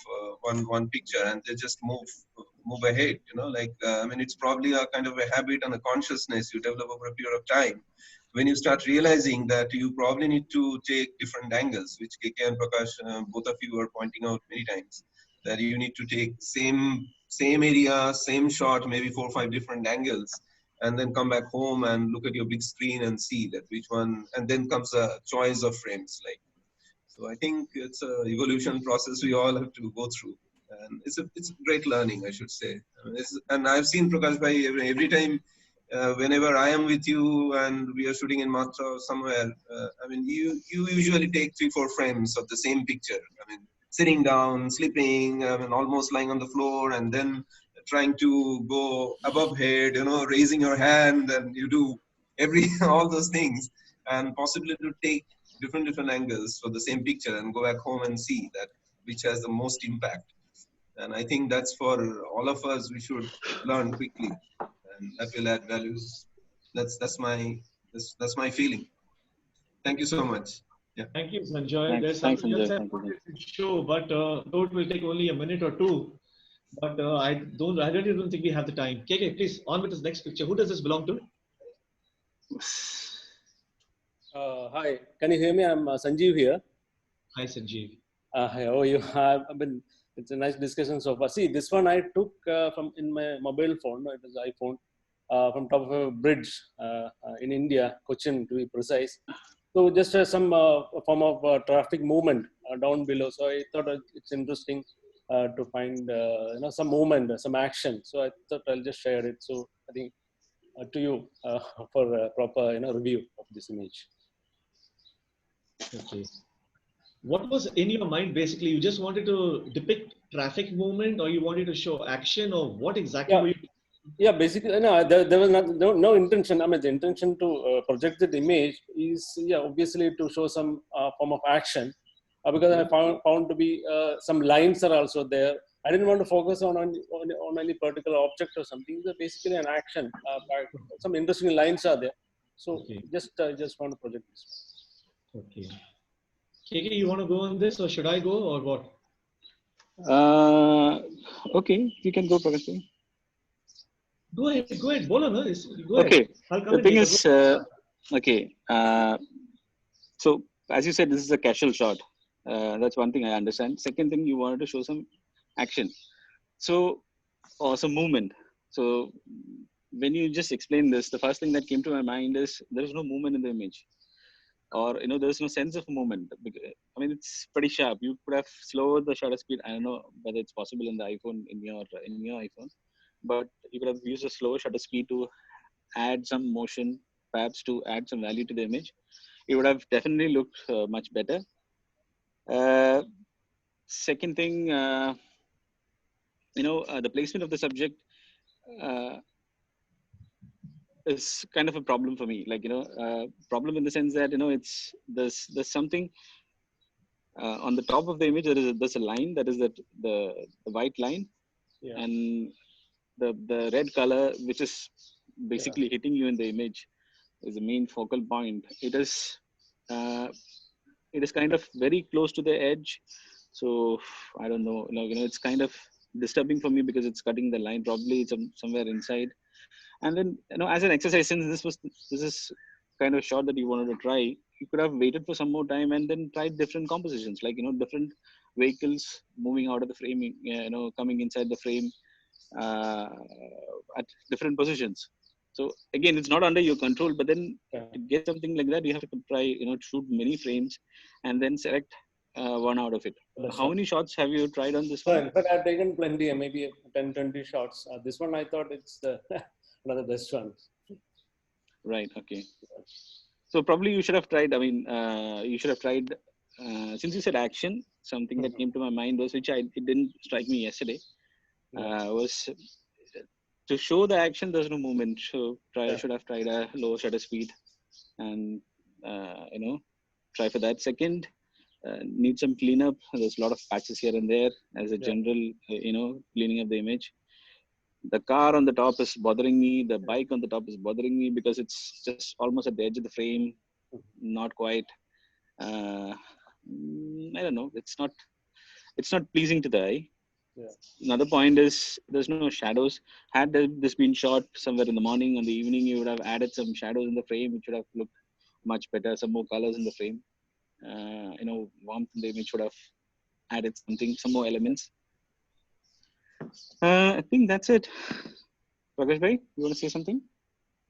[SPEAKER 16] one picture and they just move ahead. I mean, it's probably a kind of a habit and a consciousness you develop over a period of time. When you start realizing that you probably need to take different angles, which KK and Prakash, both of you are pointing out many times, that you need to take same area, same shot, maybe 4 or 5 different angles, and then come back home and look at your big screen and see that which one, and then comes a choice of frames. So I think it's a evolution process we all have to go through, and it's a great learning, I should say. And I've seen Prakash bhai every time. Whenever I am with you and we are shooting in Matra or somewhere, I mean, you usually take 3 or 4 frames of the same picture. I mean, sitting down, sleeping, I mean, almost lying on the floor, and then trying to go above head, raising your hand, and you do all those things, and possibly to take different angles for the same picture and go back home and see that which has the most impact. And I think that's for all of us. We should learn quickly, and that will add values. That's my feeling. Thank you so much. Yeah.
[SPEAKER 12] Thank you, Sanjoy.
[SPEAKER 1] Thanks,
[SPEAKER 12] There's something else
[SPEAKER 1] Sanjay.
[SPEAKER 12] I wanted to show, but though it will take only a minute or 2. But I really don't think we have the time. KK, please, on with this next picture. Who does this belong to?
[SPEAKER 17] Hi, can you hear me? I'm Sanjeev here.
[SPEAKER 12] Hi, Sanjeev.
[SPEAKER 17] Hi, how are you? It's a nice discussion so far. See, this one I took from in my mobile phone. It is iPhone from top of a bridge in India, Cochin to be precise. So just some form of traffic movement down below. So I thought it's interesting to find some movement, some action. So I thought I'll just share it. So I think to you for a proper review of this image.
[SPEAKER 12] Okay. What was in your mind basically? You just wanted to depict traffic movement, or you wanted to show action, or what exactly were you?
[SPEAKER 17] Yeah, basically, no, there was no intention. I mean, the intention to project that image is, yeah, obviously to show some form of action, because I found to be some lines are also there. I didn't want to focus on any particular object or something. It's basically an action. Some interesting lines are there. So just want to project this.
[SPEAKER 12] Okay. KK, you want to go on this, or should I go, or what?
[SPEAKER 1] Okay, you can go, Prakash.
[SPEAKER 12] Go ahead. Bolo, no? Go
[SPEAKER 1] Okay.
[SPEAKER 12] ahead. I'll come
[SPEAKER 1] The
[SPEAKER 12] in
[SPEAKER 1] thing
[SPEAKER 12] later.
[SPEAKER 1] is, okay. So as you said, this is a casual shot. That's one thing I understand. Second thing, you wanted to show some action. So, or some movement. So when you just explain this, the first thing that came to my mind is there is no movement in the image, or there's no sense of movement. I mean, it's pretty sharp. You could have slowed the shutter speed. I don't know whether it's possible in the iPhone, in your iPhone, but you could have used a slower shutter speed to add some motion, perhaps to add some value to the image. It would have definitely looked much better. Second thing, the placement of the subject is kind of a problem for me. Like, problem in the sense that, it's there's something on the top of the image. There's a line that is the white line,
[SPEAKER 17] Yeah.
[SPEAKER 1] and the red color, which is basically hitting you in the image, is the main focal point. It is kind of very close to the edge. So I don't know, it's kind of disturbing for me because it's cutting the line. Probably it's somewhere inside. And then, as an exercise, since this is kind of shot that you wanted to try, you could have waited for some more time and then tried different compositions, like, different vehicles moving out of the frame, coming inside the frame at different positions. So again, it's not under your control, but then to get something like that, you have to try, shoot many frames and then select one out of it. How many shots have you tried on this one?
[SPEAKER 17] In fact, I've taken plenty, maybe 10, 20 shots. This one, I thought it's one of the best ones.
[SPEAKER 1] Right. Okay. So probably you should have tried. I mean, you should have tried. Since you said action, something that came to my mind was, which it didn't strike me yesterday, was to show the action. There's no movement. So should have tried a lower shutter speed, and try for that. Second, need some cleanup. There's a lot of patches here and there as a general, cleaning up the image. The car on the top is bothering me. The bike on the top is bothering me because it's just almost at the edge of the frame. Not quite. I don't know. It's not pleasing to the eye.
[SPEAKER 17] Yeah.
[SPEAKER 1] Another point is there's no shadows. Had this been shot somewhere in the morning, in the evening, you would have added some shadows in the frame, which would have looked much better. Some more colors in the frame. Warmth in the image would have added some more elements. I think that's it. Prakash bhai, you want to say something?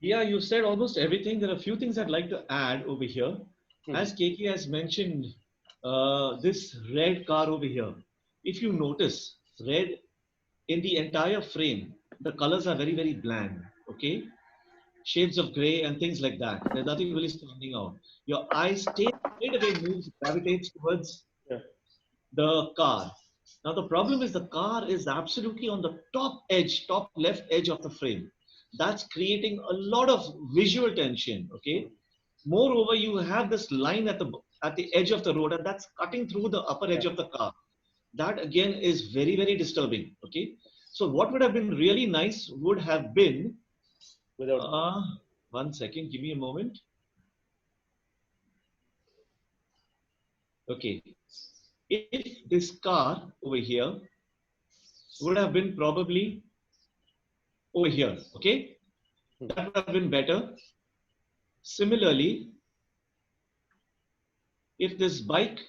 [SPEAKER 12] Yeah, you said almost everything. There are a few things I'd like to add over here. As KK has mentioned, this red car over here, if you notice, red in the entire frame, the colors are very, very bland, okay? Shades of gray and things like that. There's nothing really standing out. Your eye straight away gravitates towards the car. Now, the problem is the car is absolutely on the top left edge of the frame. That's creating a lot of visual tension, okay? Moreover, you have this line at the edge of the road, and that's cutting through the upper edge of the car. That again is very, very disturbing, okay? So what would have been really nice would have been, one second, give me a moment. Okay, if this car over here would have been probably over here, okay? That would have been better. Similarly, if this bike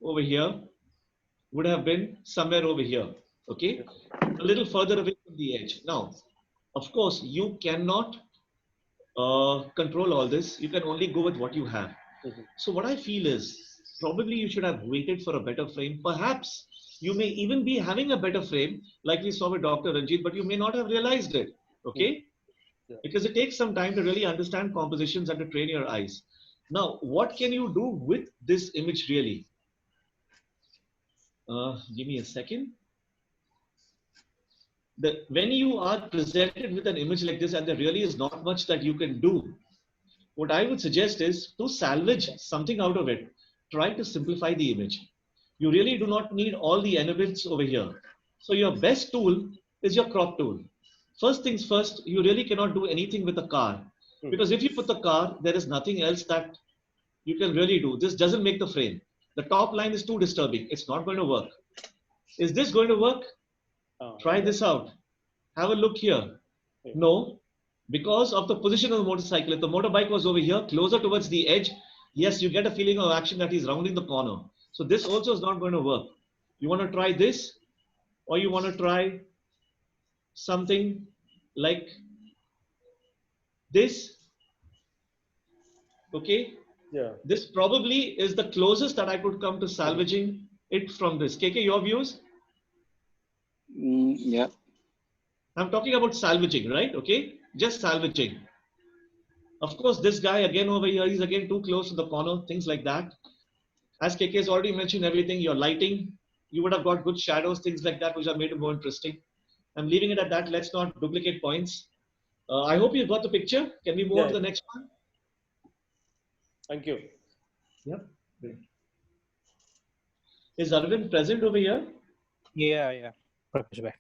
[SPEAKER 12] over here would have been somewhere over here, okay? A little further away from the edge. Now, of course, you cannot control all this. You can only go with what you have. So what I feel is probably you should have waited for a better frame. Perhaps you may even be having a better frame like we saw with Dr. Ranjit, but you may not have realized it, okay? Because it takes some time to really understand compositions and to train your eyes. Now, what can you do with this image really? Give me a second. when you are presented with an image like this and there really is not much that you can do, what I would suggest is to salvage something out of it. Try to simplify the image. You really do not need all the elements over here. So your best tool is your crop tool. First things first, you really cannot do anything with a car. Because if you put the car, there is nothing else that you can really do. This doesn't make the frame. The top line is too disturbing. It's not going to work. Is this going to work? Try this out. Have a look here. No, because of the position of the motorcycle. If the motorbike was over here, closer towards the edge, yes, you get a feeling of action that he's rounding the corner. So this also is not going to work. You want to try this, or you want to try something like this. Okay.
[SPEAKER 17] Yeah.
[SPEAKER 12] This probably is the closest that I could come to salvaging it from this. KK, your views?
[SPEAKER 1] Yeah.
[SPEAKER 12] I'm talking about salvaging, right? Okay. Just salvaging. Of course, this guy again over here, he's again too close to the corner, things like that. As KK has already mentioned everything, your lighting, you would have got good shadows, things like that, which have made it more interesting. I'm leaving it at that. Let's not duplicate points. I hope you got the picture. Can we move on to the next one?
[SPEAKER 17] Thank you.
[SPEAKER 12] Yep. Is Arvind present over here?
[SPEAKER 18] Yeah. Prakash bhai.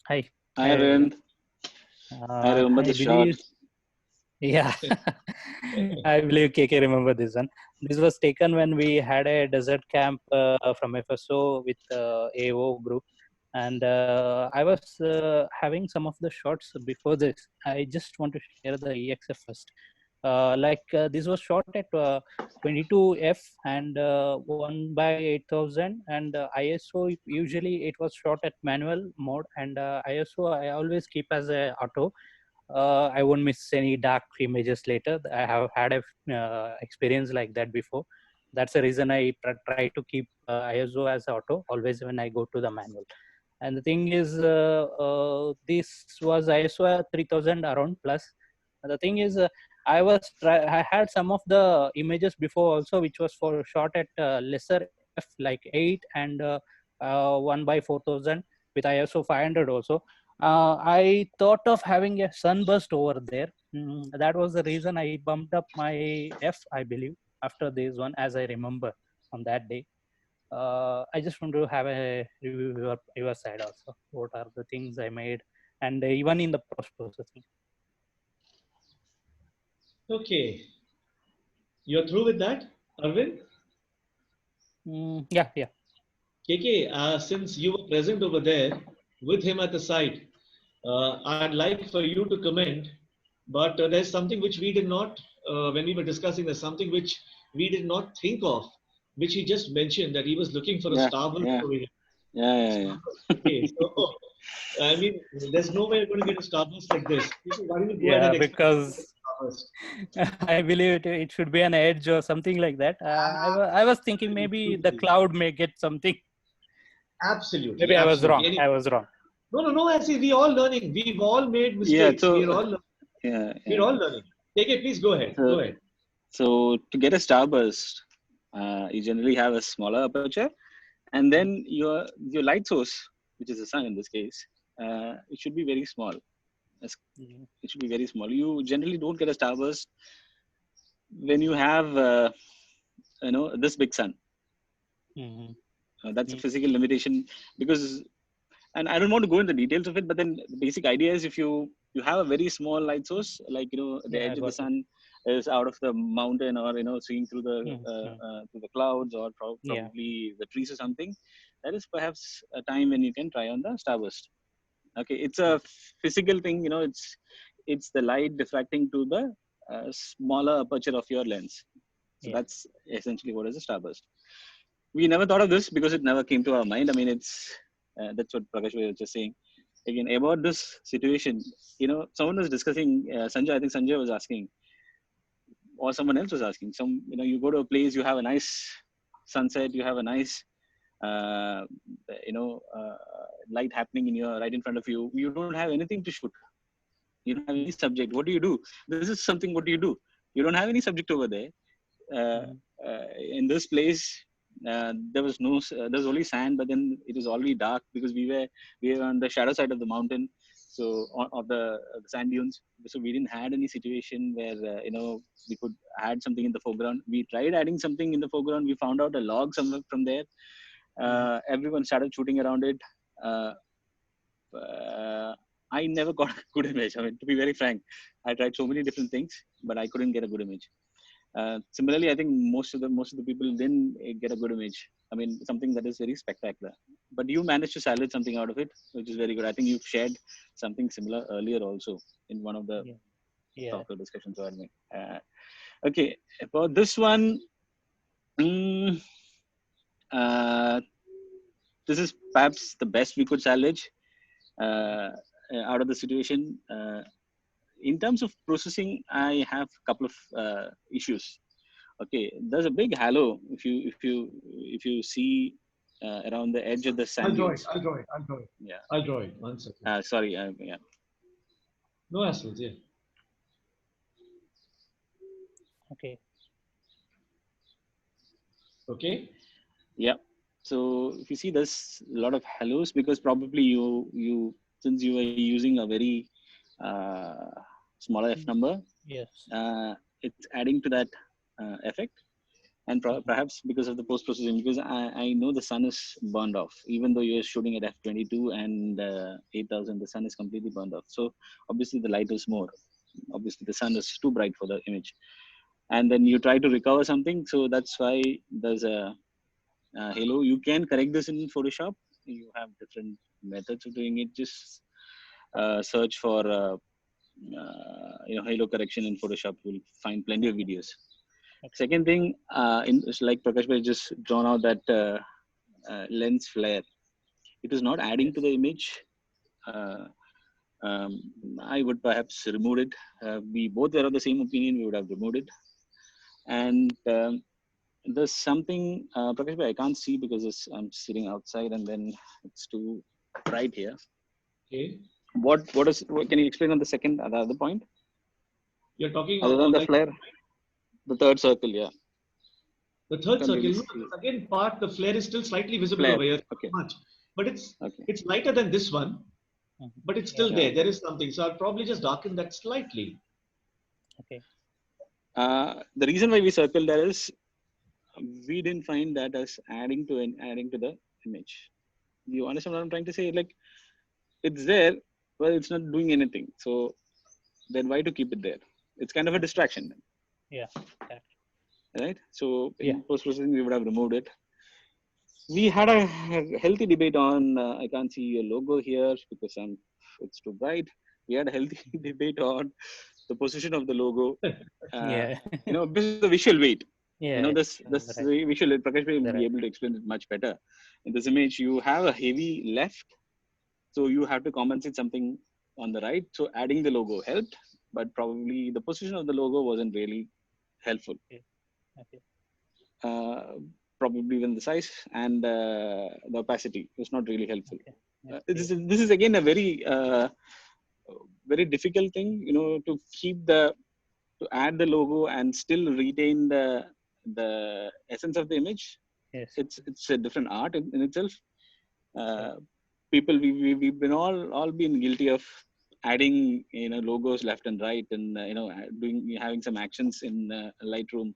[SPEAKER 18] Hi.
[SPEAKER 1] Hi, Arvind. I remember the shot.
[SPEAKER 18] Yeah, I believe KK remember this one. This was taken when we had a desert camp from FSO with AO group, and I was having some of the shots before this. I just want to share the EXF first. This was shot at 22f and 1/8000, and ISO usually it was shot at manual mode, and ISO I always keep as a auto. I won't miss any dark images later. I have had a experience like that before. That's the reason I try to keep ISO as auto always when I go to the manual. And the thing is, this was ISO 3000 around plus. The thing is, I had some of the images before also, which was for shot at lesser f like 8 and 1/4000 with ISO 500 also. I thought of having a sunburst over there. That was the reason I bumped up my F, I believe, after this one, as I remember on that day. I just want to have a review your side also. What are the things I made, and even in the post processing.
[SPEAKER 12] Okay. You're through with that, Arvind?
[SPEAKER 18] Yeah.
[SPEAKER 12] KK, since you were present over there with him at the site, I'd like for you to comment, but there's something which we did not, when we were discussing, there's something which we did not think of, which he just mentioned, that he was looking for a Starburst over here.
[SPEAKER 1] Yeah.
[SPEAKER 12] Okay, so, I mean, there's no way you're going to get a Starburst like this. Why don't you go ahead and
[SPEAKER 18] because I believe it should be an edge or something like that. I was thinking maybe the cloud may get something.
[SPEAKER 12] Absolutely.
[SPEAKER 18] Maybe I was wrong. I was wrong.
[SPEAKER 12] No. I see. We're all learning. We've all made mistakes. We're all learning. We're all learning. KK, please go ahead. Go ahead.
[SPEAKER 1] So to get a starburst, you generally have a smaller aperture, and then your light source, which is the sun in this case, it should be very small. It should be very small. You generally don't get a starburst when you have this big sun. That's a physical limitation, because, and I don't want to go into the details of it, but then the basic idea is if you have a very small light source, like the edge of the sun is out of the mountain, or seeing through the clouds, or probably the trees or something, that is perhaps a time when you can try on the starburst. Okay, it's a physical thing. It's the light diffracting to the smaller aperture of your lens. So that's essentially what is a starburst. We never thought of this because it never came to our mind. I mean, that's what Prakash was just saying. Again, about this situation, someone was discussing, Sanjay, I think Sanjay was asking, or someone else was asking, you go to a place, you have a nice sunset, you have a nice, light happening right in front of you. You don't have anything to shoot. You don't have any subject. What do? This is something, what do? You don't have any subject over there. In this place, there was only sand, but then it was already dark because we were on the shadow side of the mountain. So of the sand dunes. So we didn't had any situation where we could add something in the foreground. We tried adding something in the foreground. We found out a log somewhere from there. Everyone started shooting around it. I never got a good image. I mean, to be very frank, I tried so many different things, but I couldn't get a good image. Similarly, I think most of the people didn't get a good image. I mean, something that is very spectacular. But you managed to salvage something out of it, which is very good. I think you've shared something similar earlier also in one of the soccer discussions I had made. Okay, for this one, this is perhaps the best we could salvage out of the situation. In terms of processing, I have a couple of issues. Okay, there's a big halo if you see around the edge of the sand dunes.
[SPEAKER 3] I'll draw it.
[SPEAKER 1] Yeah,
[SPEAKER 3] I'll draw it. 1 second.
[SPEAKER 1] Sorry, yeah.
[SPEAKER 3] No hassles. Yeah.
[SPEAKER 18] Okay.
[SPEAKER 3] Okay.
[SPEAKER 1] Yeah. So if you see, there's a lot of halos because probably you since you are using a very smaller f number.
[SPEAKER 18] Yes.
[SPEAKER 1] It's adding to that effect. And perhaps because of the post-processing, because I know the sun is burned off, even though you're shooting at f22 and 8000, the sun is completely burned off. So obviously the light is more. Obviously the sun is too bright for the image. And then you try to recover something. So that's why there's a halo. You can correct this in Photoshop. You have different methods of doing it. Just search for halo correction in Photoshop. You'll find plenty of videos. Second thing, it's like Prakash has just drawn out that lens flare. It is not adding to the image. I would perhaps remove it. We both were of the same opinion. We would have removed it. And there's something, Prakash, I can't see because I'm sitting outside and then it's too bright here.
[SPEAKER 3] Okay.
[SPEAKER 1] What can you explain on the other point?
[SPEAKER 3] You're talking
[SPEAKER 1] other than the flare. The third circle, yeah.
[SPEAKER 3] The third circle, the second part, the flare is still slightly visible over here.
[SPEAKER 1] Okay.
[SPEAKER 3] Much, but it's lighter than this one, but it's still there. There is something, so I'll probably just darken that slightly.
[SPEAKER 18] Okay.
[SPEAKER 1] The reason why we circled that is we didn't find that as adding to the image. You understand what I'm trying to say? Like it's there, but it's not doing anything. So then why to keep it there? It's kind of a distraction.
[SPEAKER 18] Yeah.
[SPEAKER 1] Right. So in post-processing, we would have removed it. We had a healthy debate on. I can't see your logo here because it's too bright. We had a healthy debate on the position of the logo. Because of the visual weight.
[SPEAKER 18] Yeah.
[SPEAKER 1] This visual. Prakash will be able to explain it much better. In this image, you have a heavy left, so you have to compensate something on the right. So adding the logo helped, but probably the position of the logo wasn't really helpful.
[SPEAKER 18] Okay.
[SPEAKER 1] Probably even the size and the opacity was not really helpful. This is again a very very difficult thing, to keep to add the logo and still retain the essence of the image.
[SPEAKER 18] Yes.
[SPEAKER 1] It's a different art in itself. People we've been all been guilty of adding logos left and right and having some actions in Lightroom,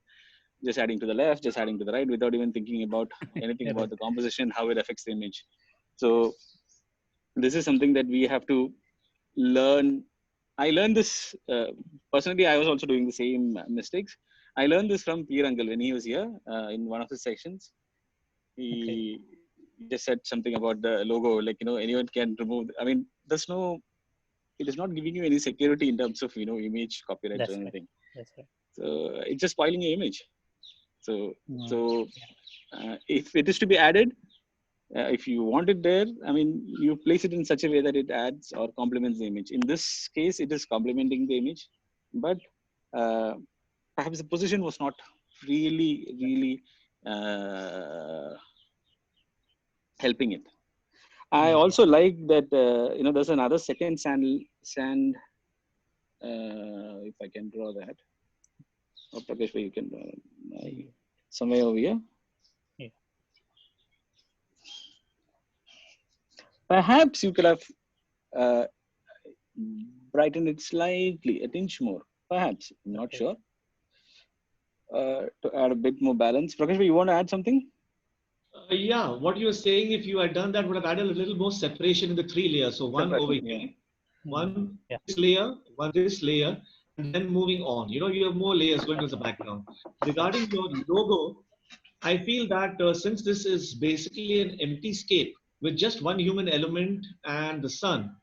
[SPEAKER 1] just adding to the left, just adding to the right without even thinking about anything about the composition, how it affects the image. So this is something that we have to learn. I learned this personally. I was also doing the same mistakes. I learned this from Peer Uncle when he was here in one of his sections. He just said something about the logo, like anyone can remove. I mean, it is not giving you any security in terms of image copyright or anything.
[SPEAKER 18] That's right.
[SPEAKER 1] So it's just spoiling your image. So if it is to be added, if you want it there, I mean, you place it in such a way that it adds or complements the image. In this case, it is complementing the image, but perhaps the position was not really helping it. I also like that there's another second sand. If I can draw that, or Prakash, you can draw somewhere over here.
[SPEAKER 18] Yeah.
[SPEAKER 1] Perhaps you could have brighten it slightly, a tinge more, perhaps. I'm not sure. To add a bit more balance. Prakash, you want to add something?
[SPEAKER 12] Yeah, what you were saying, if you had done that, would have added a little more separation in the 3 layers. So one over here, one this layer, one this layer, and then moving on. You have more layers going to the background. Regarding your logo, I feel that since this is basically an empty scape with just one human element and the sun,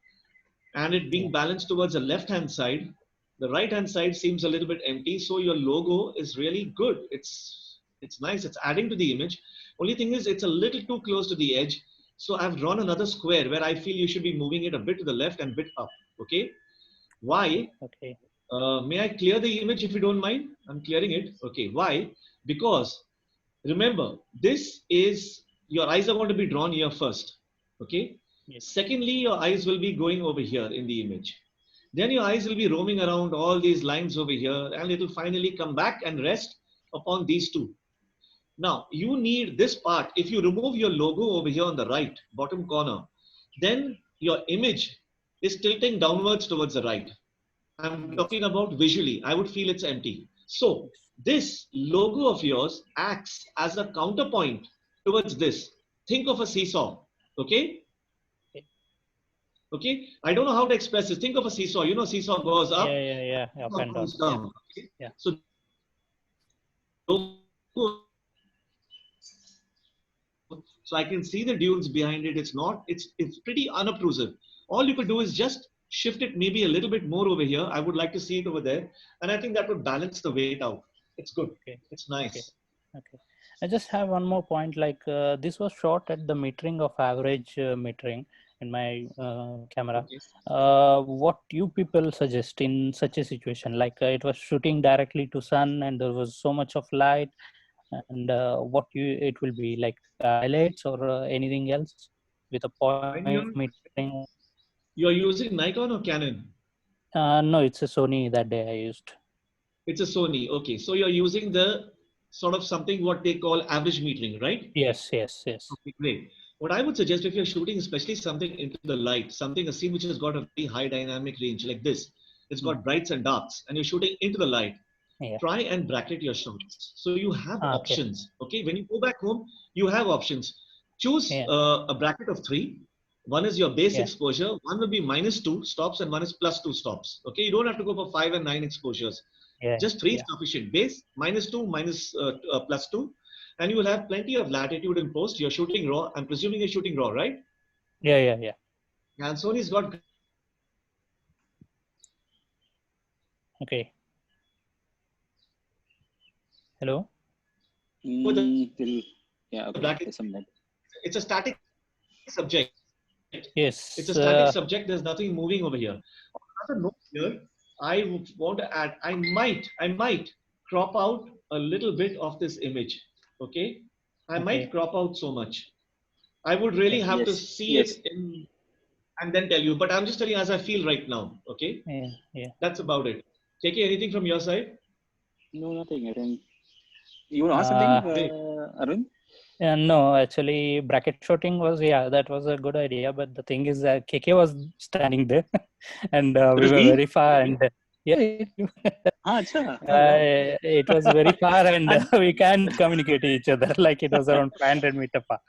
[SPEAKER 12] and it being balanced towards the left-hand side, the right-hand side seems a little bit empty. So your logo is really good. It's nice. It's adding to the image. Only thing is, it's a little too close to the edge. So I've drawn another square where I feel you should be moving it a bit to the left and a bit up. Okay. Why?
[SPEAKER 18] Okay.
[SPEAKER 12] May I clear the image if you don't mind? I'm clearing it. Okay. Why? Because remember, this is your eyes are going to be drawn here first. Okay. Secondly, your eyes will be going over here in the image. Then your eyes will be roaming around all these lines over here, and it will finally come back and rest upon these two. Now, you need this part. If you remove your logo over here on the right, bottom corner, then your image is tilting downwards towards the right. I'm talking about visually. I would feel it's empty. So this logo of yours acts as a counterpoint towards this. Think of a seesaw. Okay? Okay? I don't know how to express this. Think of a seesaw. Seesaw goes up.
[SPEAKER 18] Yeah. Up and down.
[SPEAKER 12] Comes down.
[SPEAKER 18] Yeah.
[SPEAKER 12] So I can see the dunes behind it. It's pretty unobtrusive. All you could do is just shift it maybe a little bit more over here. I would like to see it over there. And I think that would balance the weight out. It's good.
[SPEAKER 18] Okay.
[SPEAKER 12] It's nice.
[SPEAKER 18] Okay. I just have one more point. Like this was shot at the metering of average metering in my camera. What you people suggest in such a situation? Like it was shooting directly to sun and there was so much of light. And it will be like highlights or anything else with a point metering?
[SPEAKER 12] You're using Nikon or Canon?
[SPEAKER 18] No, it's a Sony that day I used.
[SPEAKER 12] It's a Sony. Okay, so you're using the sort of something what they call average metering, right?
[SPEAKER 18] Yes.
[SPEAKER 12] Okay, great. What I would suggest if you're shooting, especially something into the light, a scene which has got a very high dynamic range like this, it's got brights and darks, and you're shooting into the light. Try and bracket your shots. So you have options. Okay, when you go back home, you have options. Choose a bracket of 3. One is your base exposure. One will be -2 stops and one is +2 stops. Okay, you don't have to go for 5 and 9 exposures. Just 3 is sufficient. Base, -2, +2. And you will have plenty of latitude in post. You're shooting raw. I'm presuming you're shooting raw, right?
[SPEAKER 18] Yeah.
[SPEAKER 12] And Sony's got...
[SPEAKER 18] Okay. Hello?
[SPEAKER 1] Yeah, okay.
[SPEAKER 12] It's a static subject.
[SPEAKER 18] Yes.
[SPEAKER 12] It's a static subject. There's nothing moving over here. On another note here, I want to add, I might crop out a little bit of this image. Okay? I might crop out so much. I would really have to see it in and then tell you. But I'm just telling you as I feel right now. Okay?
[SPEAKER 18] Yeah.
[SPEAKER 12] That's about it. KK, anything from your side?
[SPEAKER 1] No, nothing. I think. You want to ask something, Arun?
[SPEAKER 18] No, actually, bracket shooting was, that was a good idea. But the thing is that KK was standing there and we were very far. And it was very far and we can't communicate to each other. Like it was around 500 meters far.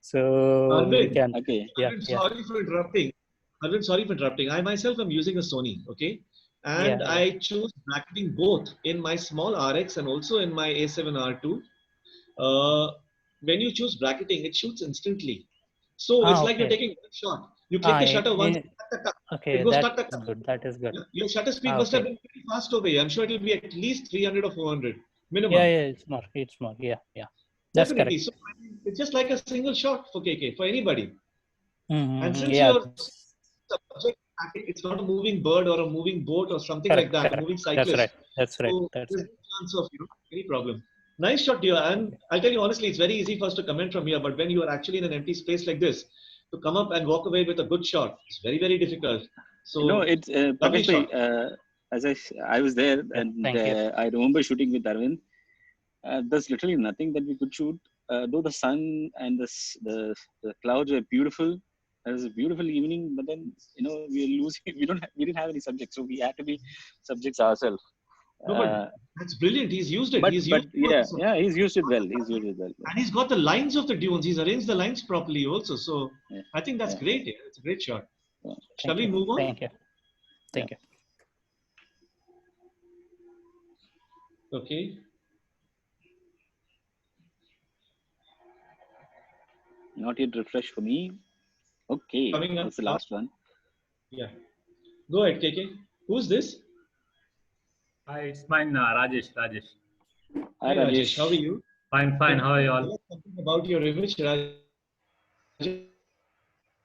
[SPEAKER 18] So we can.
[SPEAKER 12] Sorry for interrupting. Arvind, sorry for interrupting. I myself am using a Sony, okay? And I choose bracketing both in my small RX and also in my A7R2. When you choose bracketing, it shoots instantly. So it's like you're taking one shot. You click the shutter once.
[SPEAKER 18] Okay, that's good. That is good.
[SPEAKER 12] Your shutter speed must have been pretty fast over here. I'm sure it will be at least 300 or 400 minimum.
[SPEAKER 18] Yeah, it's more. Yeah. That's
[SPEAKER 12] definitely.
[SPEAKER 18] correct.
[SPEAKER 12] So it's just like a single shot for KK, for anybody. And since
[SPEAKER 18] Yeah.
[SPEAKER 12] your subject, it's not a moving bird or a moving boat or something like that, a moving cyclist.
[SPEAKER 18] That's right.
[SPEAKER 12] So there's no chance of any problem. Nice shot, dear. And I'll tell you honestly, it's very easy for us to comment from here, but when you are actually in an empty space like this, to come up and walk away with a good shot, it's very, very difficult. So
[SPEAKER 1] no, it's
[SPEAKER 12] lovely shot.
[SPEAKER 1] as I was there and I remember shooting with Arvind. There's literally nothing that we could shoot. Though the sun and the clouds were beautiful, It was a beautiful evening, but then we're losing. We didn't have any subjects, so we had to be subjects ourselves.
[SPEAKER 12] No, but that's brilliant. He's used it.
[SPEAKER 1] But
[SPEAKER 12] He's
[SPEAKER 1] but
[SPEAKER 12] used
[SPEAKER 1] yeah, he's used it well. He's used it well.
[SPEAKER 12] and he's got the lines of the dunes. He's arranged the lines properly also. So
[SPEAKER 1] Yeah.
[SPEAKER 12] I think that's
[SPEAKER 1] Yeah.
[SPEAKER 12] great. Yeah, it's a great shot.
[SPEAKER 1] Yeah.
[SPEAKER 12] Shall we move on?
[SPEAKER 18] Thank you. Thank you.
[SPEAKER 12] Okay.
[SPEAKER 1] Not yet refresh for me. Okay,
[SPEAKER 12] Coming up
[SPEAKER 1] that's the last one.
[SPEAKER 12] Yeah. Go ahead, KK. Who's this?
[SPEAKER 19] Hi, it's mine, Rajesh. Rajesh.
[SPEAKER 1] Hi, Rajesh.
[SPEAKER 12] How are you?
[SPEAKER 19] Fine, fine. How are you
[SPEAKER 12] Tell
[SPEAKER 19] all?
[SPEAKER 12] us something about your image, Rajesh.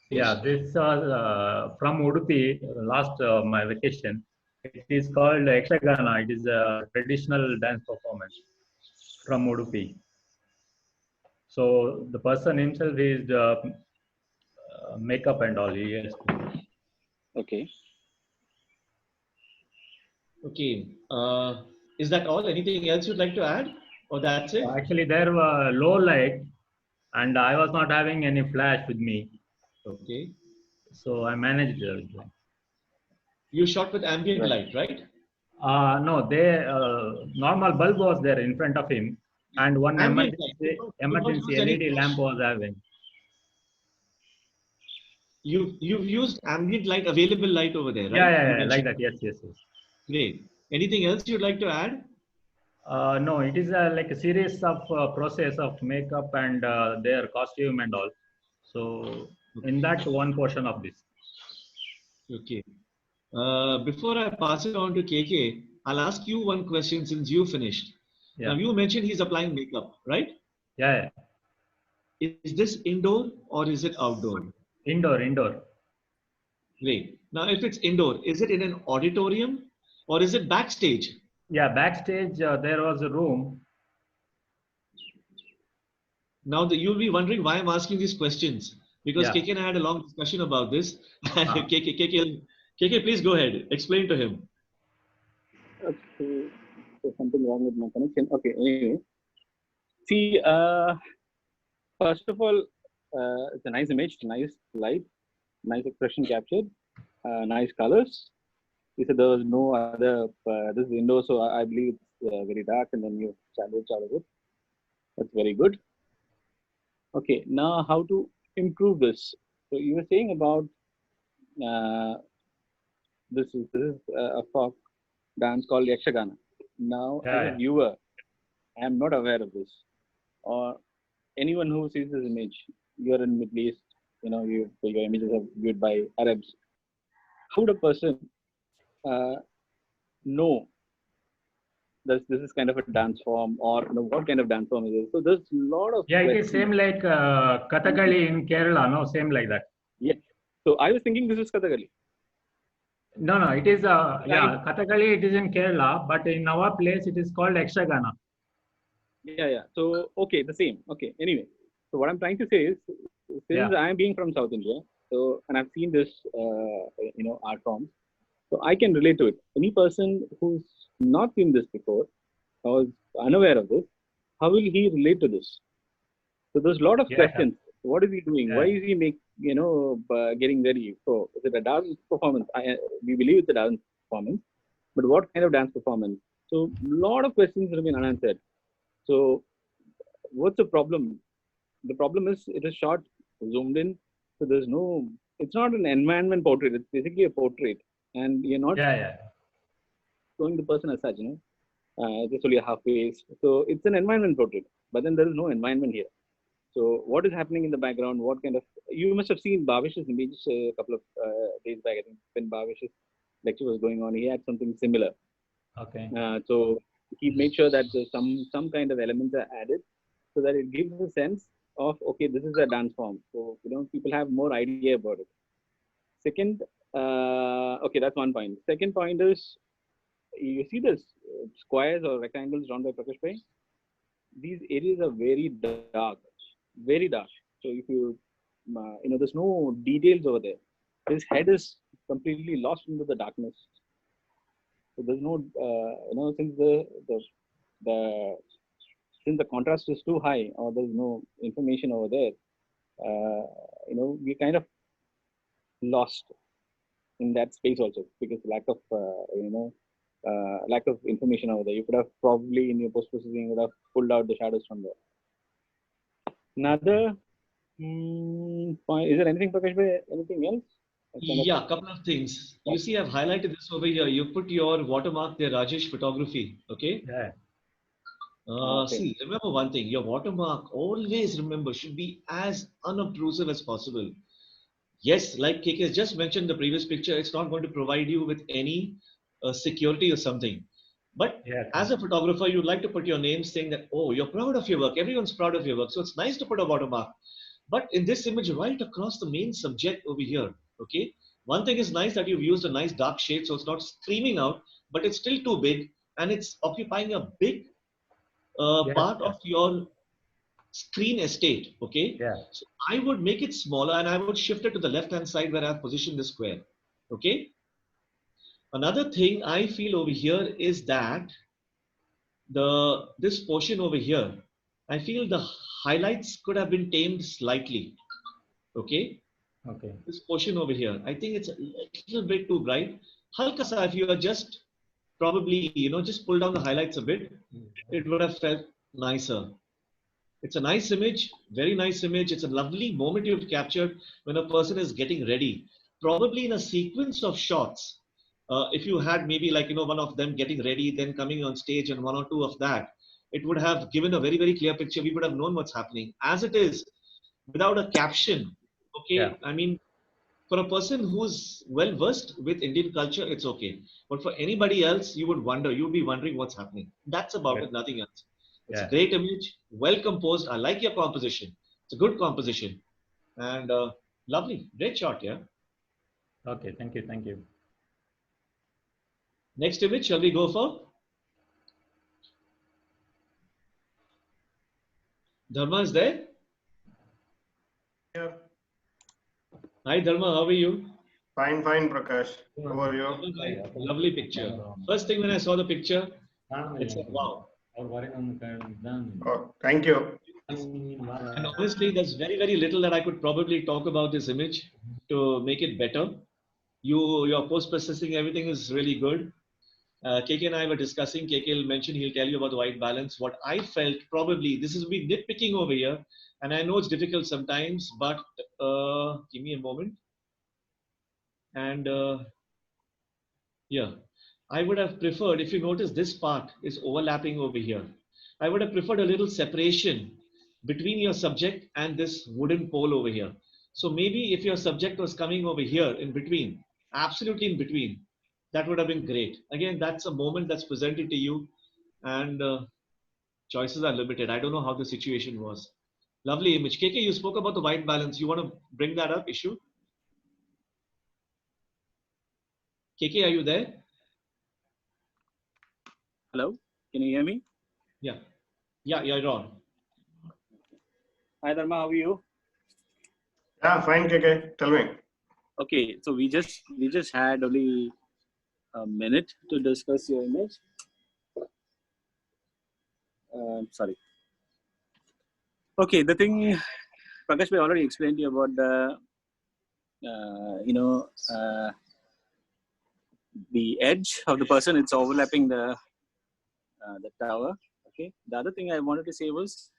[SPEAKER 19] Yeah, this was from Udupi, last my vacation. It is called Ekshagana. It is a traditional dance performance from Udupi. So the person himself is makeup and all. He has to.
[SPEAKER 1] Okay.
[SPEAKER 12] Okay. Is that all? Anything else you'd like to add? Or that's it?
[SPEAKER 19] Actually, there were low light, and I was not having any flash with me.
[SPEAKER 12] Okay.
[SPEAKER 19] So I managed.
[SPEAKER 12] You shot with ambient light, right?
[SPEAKER 19] No, normal bulb was there in front of him, and one
[SPEAKER 12] Ambient
[SPEAKER 19] emergency
[SPEAKER 12] use any
[SPEAKER 19] LED lamp was having.
[SPEAKER 12] You've used ambient light, available light over there, right?
[SPEAKER 19] Yeah, like that. Yes.
[SPEAKER 12] Great. Anything else you'd like to add?
[SPEAKER 19] No, it is like a series of process of makeup and their costume and all. So in that one portion of this.
[SPEAKER 12] Okay. Before I pass it on to KK, I'll ask you one question since you finished.
[SPEAKER 19] Yeah.
[SPEAKER 12] Now you mentioned he's applying makeup, right?
[SPEAKER 19] Yeah.
[SPEAKER 12] Is this indoor or is it outdoor?
[SPEAKER 19] Indoor.
[SPEAKER 12] Great. Now if it's indoor, is it in an auditorium or is it backstage?
[SPEAKER 19] Yeah, backstage there was a room.
[SPEAKER 12] Now you'll be wondering why I'm asking these questions, because
[SPEAKER 19] Yeah.
[SPEAKER 12] KK and I had a long discussion about this. And KK, please go ahead. Explain to him.
[SPEAKER 1] Okay. So something wrong with my connection. Okay. Anyway, see, first of all, it's a nice image, nice light, nice expression captured, nice colors. He said there was no other. This is indoor, so I believe it's very dark, and then you sandwich out of it. That's very good. Okay, now how to improve this? So you were saying about this is a folk dance called Yakshagana. Now, as a viewer, I am not aware of this, or anyone who sees this image, you're in Middle East, your images are viewed by Arabs. How would a person know this is kind of a dance form, or what kind of dance form is it? So there's a lot of
[SPEAKER 19] it is same like Kathakali in Kerala, no? Same like that.
[SPEAKER 1] Yeah. So I was thinking this is Kathakali.
[SPEAKER 19] No, it is Kathakali. It is in Kerala, but in our place it is called Ekshagana.
[SPEAKER 1] Yeah. So okay, the same. Okay. Anyway, so what I'm trying to say is, since I am being from South India, so and I've seen this, art forms, so I can relate to it. Any person who's not seen this before or is unaware of this, how will he relate to this? So there's a lot of questions. What is he doing? Why is he getting ready? So is it a dance performance? We believe it's a dance performance, but what kind of dance performance? So a lot of questions remain unanswered. So what's the problem? The problem is it is shot, zoomed in, so there's no. It's not an environment portrait. It's basically a portrait, and you're not showing the person as such. Just only a half face. So it's an environment portrait, but then there is no environment here. So what is happening in the background? What kind of, you must have seen Bhavish's image a couple of days back. I think when Bhavish's lecture was going on, he had something similar.
[SPEAKER 19] Okay.
[SPEAKER 1] So he made sure that some kind of elements are added so that it gives a sense of, okay, this is a dance form. So, people have more idea about it. Second, okay, that's one point. Second point is, you see this squares or rectangles drawn by Prakash Bhai? These areas are very dark. Very dark. So if you, there's no details over there. His head is completely lost into the darkness. So there's no, since since the contrast is too high, or there's no information over there, we kind of
[SPEAKER 20] lost in that space also because lack of lack of information over there. You could have probably in your post processing would have pulled out the shadows from there. Another point. Is there anything, Prakash bhai, anything else?
[SPEAKER 12] Yeah, a couple of things. You see, I've highlighted this over here. You put your watermark there, Rajesh Photography. Okay.
[SPEAKER 19] Yeah.
[SPEAKER 20] Okay.
[SPEAKER 12] See, remember one thing. Your watermark, always remember, should be as unobtrusive as possible. Yes, like KK has just mentioned in the previous picture, it's not going to provide you with any security or something. But as a photographer, you'd like to put your name saying that, oh, you're proud of your work. Everyone's proud of your work. So it's nice to put a watermark. But in this image, right across the main subject over here, okay? One thing is nice that you've used a nice dark shade, so it's not screaming out, but it's still too big and it's occupying a big part of your screen estate, okay? So I would make it smaller and I would shift it to the left-hand side where I've positioned the square, okay? Another thing I feel over here is that this portion over here, I feel the highlights could have been tamed slightly, okay?
[SPEAKER 19] Okay.
[SPEAKER 12] This portion over here, I think it's a little bit too bright. Halka sa, if you are just probably, just pull down the highlights a bit, it would have felt nicer. It's a nice image, very nice image. It's a lovely moment you've captured when a person is getting ready. Probably in a sequence of shots, if you had maybe like, one of them getting ready, then coming on stage and one or two of that, it would have given a very, very clear picture. We would have known what's happening. As it is, without a caption, okay, I mean, for a person who's well versed with Indian culture, it's okay. But for anybody else, you would be wondering what's happening. That's about it, nothing else. It's a great image, well composed. I like your composition. It's a good composition. And lovely, great shot, yeah.
[SPEAKER 19] Okay, thank you, thank you.
[SPEAKER 12] Next image, shall we go for? Dharma is there?
[SPEAKER 7] Yeah.
[SPEAKER 12] Hi Dharma, how are you?
[SPEAKER 7] Fine, Prakash. How are you?
[SPEAKER 12] Lovely picture. First thing when I saw the picture, it's like, wow.
[SPEAKER 7] Oh, thank you.
[SPEAKER 12] And honestly, there's very, very little that I could probably talk about this image to make it better. Your post-processing, everything is really good. KK and I were discussing, KK will mention, he'll tell you about the white balance. What I felt probably, this is me nitpicking over here, and I know it's difficult sometimes, but give me a moment. And yeah, I would have preferred, if you notice this part is overlapping over here, I would have preferred a little separation between your subject and this wooden pole over here. So maybe if your subject was coming over here in between, absolutely in between, that would have been great. Again, that's a moment that's presented to you and choices are limited. I don't know how the situation was. Lovely image. KK, you spoke about the white balance. You want to bring that up, issue? KK, are you there?
[SPEAKER 20] Hello, can you hear me?
[SPEAKER 12] Yeah, you're on.
[SPEAKER 20] Hi Dharma, how are you?
[SPEAKER 7] Yeah, fine, KK. Tell me.
[SPEAKER 20] Okay, so we just had only a minute to discuss your image. Sorry. Okay, the thing Prakash bhai already explained to you about the edge of the person. It's overlapping the tower. Okay. The other thing I wanted to say was,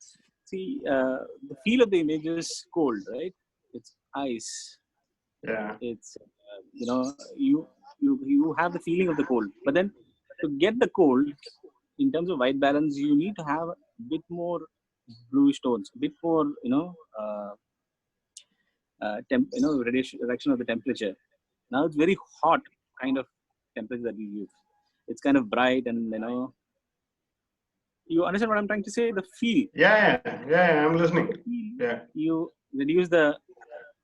[SPEAKER 20] see, the feel of the image is cold, right? It's ice.
[SPEAKER 7] Yeah.
[SPEAKER 20] It's you have the feeling of the cold, but then to get the cold in terms of white balance, you need to have a bit more bluish tones, a bit more reduction of the temperature. Now it's very hot kind of temperature that we use. It's kind of bright and you understand what I'm trying to say? The feel.
[SPEAKER 7] Yeah, I'm listening. Yeah.
[SPEAKER 20] You reduce the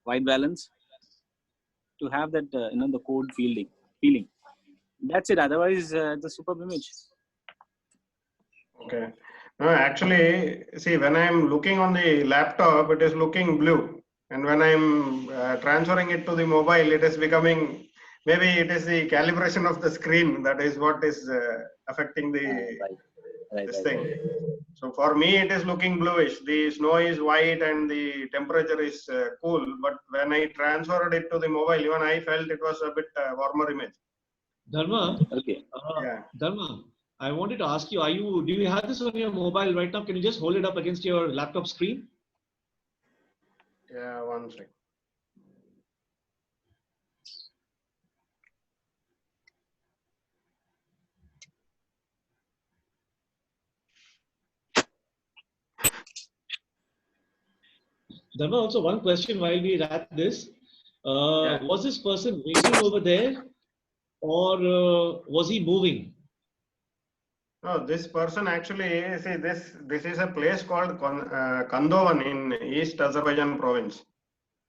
[SPEAKER 20] white balance to have that the cold feeling. That's it. Otherwise, it's a superb image.
[SPEAKER 7] Okay. No, actually, see, when I'm looking on the laptop, it is looking blue. And when I'm transferring it to the mobile, it is becoming, maybe it is the calibration of the screen. That is what is affecting the this thing. So for me, it is looking bluish. The snow is white and the temperature is cool. But when I transferred it to the mobile, even I felt it was a bit warmer image.
[SPEAKER 12] Dharma,
[SPEAKER 20] Okay.
[SPEAKER 7] Yeah.
[SPEAKER 12] Dharma, I wanted to ask you, do you have this on your mobile right now? Can you just hold it up against your laptop screen?
[SPEAKER 7] Yeah, one second.
[SPEAKER 12] Dharma, also one question while we wrap this.
[SPEAKER 7] Yeah.
[SPEAKER 12] Was this person waiting over there or was he moving?
[SPEAKER 7] No, this person actually, see, this is a place called Kandovan in East Azerbaijan province.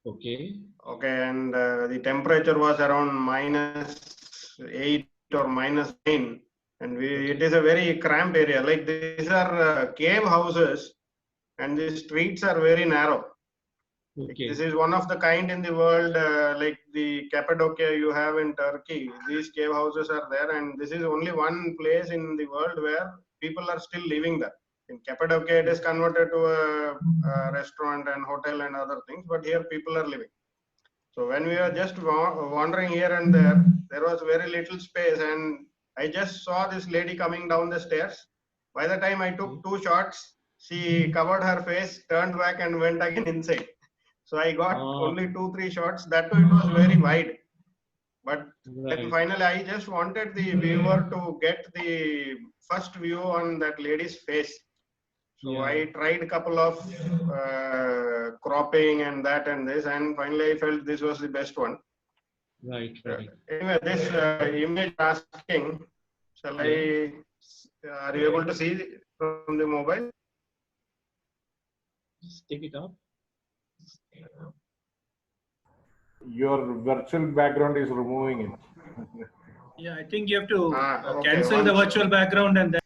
[SPEAKER 12] Okay.
[SPEAKER 7] Okay, and the temperature was around -8 or -9, and it is a very cramped area. Like these are cave houses, and the streets are very narrow.
[SPEAKER 12] Okay.
[SPEAKER 7] This is one of the kind in the world, like the Cappadocia you have in Turkey. These cave houses are there, and this is only one place in the world where people are still living there. In Cappadocia, it is converted to a restaurant and hotel and other things, but here people are living. So when we were just wandering here and there was very little space, and I just saw this lady coming down the stairs. By the time I took 2 shots, she covered her face, turned back, and went again inside. So I got only 2-3 shots. That too, it was very wide. But then finally, I just wanted the viewer to get the first view on that lady's face. So I tried a couple of cropping and that and this, and finally I felt this was the best one.
[SPEAKER 12] Right.
[SPEAKER 7] Anyway, this image asking, shall I? Are you able to see from the mobile?
[SPEAKER 12] Just take it up.
[SPEAKER 5] Your virtual background is removing it.
[SPEAKER 10] Yeah, I think you have to
[SPEAKER 7] okay,
[SPEAKER 10] cancel the virtual background and then.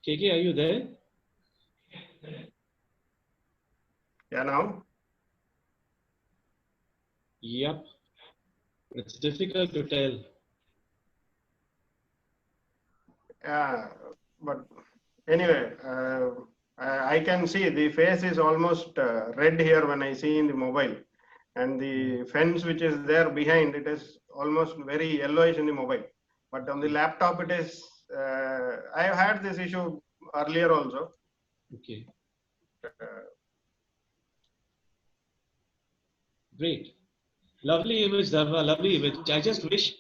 [SPEAKER 12] KK, are you there?
[SPEAKER 7] Yeah, now?
[SPEAKER 12] Yep. It's difficult to tell.
[SPEAKER 7] Yeah, but anyway, I can see the face is almost red here when I see in the mobile, and the fence which is there behind it is almost very yellowish in the mobile. But on the laptop, it is. I have had this issue earlier also.
[SPEAKER 12] Okay. Great. Lovely image, Dharma. Lovely image. I just wish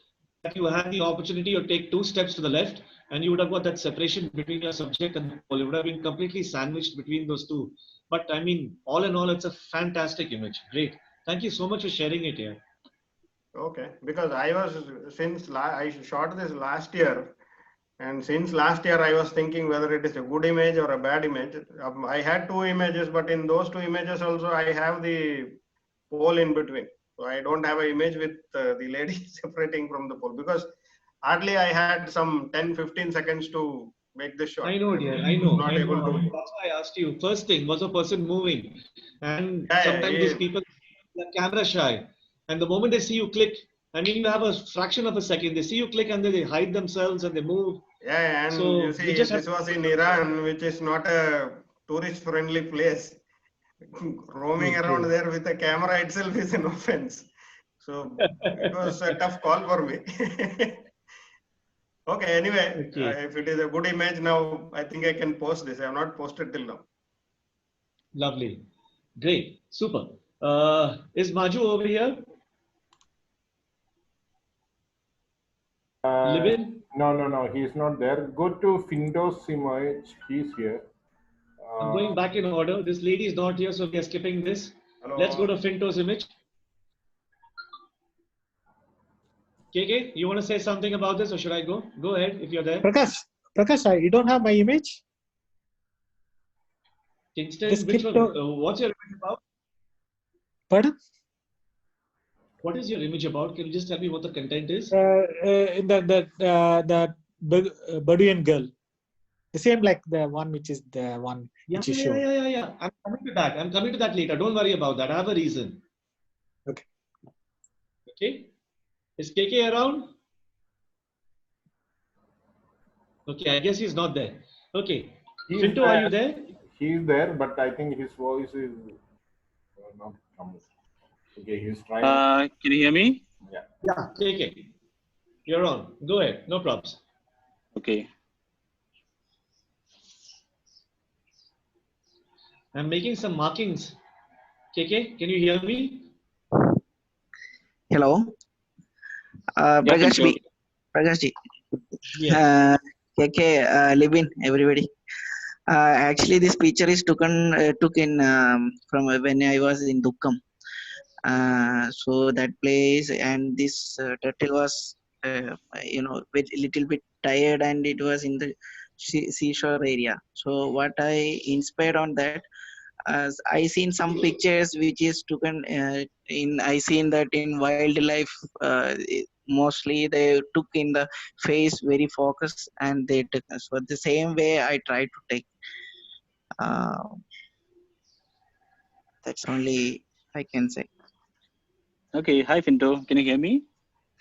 [SPEAKER 12] that you had the opportunity to take 2 steps to the left, and you would have got that separation between your subject and the pole. You would have been completely sandwiched between those two. But I mean, all in all, it's a fantastic image. Great. Thank you so much for sharing it here.
[SPEAKER 7] Okay, because I was I shot this last year, and since last year I was thinking whether it is a good image or a bad image. I had 2 images, but in those 2 images also I have the pole in between. So I don't have an image with the lady separating from the pole, because hardly I had some 10-15 seconds to make this shot.
[SPEAKER 12] I know, dear. I know.
[SPEAKER 7] Not able to.
[SPEAKER 12] That's why I asked you. First thing, was a person moving? And
[SPEAKER 7] Yeah,
[SPEAKER 12] sometimes these people are camera shy. And the moment they see you click, I mean, you have a fraction of a second. They see you click and then they hide themselves and they move.
[SPEAKER 7] Yeah, and
[SPEAKER 12] So
[SPEAKER 7] you see,
[SPEAKER 12] just
[SPEAKER 7] this was in Iran, which is not a tourist-friendly place. Roaming around there with a camera itself is an offense. So it was a tough call for me. Okay, anyway, if it is a good image now, I think I can post this. I have not posted till now.
[SPEAKER 12] Lovely. Great. Super. Is Maju over here?
[SPEAKER 5] No, he's not there. Go to Findo's image. He's here.
[SPEAKER 12] I'm going back in order. This lady is not here, so we are skipping this.
[SPEAKER 7] Hello.
[SPEAKER 12] Let's go to Finto's image. KK, you want to say something about this, or should I go? Go ahead if you're there.
[SPEAKER 15] Prakash, you don't have my image?
[SPEAKER 12] Kingston,
[SPEAKER 15] Just
[SPEAKER 12] which
[SPEAKER 15] skip
[SPEAKER 12] one? What's your image about?
[SPEAKER 15] Pardon?
[SPEAKER 12] What is your image about? Can you just tell me what the content is?
[SPEAKER 15] The Bedouin girl. The same like the one which is the one which you showed.
[SPEAKER 12] Yeah. I'm coming to that. I'm coming to that later. Don't worry about that. I have a reason.
[SPEAKER 15] Okay.
[SPEAKER 12] Okay. Is KK around? Okay, I guess he's not there. Okay.
[SPEAKER 5] He's
[SPEAKER 12] Finto, are you there?
[SPEAKER 5] He's there, but I think his voice is not coming. Okay, he's trying.
[SPEAKER 1] Can you hear me?
[SPEAKER 5] Yeah.
[SPEAKER 12] Yeah, KK. You're on. Go ahead. No problems.
[SPEAKER 1] Okay.
[SPEAKER 12] I'm making some markings. KK, can you hear me?
[SPEAKER 21] Hello.
[SPEAKER 1] Yeah,
[SPEAKER 21] Prakash
[SPEAKER 1] Finto.
[SPEAKER 21] B. Prakash Ji.
[SPEAKER 12] Yes.
[SPEAKER 21] KK, Libin, everybody. Actually, this picture is took in from when I was in Dukkam. So that place and this turtle was, very little bit tired, and it was in the seashore area. So what I inspired on that, as I seen some pictures which is taken I seen that in wildlife, mostly they took in the face very focus, and they took, so the same way I try to take. Uh, that's only I can say.
[SPEAKER 1] Okay. Hi, Finto. Can you hear me?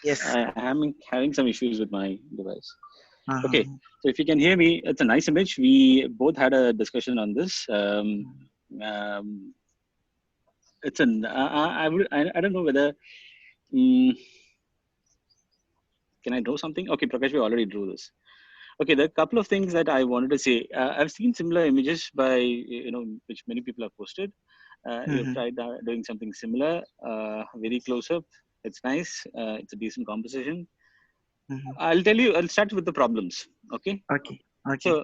[SPEAKER 21] Yes.
[SPEAKER 1] I am having some issues with my device.
[SPEAKER 21] Uh-huh.
[SPEAKER 1] Okay. So if you can hear me, it's a nice image. We both had a discussion on this. It's an I don't know whether can I draw something? Okay, Prakash, we already drew this. Okay, there are a couple of things that I wanted to say. I've seen similar images by which many people have posted. You've tried doing something similar, very close up. It's nice. It's a decent composition. I'll start with the problems. Okay.
[SPEAKER 21] Okay.
[SPEAKER 1] So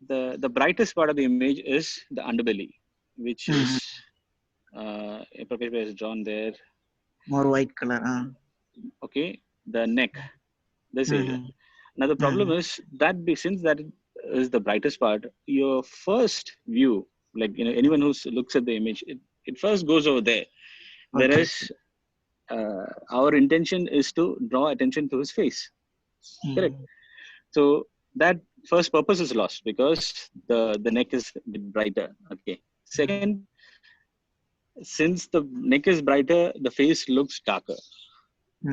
[SPEAKER 1] the brightest part of the image is the underbelly, which is Prakash has drawn there.
[SPEAKER 21] More white color.
[SPEAKER 1] Okay, the neck, this area. Now the problem is that since that is the brightest part, your first view, like anyone who looks at the image, it first goes over there. Whereas our intention is to draw attention to his face. Correct. So that first purpose is lost because the neck is a bit brighter. Okay. Second, since the neck is brighter, the face looks darker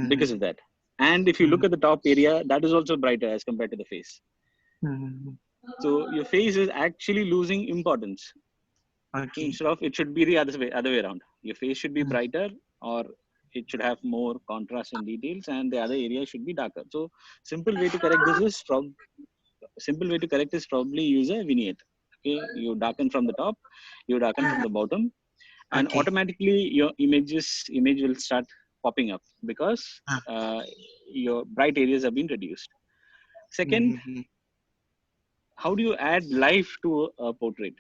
[SPEAKER 1] because of that. And if you look at the top area, that is also brighter as compared to the face. So your face is actually losing importance.
[SPEAKER 21] Okay.
[SPEAKER 1] Instead of it should be the other way around. Your face should be brighter, or it should have more contrast and details, and the other area should be darker. So simple way to correct this is probably use a vignette. Okay, you darken from the top, you darken from the bottom, and automatically your image will start popping up because your bright areas have been reduced. Second, how do you add life to a portrait?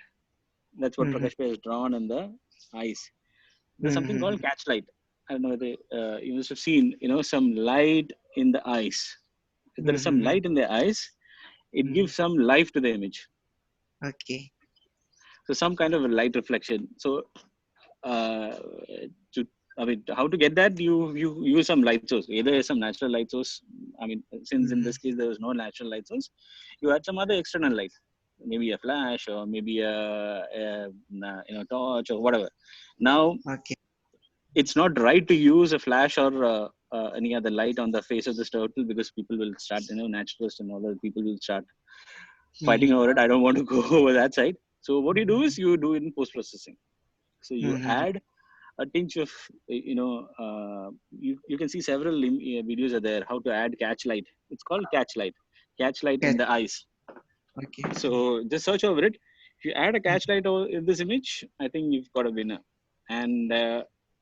[SPEAKER 1] That's what Prakash has drawn in the eyes. There's something called catch light. I don't know whether you must have seen, some light in the eyes. If there is some light in the eyes, it gives some life to the image.
[SPEAKER 21] Okay.
[SPEAKER 1] So some kind of a light reflection. So how to get that? You use some light source. Either some natural light source. I mean, since in this case there was no natural light source, you add some other external light, maybe a flash or maybe a torch or whatever. Now, it's not right to use a flash or any other light on the face of this turtle because people will start, naturalists and all that people will start fighting over it. I don't want to go over that side. So what you do is you do it in post processing. So you add a tinge of, you can see several videos are there, how to add catch light. It's called catch light in the eyes.
[SPEAKER 21] Okay.
[SPEAKER 1] So just search over it. If you add a catch light in this image, I think you've got a winner. And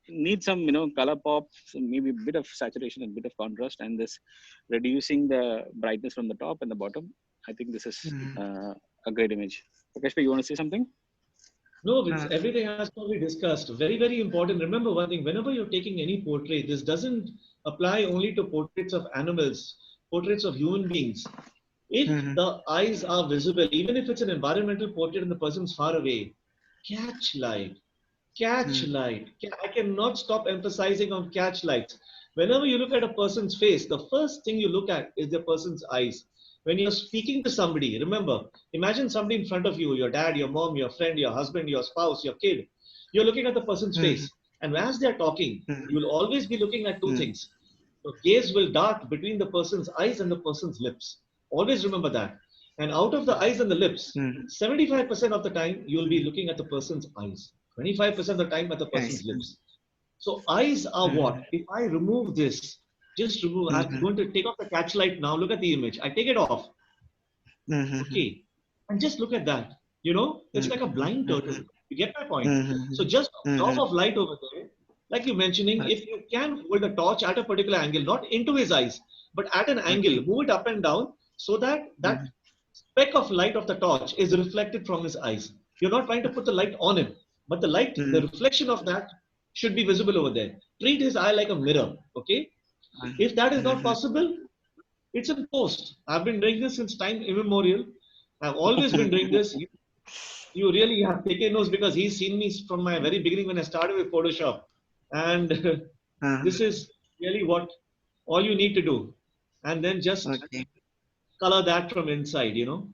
[SPEAKER 1] need some, color pop, maybe a bit of saturation and a bit of contrast, and this reducing the brightness from the top and the bottom. I think this is a great image. Prakash, you want to say something?
[SPEAKER 12] No, everything has to be discussed. Very, very important. Remember one thing, whenever you're taking any portrait, this doesn't apply only to portraits of animals, portraits of human beings. If the eyes are visible, even if it's an environmental portrait and the person's far away, catch light. Catch light. I cannot stop emphasizing on catch lights. Whenever you look at a person's face, the first thing you look at is the person's eyes. When you're speaking to somebody, remember, imagine somebody in front of you, your dad, your mom, your friend, your husband, your spouse, your kid. You're looking at the person's face. And as they're talking, you will always be looking at two things. So gaze will dart between the person's eyes and the person's lips. Always remember that. And out of the eyes and the lips, 75% of the time, you'll be looking at the person's eyes. 25% of the time at the person's lips. So eyes are what? If I remove this, just remove, I'm going to take off the catch light now. Look at the image. I take it off. Okay. And just look at that. You know, it's like a blind turtle. You get my point? So just a drop of light over there, like you're mentioning, if you can hold a torch at a particular angle, not into his eyes, but at an angle, move it up and down so that that speck of light of the torch is reflected from his eyes. You're not trying to put the light on him, but the light, the reflection of that should be visible over there. Treat his eye like a mirror, okay? If that is not possible, it's in post. I've been doing this since time immemorial. I've always been doing this. You really have taken notes because he's seen me from my very beginning when I started with Photoshop. And this is really what all you need to do. And then just color that from inside, you know.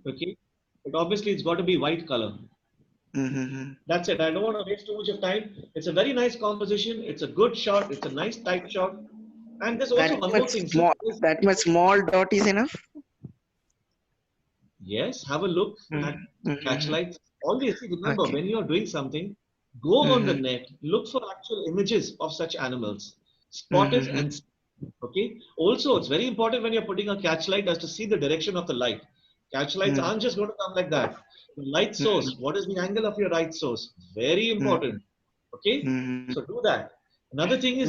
[SPEAKER 12] Okay. But obviously it's got to be white color. That's it. I don't want to waste too much of time. It's a very nice composition. It's a good shot. It's a nice tight shot. And there's also one more thing.
[SPEAKER 21] That much small dot is enough?
[SPEAKER 12] Yes, have a look at catch lights. Always remember when you're doing something, go on the net, look for actual images of such animals. Spot it and see. Okay. Also, it's very important when you're putting a catch light as to see the direction of the light. Catch lights aren't just going to come like that. The light source, what is the angle of your light source? Very important. Okay. So do that. Another thing is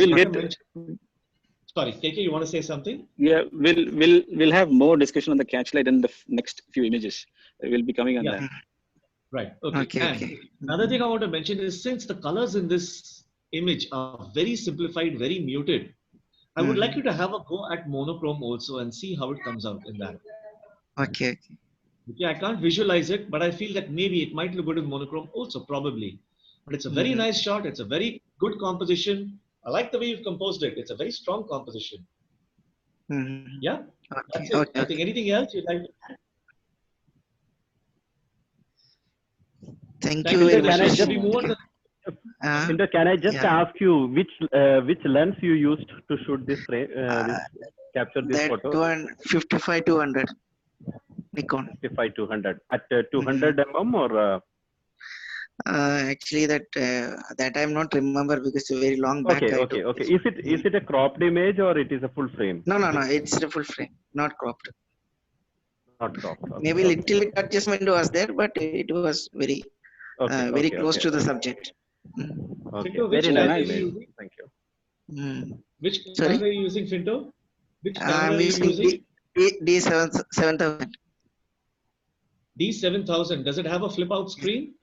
[SPEAKER 12] sorry, KK, you want to say something?
[SPEAKER 20] Yeah, we'll have more discussion on the catch light in the next few images. We'll be coming on that.
[SPEAKER 12] Right. Okay. And another thing I want to mention is since the colors in this image are very simplified, very muted, I would like you to have a go at monochrome also and see how it comes out in that.
[SPEAKER 21] Okay.
[SPEAKER 12] Okay, I can't visualize it, but I feel that maybe it might look good in monochrome also, probably. But it's a very nice shot. It's a very good composition. I like the way you've composed it. It's a very strong composition. Yeah? That's it. I think anything else you'd like to add?
[SPEAKER 21] Thank you very much.
[SPEAKER 13] Can I just ask you which lens you used to shoot this frame, capture this photo?
[SPEAKER 21] 55-200 Nikon.
[SPEAKER 13] 55-200 at 200 mm or?
[SPEAKER 21] Actually, that I'm not remember because it's a very long back.
[SPEAKER 13] Okay. Is it a cropped image or it is a full frame?
[SPEAKER 21] No. It's a full frame, not cropped.
[SPEAKER 13] Not cropped.
[SPEAKER 21] Maybe little bit adjustment was there, but it was very, very close to the subject.
[SPEAKER 12] Finto,
[SPEAKER 13] very nice.
[SPEAKER 12] Thank you. Which camera
[SPEAKER 21] Sorry?
[SPEAKER 12] are you using, Finto? Which camera
[SPEAKER 21] I'm
[SPEAKER 12] are you
[SPEAKER 21] using D7000.
[SPEAKER 12] D7000. Does it have a flip out screen?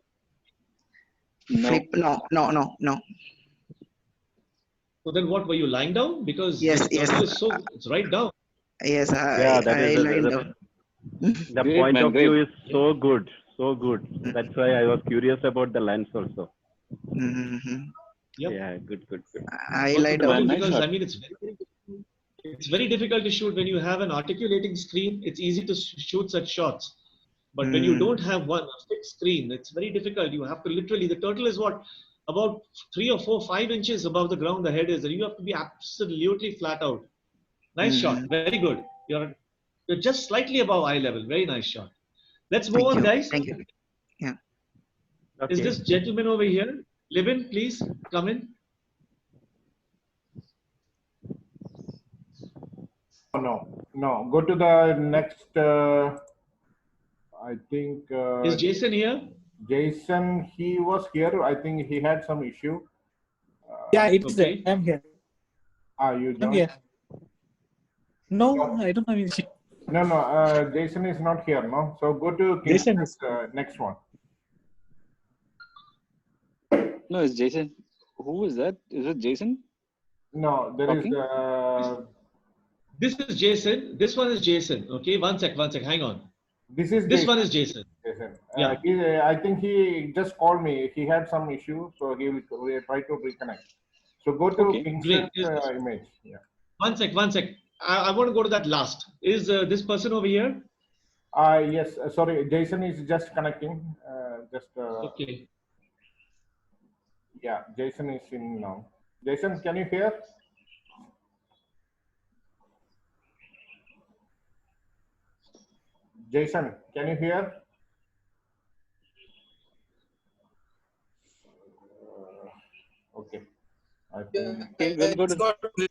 [SPEAKER 21] No.
[SPEAKER 12] So then what, were you lying down? Because
[SPEAKER 21] Yes.
[SPEAKER 12] it's right down.
[SPEAKER 21] Yes,
[SPEAKER 13] I lined down. The point of view is so good. That's why I was curious about the lens also.
[SPEAKER 12] Yep.
[SPEAKER 13] Yeah, good.
[SPEAKER 21] I lied down
[SPEAKER 12] because I mean it's very difficult to shoot when you have an articulating screen. It's easy to shoot such shots, but when you don't have a fixed screen, it's very difficult. You have to literally, the turtle is what, about 3 or 4, 5 inches above the ground the head is, and you have to be absolutely flat out. Nice shot, very good. You're just slightly above eye level. Very nice shot. Let's move on, guys.
[SPEAKER 21] Thank you. Yeah.
[SPEAKER 13] Okay.
[SPEAKER 12] Is this gentleman over here? Libin, please come in.
[SPEAKER 5] No. Go to the next. I think.
[SPEAKER 12] Is Jason here?
[SPEAKER 5] Jason, he was here. I think he had some issue.
[SPEAKER 15] Yeah, it's there. I'm here.
[SPEAKER 5] You
[SPEAKER 15] I'm here. No, I don't have any issue.
[SPEAKER 5] No. Jason is not here. No. So go to next one.
[SPEAKER 20] No, it's Jason. Who is that? Is it Jason?
[SPEAKER 5] No, there is.
[SPEAKER 12] This is Jason. This one is Jason. Okay, one sec. Hang on.
[SPEAKER 5] This one is Jason. Yeah. I think he just called me. He had some issue, so he will try to reconnect. So go to insert image. Yeah.
[SPEAKER 12] One sec. I want to go to that last. Is this person over here?
[SPEAKER 5] Yes. Sorry, Jason is just connecting.
[SPEAKER 12] Okay.
[SPEAKER 5] Yeah, Jason is in now. Jason, can you hear? Jason, can you hear? Okay. I think
[SPEAKER 20] Okay, we'll go to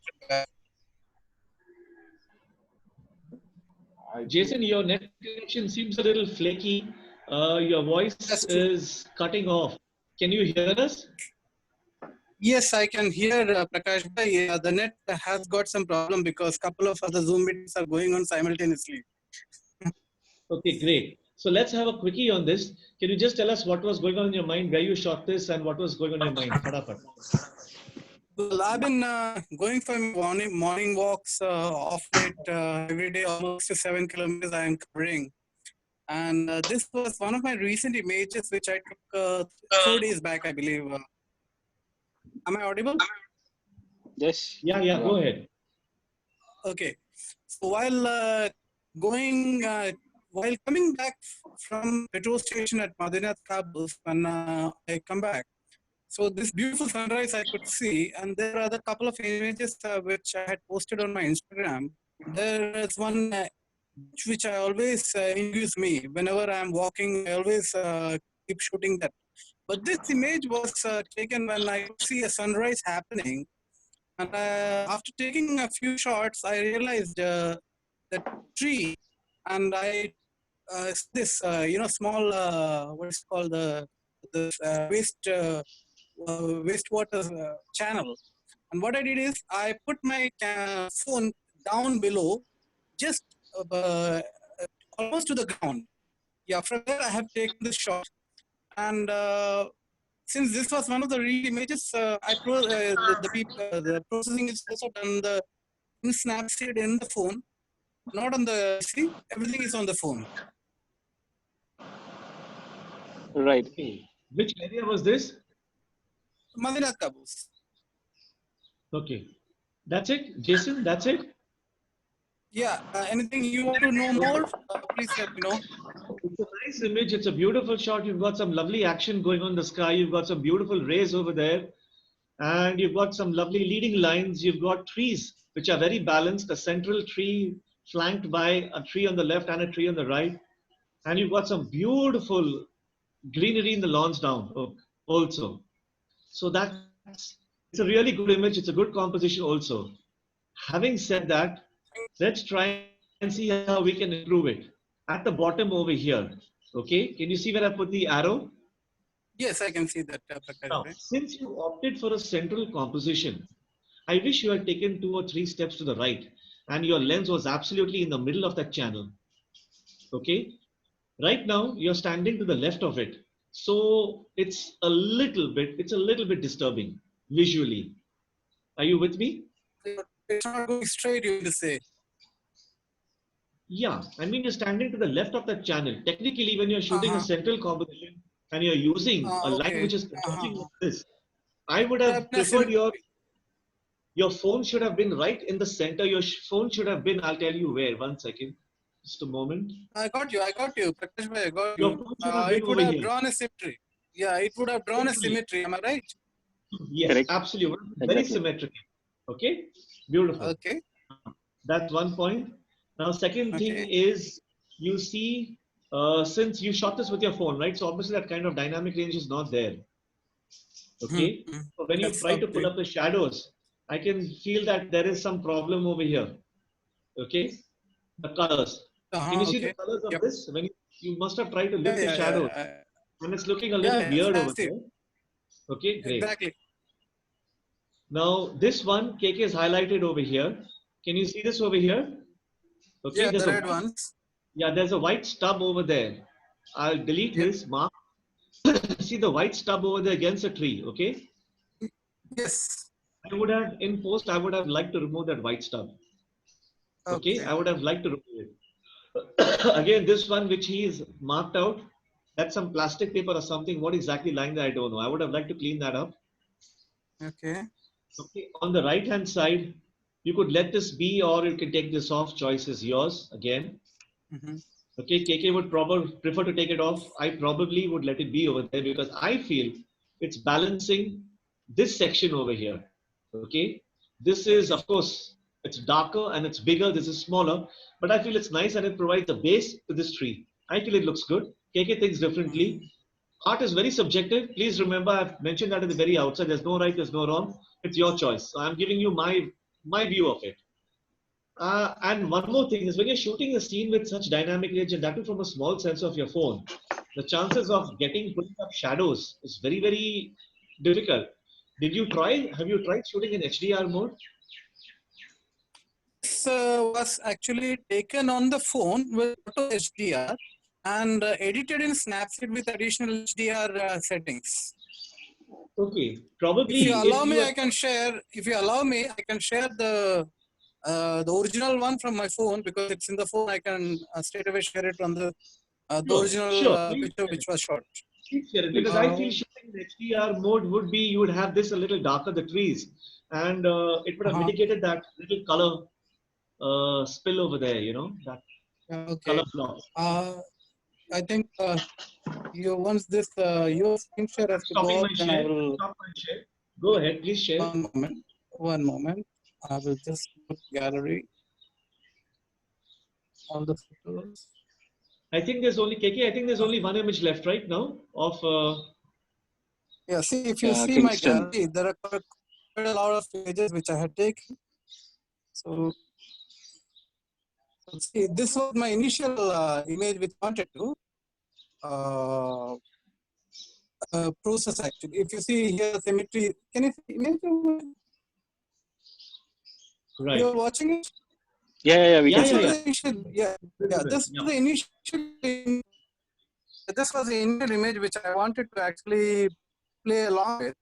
[SPEAKER 12] Jason, your net connection seems a little flaky. Your voice is cutting off. Can you hear us?
[SPEAKER 4] Yes, I can hear Prakash. The net has got some problem because a couple of other Zoom meetings are going on simultaneously.
[SPEAKER 12] Okay, great. So let's have a quickie on this. Can you just tell us what was going on in your mind, where you shot this, and what was going on in your mind? Fatapat.
[SPEAKER 4] Well, I've been going for morning walks off late every day, almost 7 kilometers I am covering. And this was one of my recent images, which I took 4 days back, I believe. Am I audible?
[SPEAKER 20] Yes.
[SPEAKER 12] Yeah, go ahead.
[SPEAKER 4] Okay. So while coming back from petrol station at Madinat Kabul, when I come back, so this beautiful sunrise I could see, and there are a couple of images which I had posted on my Instagram. There is one which I always induce me whenever I'm walking. I always keep shooting that. But this image was taken when I could see a sunrise happening, and after taking a few shots, I realized that tree, and I this small what is called the wastewater channel. And what I did is I put my phone down below, just almost to the ground. Yeah, from there I have taken the shot. And since this was one of the real images, the processing is also done in Snapseed in the phone, not on the see. Everything is on the phone.
[SPEAKER 20] Right.
[SPEAKER 12] Okay. Which area was this?
[SPEAKER 4] Madinat Kabul.
[SPEAKER 12] Okay. That's it, Jason? That's it?
[SPEAKER 4] Yeah. Anything you want to know more? Please let me know.
[SPEAKER 12] It's a nice image. It's a beautiful shot. You've got some lovely action going on in the sky. You've got some beautiful rays over there. And you've got some lovely leading lines. You've got trees, which are very balanced. A central tree flanked by a tree on the left and a tree on the right. And you've got some beautiful greenery in the lawns down also. So it's a really good image. It's a good composition also. Having said that, let's try and see how we can improve it. At the bottom over here, okay? Can you see where I put the arrow?
[SPEAKER 4] Yes, I can see that.
[SPEAKER 12] Now, since you opted for a central composition, I wish you had taken 2 or 3 steps to the right and your lens was absolutely in the middle of that channel. Okay? Right now, you're standing to the left of it. So it's a little bit disturbing visually. Are you with me?
[SPEAKER 4] It's not going straight, you will say.
[SPEAKER 12] Yeah, I mean, you're standing to the left of that channel. Technically, when you're shooting a central composition and you're using a light which is converging like this, I would have preferred your phone should have been right in the center. Your phone should have been, I'll tell you where, 1 second, just a moment.
[SPEAKER 4] I got you, Prakash bhai, I got
[SPEAKER 12] Your
[SPEAKER 4] you.
[SPEAKER 12] phone should have been
[SPEAKER 4] It would
[SPEAKER 12] over
[SPEAKER 4] have
[SPEAKER 12] here.
[SPEAKER 4] drawn a symmetry. Yeah, it would have drawn a symmetry, am I right?
[SPEAKER 12] Yes,
[SPEAKER 20] Correct.
[SPEAKER 12] absolutely. Very symmetrical. Okay, beautiful.
[SPEAKER 4] Okay.
[SPEAKER 12] That's one point. Now, second thing is you see, since you shot this with your phone, right? So obviously that kind of dynamic range is not there. Okay. So when you try to pull up the shadows, I can feel that there is some problem over here. Okay. The colors. Can you see the colors of this? When you must have tried to lift the shadows, and it's looking a little weird over there. Okay, great.
[SPEAKER 4] Exactly.
[SPEAKER 12] Now this one, KK is highlighted over here. Can you see this over here? Okay,
[SPEAKER 4] Yeah,
[SPEAKER 12] there's
[SPEAKER 4] the
[SPEAKER 12] a
[SPEAKER 4] red ones.
[SPEAKER 12] Yeah, there's a white stub over there. I'll delete this mark. See the white stub over there against a tree, okay?
[SPEAKER 4] Yes.
[SPEAKER 12] I would have, in post, I would have liked to remove that white stub. Okay, I would have liked to remove it. Again, this one which he is marked out, that's some plastic paper or something. What exactly lying there, I don't know. I would have liked to clean that up.
[SPEAKER 4] Okay.
[SPEAKER 12] Okay, on the right hand side, you could let this be or you can take this off. Choice is yours again. Okay, KK would probably prefer to take it off. I probably would let it be over there because I feel it's balancing this section over here. Okay, this is, of course, it's darker and it's bigger. This is smaller, but I feel it's nice and it provides a base to this tree. I feel it looks good. KK thinks differently. Art is very subjective. Please remember, I've mentioned that at the very outset. There's no right, there's no wrong. It's your choice. So I'm giving you my view of it. And one more thing is, when you're shooting a scene with such dynamic range, and that too from a small sensor of your phone, the chances of putting up shadows is very, very difficult. Have you tried shooting in HDR mode?
[SPEAKER 4] This was actually taken on the phone with auto HDR and edited in Snapseed with additional HDR settings.
[SPEAKER 12] Okay, probably
[SPEAKER 4] If you allow me, I can share. If you allow me, I can share the original one from my phone, because it's in the phone. I can straight away share it on the original picture which was shot.
[SPEAKER 12] Please share it, because I feel shooting in HDR mode would be, you would have this a little darker, the trees, and it would have mitigated that little color spill over there, you know, that color block.
[SPEAKER 4] I think once this your screen share has to go up, then I will
[SPEAKER 12] stop my share. Go ahead, please share.
[SPEAKER 4] One moment. I will just put gallery. All the photos.
[SPEAKER 12] I think there's only KK. I think there's only one image left right now of.
[SPEAKER 4] Yeah. See, if you see my gallery, there are quite a lot of images which I had taken. So see, this was my initial image which I wanted to process actually. If you see here the symmetry, can you see image?
[SPEAKER 12] Right.
[SPEAKER 4] You're watching it?
[SPEAKER 20] Yeah, we can see
[SPEAKER 4] it. This was the initial image which I wanted to actually play along with.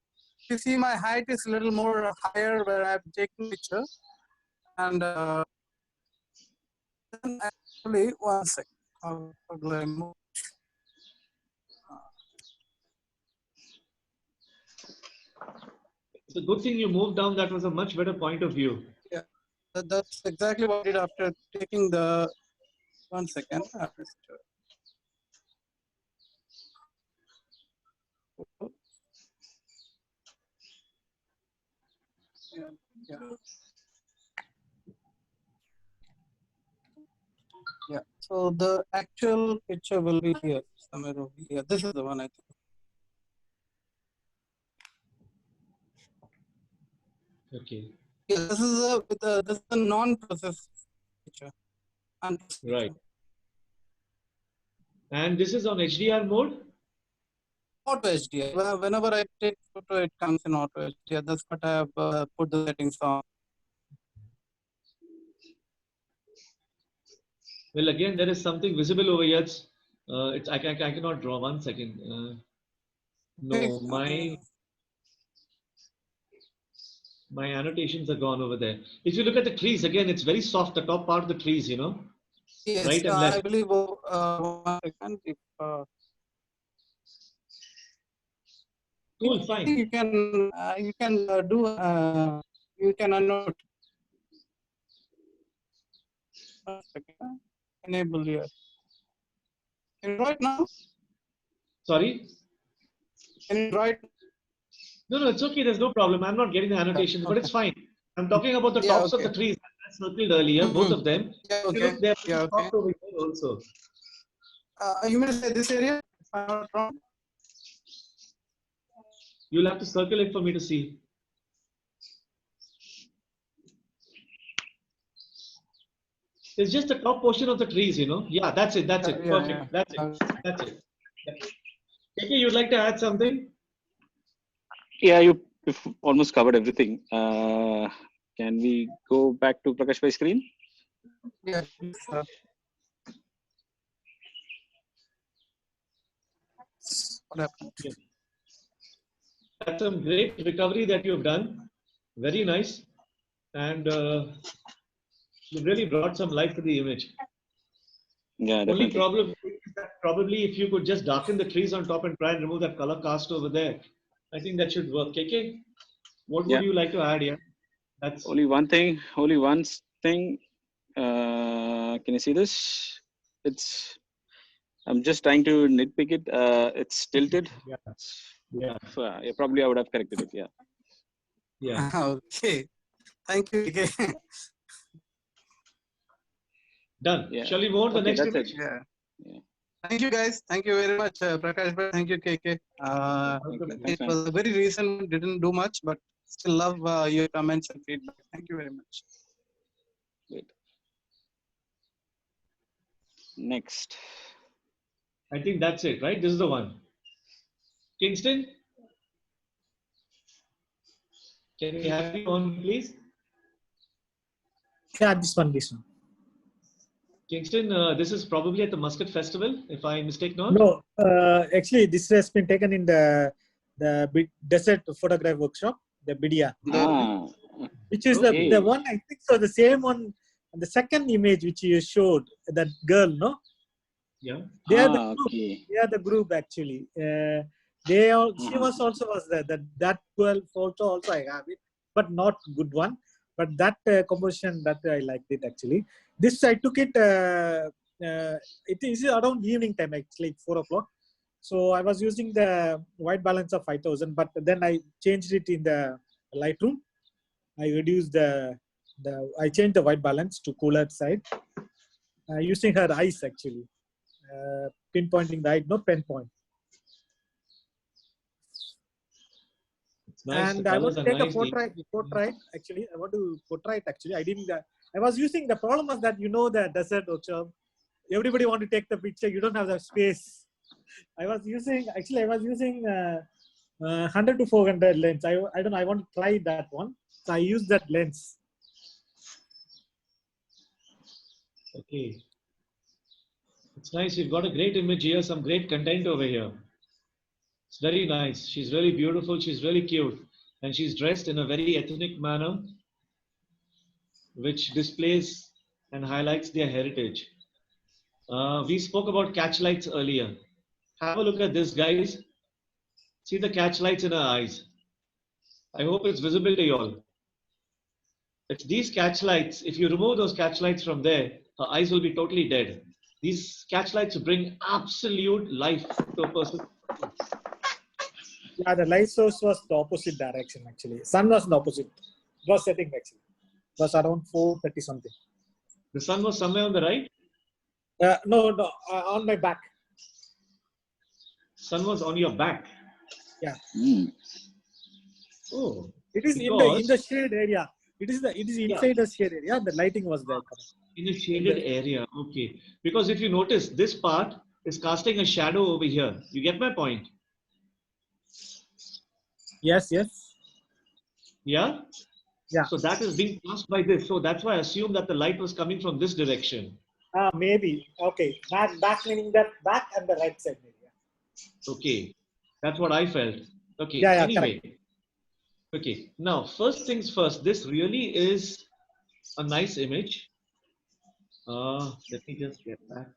[SPEAKER 4] You see, my height is a little more higher where I've taken picture, and then actually 1 second. How do I move?
[SPEAKER 12] It's a good thing you moved down. That was a much better point of view.
[SPEAKER 4] Yeah, that's exactly what I did after taking the 1 second. Yeah. So the actual picture will be here somewhere over here. This is the one I think.
[SPEAKER 12] Okay.
[SPEAKER 4] Yeah, this is a non-processed picture.
[SPEAKER 12] Right. And this is on HDR mode?
[SPEAKER 4] Auto HDR. Well, whenever I take photo, it comes in auto HDR. That's what I have put the settings on.
[SPEAKER 12] Well, again, there is something visible over here. I cannot draw. 1 second. No, my annotations are gone over there. If you look at the trees, again, it's very soft, the top part of the trees, you know.
[SPEAKER 4] Yes,
[SPEAKER 12] right and left.
[SPEAKER 4] I believe 1 second. If,
[SPEAKER 12] cool, fine.
[SPEAKER 4] You can do you can unnote. 1 second. Enable here. Can you draw it now?
[SPEAKER 12] Sorry?
[SPEAKER 4] Can you draw it?
[SPEAKER 12] No, it's okay. There's no problem. I'm not getting the annotations, but it's fine. I'm talking about the tops of the trees I circled earlier, both of them.
[SPEAKER 4] Yeah, okay.
[SPEAKER 12] Look, they're soft over here also.
[SPEAKER 4] You mean to say this area? If I'm not wrong.
[SPEAKER 12] You'll have to circle it for me to see. It's just the top portion of the trees, you know. Yeah, that's it. That's it. Perfect. That's it. That's it. Okay, you'd like to add something?
[SPEAKER 20] Yeah, you've almost covered everything. Can we go back to Prakash by screen?
[SPEAKER 4] Yeah. What happened?
[SPEAKER 12] That's some great recovery that you've done. Very nice. And you really brought some life to the image.
[SPEAKER 20] Yeah, definitely.
[SPEAKER 12] Only problem is that probably if you could just darken the trees on top and try and remove that color cast over there, I think that should work. KK, what would you like to add here? That's
[SPEAKER 20] only one thing. Can you see this? I'm just trying to nitpick it. It's tilted.
[SPEAKER 12] Yeah.
[SPEAKER 20] Probably I would have corrected it. Yeah.
[SPEAKER 8] Yeah.
[SPEAKER 4] Okay. Thank you. Okay.
[SPEAKER 8] Done.
[SPEAKER 20] Yeah.
[SPEAKER 8] Shall we move on to the
[SPEAKER 20] Okay,
[SPEAKER 8] next
[SPEAKER 20] that's
[SPEAKER 8] image?
[SPEAKER 20] it.
[SPEAKER 4] Yeah. Thank you, guys. Thank you very much, Prakash. Thank you, KK. It was a very recent, didn't do much, but still love your comments and feedback. Thank you very much.
[SPEAKER 20] Great. Next.
[SPEAKER 8] I think that's it, right? This is the one. Kingston, can we have you on, please?
[SPEAKER 15] Yeah, this one.
[SPEAKER 8] Kingston, this is probably at the Muscat Festival, if I mistake not.
[SPEAKER 15] No, actually, this has been taken in the desert photograph workshop, the BDA, which is the one, I think so, the same one, the second image which you showed, that girl, no?
[SPEAKER 8] Yeah.
[SPEAKER 15] They are the group. They are the group actually. She was also that 12 photo also I have it, but not good one. But that composition that I liked it actually. This I took it. It is around evening time actually, 4 o'clock. So I was using the white balance of 5000, but then I changed it in the Lightroom. I reduced I changed the white balance to cooler side, using her eyes actually, pinpointing the eye, no pen point.
[SPEAKER 8] Nice.
[SPEAKER 15] And I want to take a portrait. Actually, I want to portrait. Actually, I didn't. I was using. The problem was that the desert workshop. Everybody want to take the picture. You don't have the space. I was using 100 to 400 lens. I don't know. I want to try that one. So I use that lens.
[SPEAKER 8] Okay. It's nice. You've got a great image here. Some great content over here. It's very nice. She's really beautiful. She's really cute. And she's dressed in a very ethnic manner, which displays and highlights their heritage. We spoke about catch lights earlier. Have a look at this, guys. See the catch lights in her eyes. I hope it's visible to you all. It's these catch lights. If you remove those catch lights from there, her eyes will be totally dead. These catch lights bring absolute life to a person.
[SPEAKER 15] Yeah, the light source was the opposite direction actually. Sun was the opposite. It was setting actually. It was around 4:30 something.
[SPEAKER 8] The sun was somewhere on the right?
[SPEAKER 15] No, on my back.
[SPEAKER 8] Sun was on your back.
[SPEAKER 15] Yeah.
[SPEAKER 8] Oh.
[SPEAKER 15] It is in the shade area. It is inside the shade area. The lighting was there.
[SPEAKER 8] In a shaded area. Okay. Because if you notice, this part is casting a shadow over here. You get my point?
[SPEAKER 15] Yes.
[SPEAKER 8] Yeah?
[SPEAKER 15] Yeah.
[SPEAKER 8] So that is being cast by this. So that's why I assume that the light was coming from this direction.
[SPEAKER 15] Maybe. Okay. Back meaning that back and the right side. Yeah.
[SPEAKER 8] Okay. That's what I felt. Okay.
[SPEAKER 15] Yeah,
[SPEAKER 8] anyway.
[SPEAKER 15] Correct.
[SPEAKER 8] Okay. Now, first things first. This really is a nice image. Let me just get back.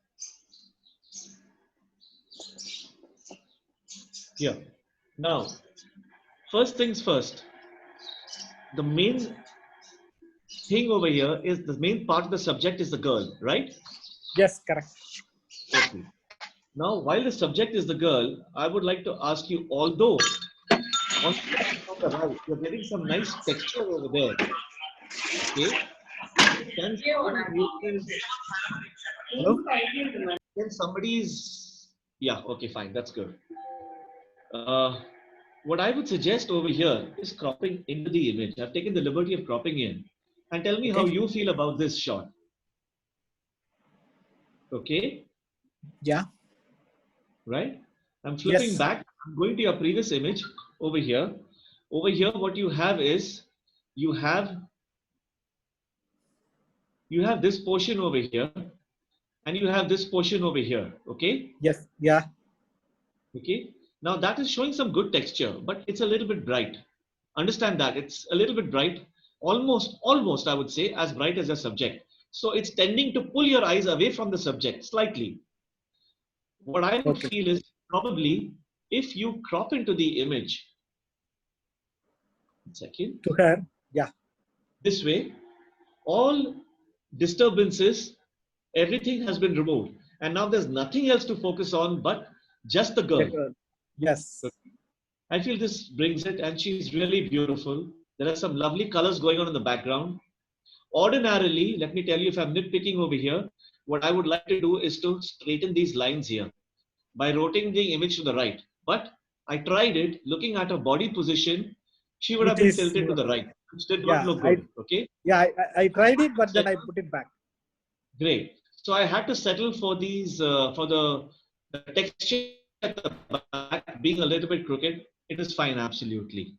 [SPEAKER 8] Here. Now, first things first. The main thing over here is the main part of the subject is the girl, right?
[SPEAKER 15] Yes, correct.
[SPEAKER 8] Okay. Now, while the subject is the girl, I would like to ask you, although on the right, you're getting some nice texture over there. Okay. Can somebody's, yeah, okay, fine, that's good. What I would suggest over here is cropping into the image. I've taken the liberty of cropping in. And tell me how you feel about this shot. Okay?
[SPEAKER 15] Yeah.
[SPEAKER 8] Right? I'm flipping back. I'm going to your previous image over here. Over here, what you have is, you have this portion over here, and you have this portion over here. Okay?
[SPEAKER 15] Yes. Yeah.
[SPEAKER 8] Okay? Now that is showing some good texture, but it's a little bit bright. Understand that it's a little bit bright, almost I would say as bright as a subject. So it's tending to pull your eyes away from the subject slightly. What I would feel is probably if you crop into the image, second,
[SPEAKER 15] to her, yeah.
[SPEAKER 8] This way, all disturbances, everything has been removed. And now there's nothing else to focus on but just the girl.
[SPEAKER 15] Yes.
[SPEAKER 8] I feel this brings it, and she's really beautiful.
[SPEAKER 12] There are some lovely colors going on in the background. Ordinarily, let me tell you, if I'm nitpicking over here, what I would like to do is to straighten these lines here by rotating the image to the right. But I tried it, looking at her body position, she would
[SPEAKER 15] It
[SPEAKER 12] have been
[SPEAKER 15] is,
[SPEAKER 12] tilted to the right, which did not
[SPEAKER 15] yeah,
[SPEAKER 12] look good. Okay.
[SPEAKER 15] I tried it, but then I put it back.
[SPEAKER 12] Great. So I had to settle for these, for the texture at the back being a little bit crooked. It is fine, absolutely.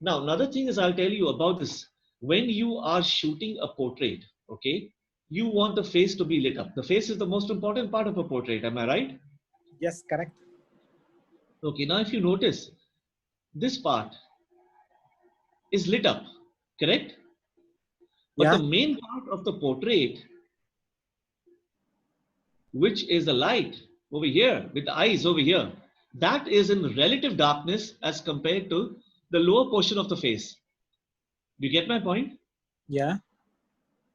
[SPEAKER 12] Now, another thing is I'll tell you about this. When you are shooting a portrait, okay, you want the face to be lit up. The face is the most important part of a portrait. Am I right?
[SPEAKER 15] Yes, correct.
[SPEAKER 12] Okay, now if you notice, this part is lit up, correct? But
[SPEAKER 15] Yeah.
[SPEAKER 12] the main part of the portrait, which is the light over here with the eyes over here, that is in relative darkness as compared to the lower portion of the face. Do you get my point?
[SPEAKER 15] Yeah.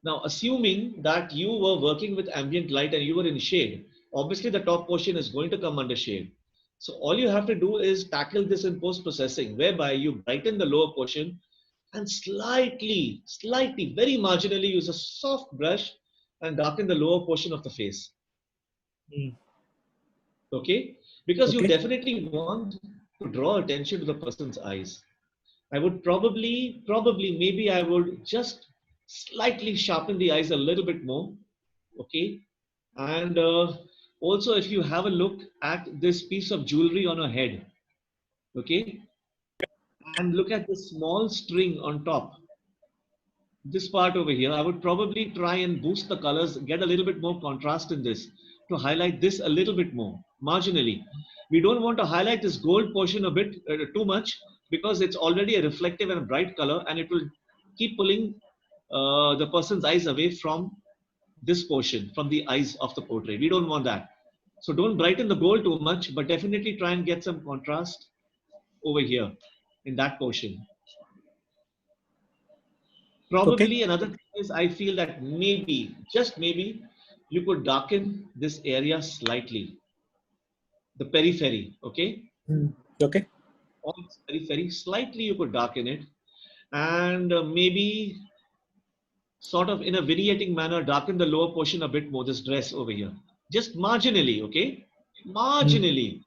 [SPEAKER 12] Now, assuming that you were working with ambient light and you were in shade, obviously the top portion is going to come under shade. So all you have to do is tackle this in post-processing, whereby you brighten the lower portion and slightly, very marginally use a soft brush and darken the lower portion of the face. Okay? Because you
[SPEAKER 15] Okay.
[SPEAKER 12] definitely want to draw attention to the person's eyes. I would probably, maybe I would just slightly sharpen the eyes a little bit more. Okay? And also, if you have a look at this piece of jewelry on her head, okay? And look at the small string on top. This part over here, I would probably try and boost the colors, get a little bit more contrast in this to highlight this a little bit more, marginally. We don't want to highlight this gold portion a bit too much because it's already a reflective and a bright color and it will keep pulling the person's eyes away from this portion, from the eyes of the portrait. We don't want that. So don't brighten the gold too much, but definitely try and get some contrast over here in that portion. Probably another thing is I feel that maybe, just maybe, you could darken this area slightly. The periphery, okay?
[SPEAKER 15] Okay.
[SPEAKER 12] On its periphery, slightly you could darken it. And maybe sort of in a vignetting manner, darken the lower portion a bit more, this dress over here. Just marginally, okay? Marginally.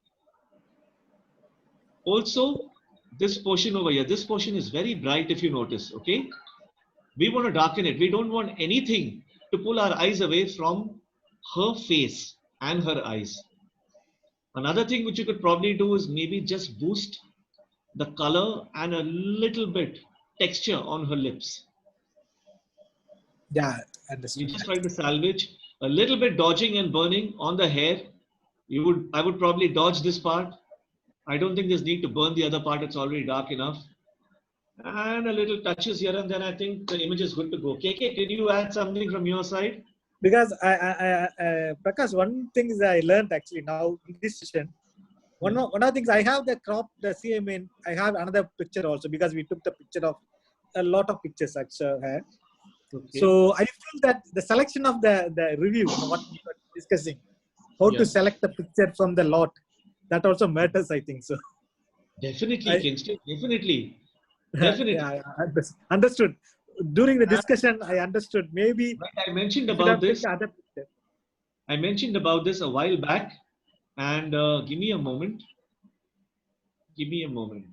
[SPEAKER 12] Also, this portion over here, this portion is very bright if you notice, okay? We want to darken it. We don't want anything to pull our eyes away from her face and her eyes. Another thing which you could probably do is maybe just boost the color and a little bit texture on her lips.
[SPEAKER 15] Yeah, understood.
[SPEAKER 12] You just try to salvage a little bit dodging and burning on the hair. I would probably dodge this part. I don't think there's need to burn the other part. It's already dark enough. And a little touches here and then. I think the image is good to go. KK, did you add something from your side?
[SPEAKER 15] Because Prakash, one thing is I learned actually now in this session. One of the things I have the crop, the CMN. I have another picture also because we took the picture of a lot of pictures actually here.
[SPEAKER 12] Okay.
[SPEAKER 15] So I feel that the selection of the review, what we were discussing, how to select the picture from the lot, that also matters. I think so.
[SPEAKER 12] Definitely, Kingston. Definitely. Definitely.
[SPEAKER 15] Yeah, understood. During the discussion, I understood. Maybe
[SPEAKER 12] I mentioned about this. I mentioned about this a while back, and give me a moment. Give me a moment.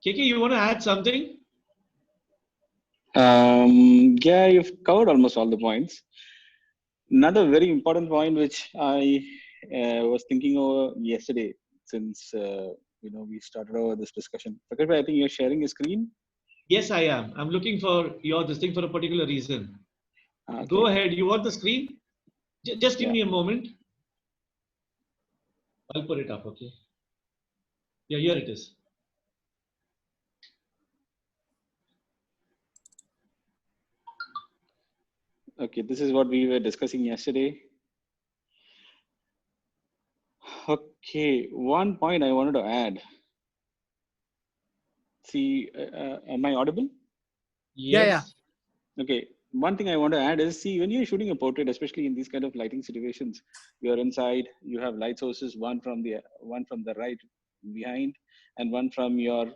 [SPEAKER 12] KK, you want to add something?
[SPEAKER 1] Yeah, you've covered almost all the points. Another very important point which I was thinking over yesterday, since we started over this discussion. Prakash, I think you're sharing your screen.
[SPEAKER 12] Yes, I am. I'm looking for this thing for a particular reason.
[SPEAKER 1] Okay.
[SPEAKER 12] Go ahead. You want the screen? Just give me a moment. I'll put it up. Okay. Yeah, here it is.
[SPEAKER 1] Okay, this is what we were discussing yesterday. Okay, one point I wanted to add. See, am I audible?
[SPEAKER 12] Yes.
[SPEAKER 15] Yeah.
[SPEAKER 1] Okay, one thing I want to add is, see, when you're shooting a portrait, especially in these kind of lighting situations, you're inside, you have light sources, one from the right behind, and one from your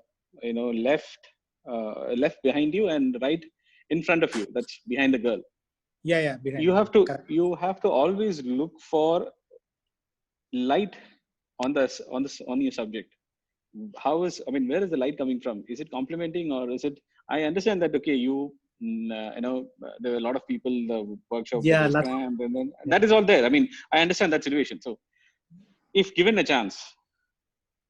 [SPEAKER 1] left left behind you and right in front of you. That's behind the girl.
[SPEAKER 15] Yeah, behind.
[SPEAKER 1] You have to always look for light on your subject. Where is the light coming from? Is it complementing, or is it? I understand that, okay, there are a lot of people, the workshop was cramped, and then that is all there. I understand that situation. So if given a chance,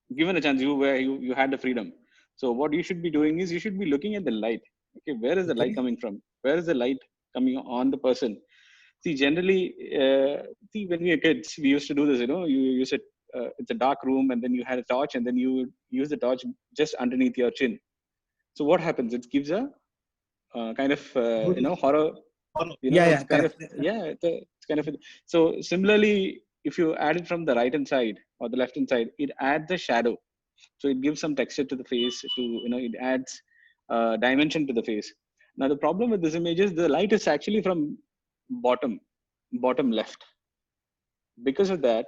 [SPEAKER 1] you had the freedom. So what you should be doing is you should be looking at the light. Okay, where is the light coming from? Where is the light coming on the person? See, generally, when we were kids, we used to do this. You use it. It's a dark room, and then you had a torch, and then you use the torch just underneath your chin. So what happens? It gives a kind of horror. It's kind of. So similarly, if you add it from the right hand side or the left hand side, it adds a shadow. So it gives some texture to the face. It adds dimension to the face. Now the problem with this image is the light is actually from bottom left. Because of that,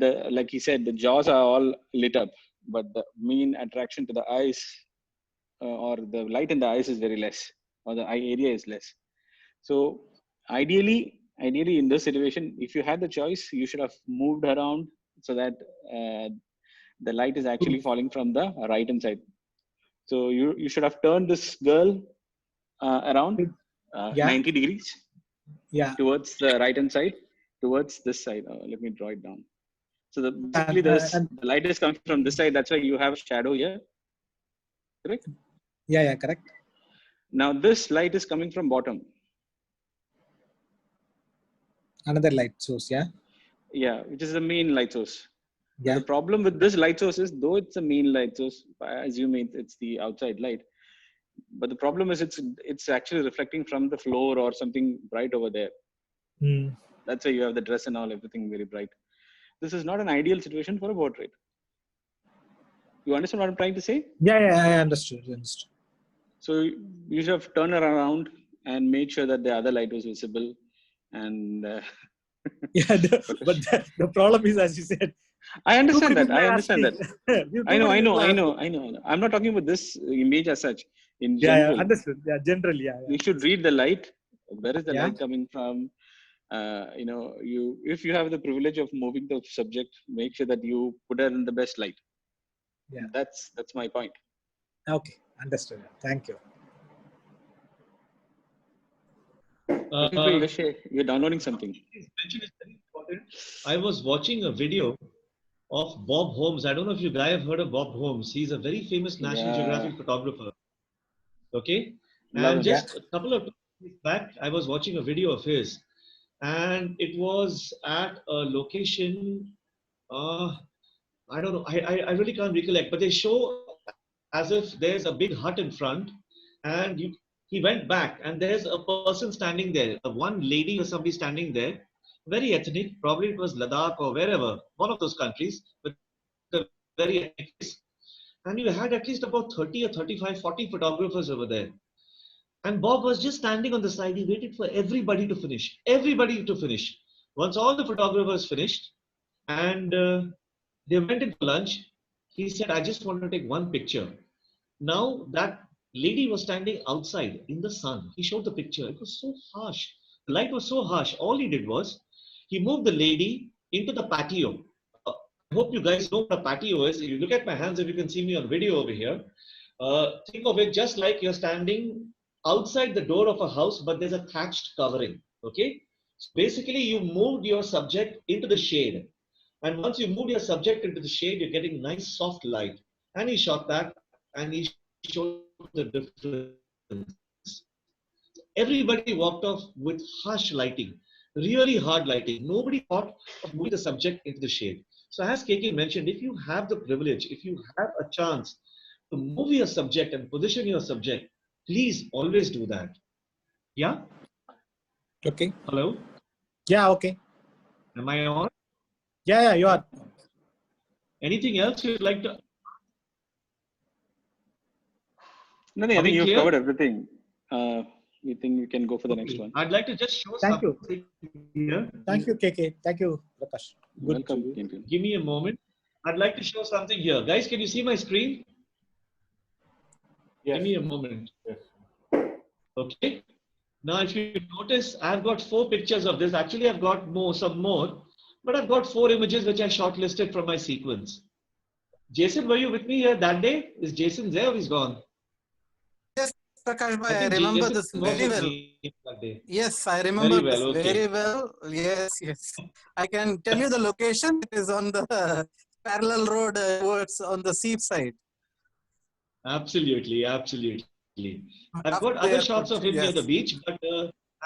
[SPEAKER 1] like he said, the jaws are all lit up, but the main attraction to the eyes or the light in the eyes is very less, or the eye area is less. So ideally in this situation, if you had the choice, you should have moved around so that the light is actually falling from the right hand side. So you should have turned this girl around 90 degrees towards the right hand side, towards this side. Let me draw it down. So basically the light is coming from this side. That's why you have a shadow here. Correct?
[SPEAKER 15] Yeah, correct.
[SPEAKER 1] Now this light is coming from bottom.
[SPEAKER 15] Another light source,
[SPEAKER 1] yeah, which is the main light source. The problem with this light source is, though it's a main light source, I assume it's the outside light, but the problem is it's actually reflecting from the floor or something bright over there. That's why you have the dress and all, everything very bright. This is not an ideal situation for a portrait. You understand what I'm trying to say?
[SPEAKER 15] Yeah, I understood.
[SPEAKER 1] So you should have turned around and made sure that the other light was visible. And
[SPEAKER 15] but the problem is, as you said,
[SPEAKER 1] I understand that. I know. I'm not talking about this image as such. In general,
[SPEAKER 15] understood. Generally,
[SPEAKER 1] you should read the light. Where is the light coming from? If you have the privilege of moving the subject, make sure that you put her in the best light. That's my point.
[SPEAKER 15] Okay, understood. Thank you.
[SPEAKER 1] You're downloading something.
[SPEAKER 12] I was watching a video of Bob Holmes. I don't know if you guys have heard of Bob Holmes. He's a very famous National Geographic photographer. Okay, and just a couple of days back, I was watching a video of his, and it was at a location. I don't know. I really can't recollect, but they show as if there's a big hut in front, and he went back, and there's a person standing there, one lady or somebody standing there, very ethnic, probably it was Ladakh or wherever, one of those countries, but a very ethnic place. And you had at least about 30 or 35, 40 photographers over there. And Bob was just standing on the side. He waited for everybody to finish. Once all the photographers finished, and they went in for lunch, he said, I just want to take one picture. Now that lady was standing outside in the sun. He showed the picture. It was so harsh. The light was so harsh. All he did was he moved the lady into the patio. I hope you guys know what a patio is. If you look at my hands, if you can see me on video over here, think of it just like you're standing outside the door of a house, but there's a thatched covering. Okay. So basically, you moved your subject into the shade. And once you move your subject into the shade, you're getting nice soft light. And he shot that, and he showed the difference. Everybody walked off with harsh lighting, really hard lighting. Nobody thought of moving the subject into the shade. So as KK mentioned, if you have the privilege, if you have a chance to move your subject and position your subject, please always do that. Yeah?
[SPEAKER 15] Okay.
[SPEAKER 12] Hello?
[SPEAKER 15] Yeah, okay.
[SPEAKER 12] Am I on?
[SPEAKER 15] Yeah, you are.
[SPEAKER 12] Anything else you'd like to?
[SPEAKER 1] No, I think you've covered everything. We think we can go for the next one.
[SPEAKER 12] I'd like to just show
[SPEAKER 15] something
[SPEAKER 12] here.
[SPEAKER 15] Thank you, KK. Thank you, Prakash.
[SPEAKER 1] Welcome.
[SPEAKER 12] Give me a moment. I'd like to show something here. Guys, can you see my screen?
[SPEAKER 5] Yes.
[SPEAKER 12] Give me a moment.
[SPEAKER 5] Yes.
[SPEAKER 12] Okay. Now, if you notice, I've got 4 pictures of this. Actually, I've got some more, but I've got 4 images which I shortlisted from my sequence. Jason, were you with me here that day? Is Jason there or he's gone?
[SPEAKER 4] Yes, Prakash,
[SPEAKER 12] I
[SPEAKER 4] I
[SPEAKER 12] think
[SPEAKER 4] remember
[SPEAKER 12] Jason
[SPEAKER 4] this
[SPEAKER 12] was
[SPEAKER 4] very
[SPEAKER 12] with
[SPEAKER 4] well.
[SPEAKER 12] me that day.
[SPEAKER 4] Yes, I remember
[SPEAKER 12] Very well,
[SPEAKER 4] this
[SPEAKER 12] okay.
[SPEAKER 4] very well. Yes, yes. I can tell you the location. It is on the parallel road towards on the seaside.
[SPEAKER 12] Absolutely, absolutely. I've
[SPEAKER 4] After
[SPEAKER 12] got
[SPEAKER 4] the
[SPEAKER 12] other shots
[SPEAKER 4] airport,
[SPEAKER 12] of him near the
[SPEAKER 4] yes.
[SPEAKER 12] beach, but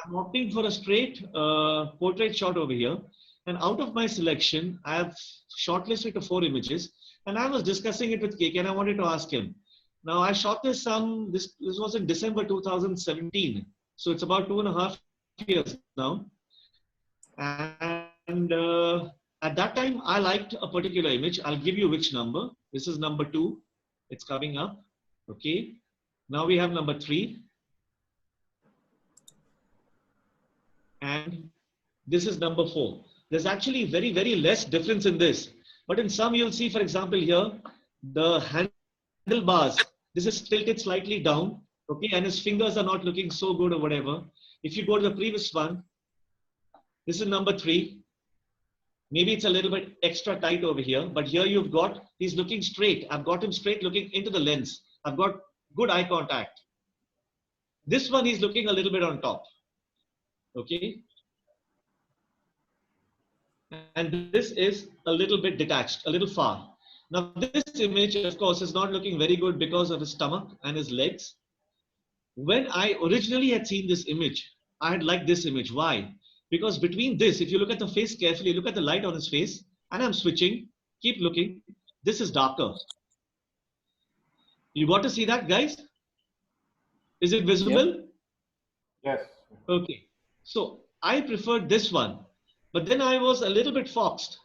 [SPEAKER 12] I'm opting for a straight portrait shot over here. And out of my selection, I've shortlisted to 4 images. And I was discussing it with KK and I wanted to ask him. Now, I shot this was in December 2017. So it's about 2.5 years now. And at that time, I liked a particular image. I'll give you which number. This is number 2. It's coming up. Okay. Now we have number 3. And this is number 4. There's actually very, very less difference in this. But in some, you'll see, for example, here, the handlebars, this is tilted slightly down. Okay. And his fingers are not looking so good or whatever. If you go to the previous one, this is number 3. Maybe it's a little bit extra tight over here, but here he's looking straight. I've got him straight looking into the lens. I've got good eye contact. This one, he's looking a little bit on top. Okay. And this is a little bit detached, a little far. Now, this image, of course, is not looking very good because of his stomach and his legs. When I originally had seen this image, I had liked this image. Why? Because between this, if you look at the face carefully, look at the light on his face, and I'm switching, keep looking, this is darker. You got to see that, guys? Is it visible?
[SPEAKER 5] Yes.
[SPEAKER 12] Okay. So I preferred this one, but then I was a little bit foxed.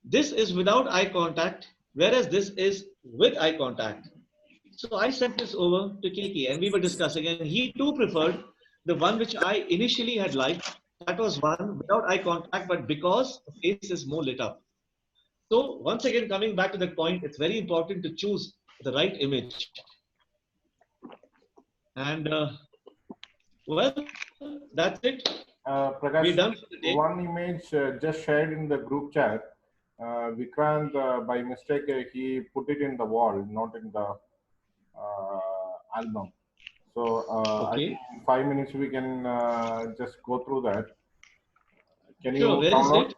[SPEAKER 12] This is without eye contact, whereas this is with eye contact. So I sent this over to KK and we were discussing, and he too preferred the one which I initially had liked. That was one without eye contact, but because the face is more lit up. So once again, coming back to that point, it's very important to choose the right image. And well, that's it.
[SPEAKER 5] Prakash,
[SPEAKER 12] We're done for the day.
[SPEAKER 5] one image just shared in the group chat. Vikrant, by mistake, he put it in the wall, not in the album. So I think in 5 minutes we can just go through that. Can you
[SPEAKER 12] where
[SPEAKER 5] download
[SPEAKER 12] is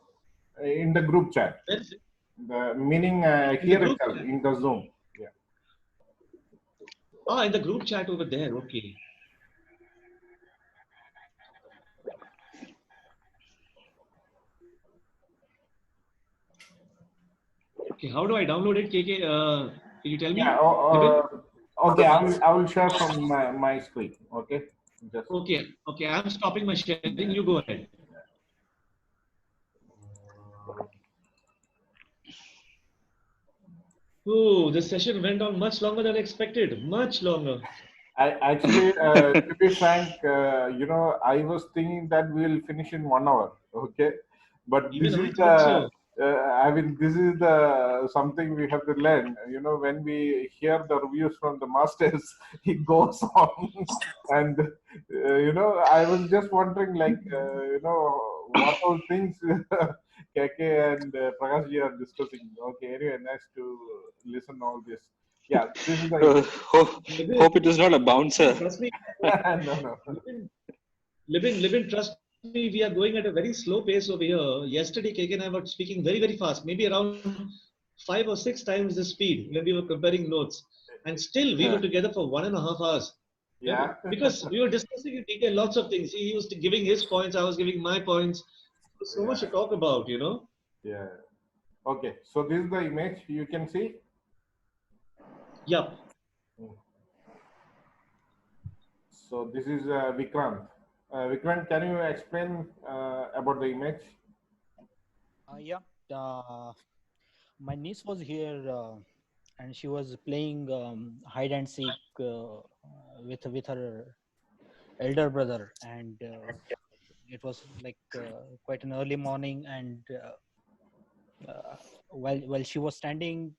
[SPEAKER 5] it? In the group chat?
[SPEAKER 12] Where is it?
[SPEAKER 5] The meaning here itself in the Zoom. Yeah.
[SPEAKER 12] Ah, in the group chat over there. Okay. Okay, how do I download it, KK? Can you tell me?
[SPEAKER 5] Yeah. Okay, I will share from my screen. Okay. Just.
[SPEAKER 12] Okay. Okay, I'm stopping my sharing. You go ahead. Oh, this session went on much longer than expected. Much longer.
[SPEAKER 5] I actually, to be frank, I was thinking that we will finish in 1 hour. Okay, but
[SPEAKER 12] Even
[SPEAKER 5] this
[SPEAKER 12] I
[SPEAKER 5] is
[SPEAKER 12] thought
[SPEAKER 5] the.
[SPEAKER 12] so.
[SPEAKER 5] This is the something we have to learn. When we hear the reviews from the masters, it goes on, and I was just wondering, what all things KK and Prakash ji are discussing. Okay, anyway, nice to listen all this. Yeah, this is the.
[SPEAKER 1] Hope it is not a bouncer.
[SPEAKER 12] Trust me.
[SPEAKER 5] No.
[SPEAKER 12] Living, trust me, we are going at a very slow pace over here. Yesterday, KK and I were speaking very, very fast, maybe around 5 or 6 times the speed when we were comparing notes. And still, we were together for 1.5 hours.
[SPEAKER 5] Yeah.
[SPEAKER 12] Because we were discussing in detail lots of things. He was giving his points, I was giving my points. So much to talk about,
[SPEAKER 5] Yeah. Okay. So this is the image you can see.
[SPEAKER 12] Yep.
[SPEAKER 5] So this is Vikrant. Vikrant, can you explain about the image?
[SPEAKER 6] Yeah. My niece was here and she was playing hide and seek with her elder brother, and it was like quite an early morning, and while she was standing,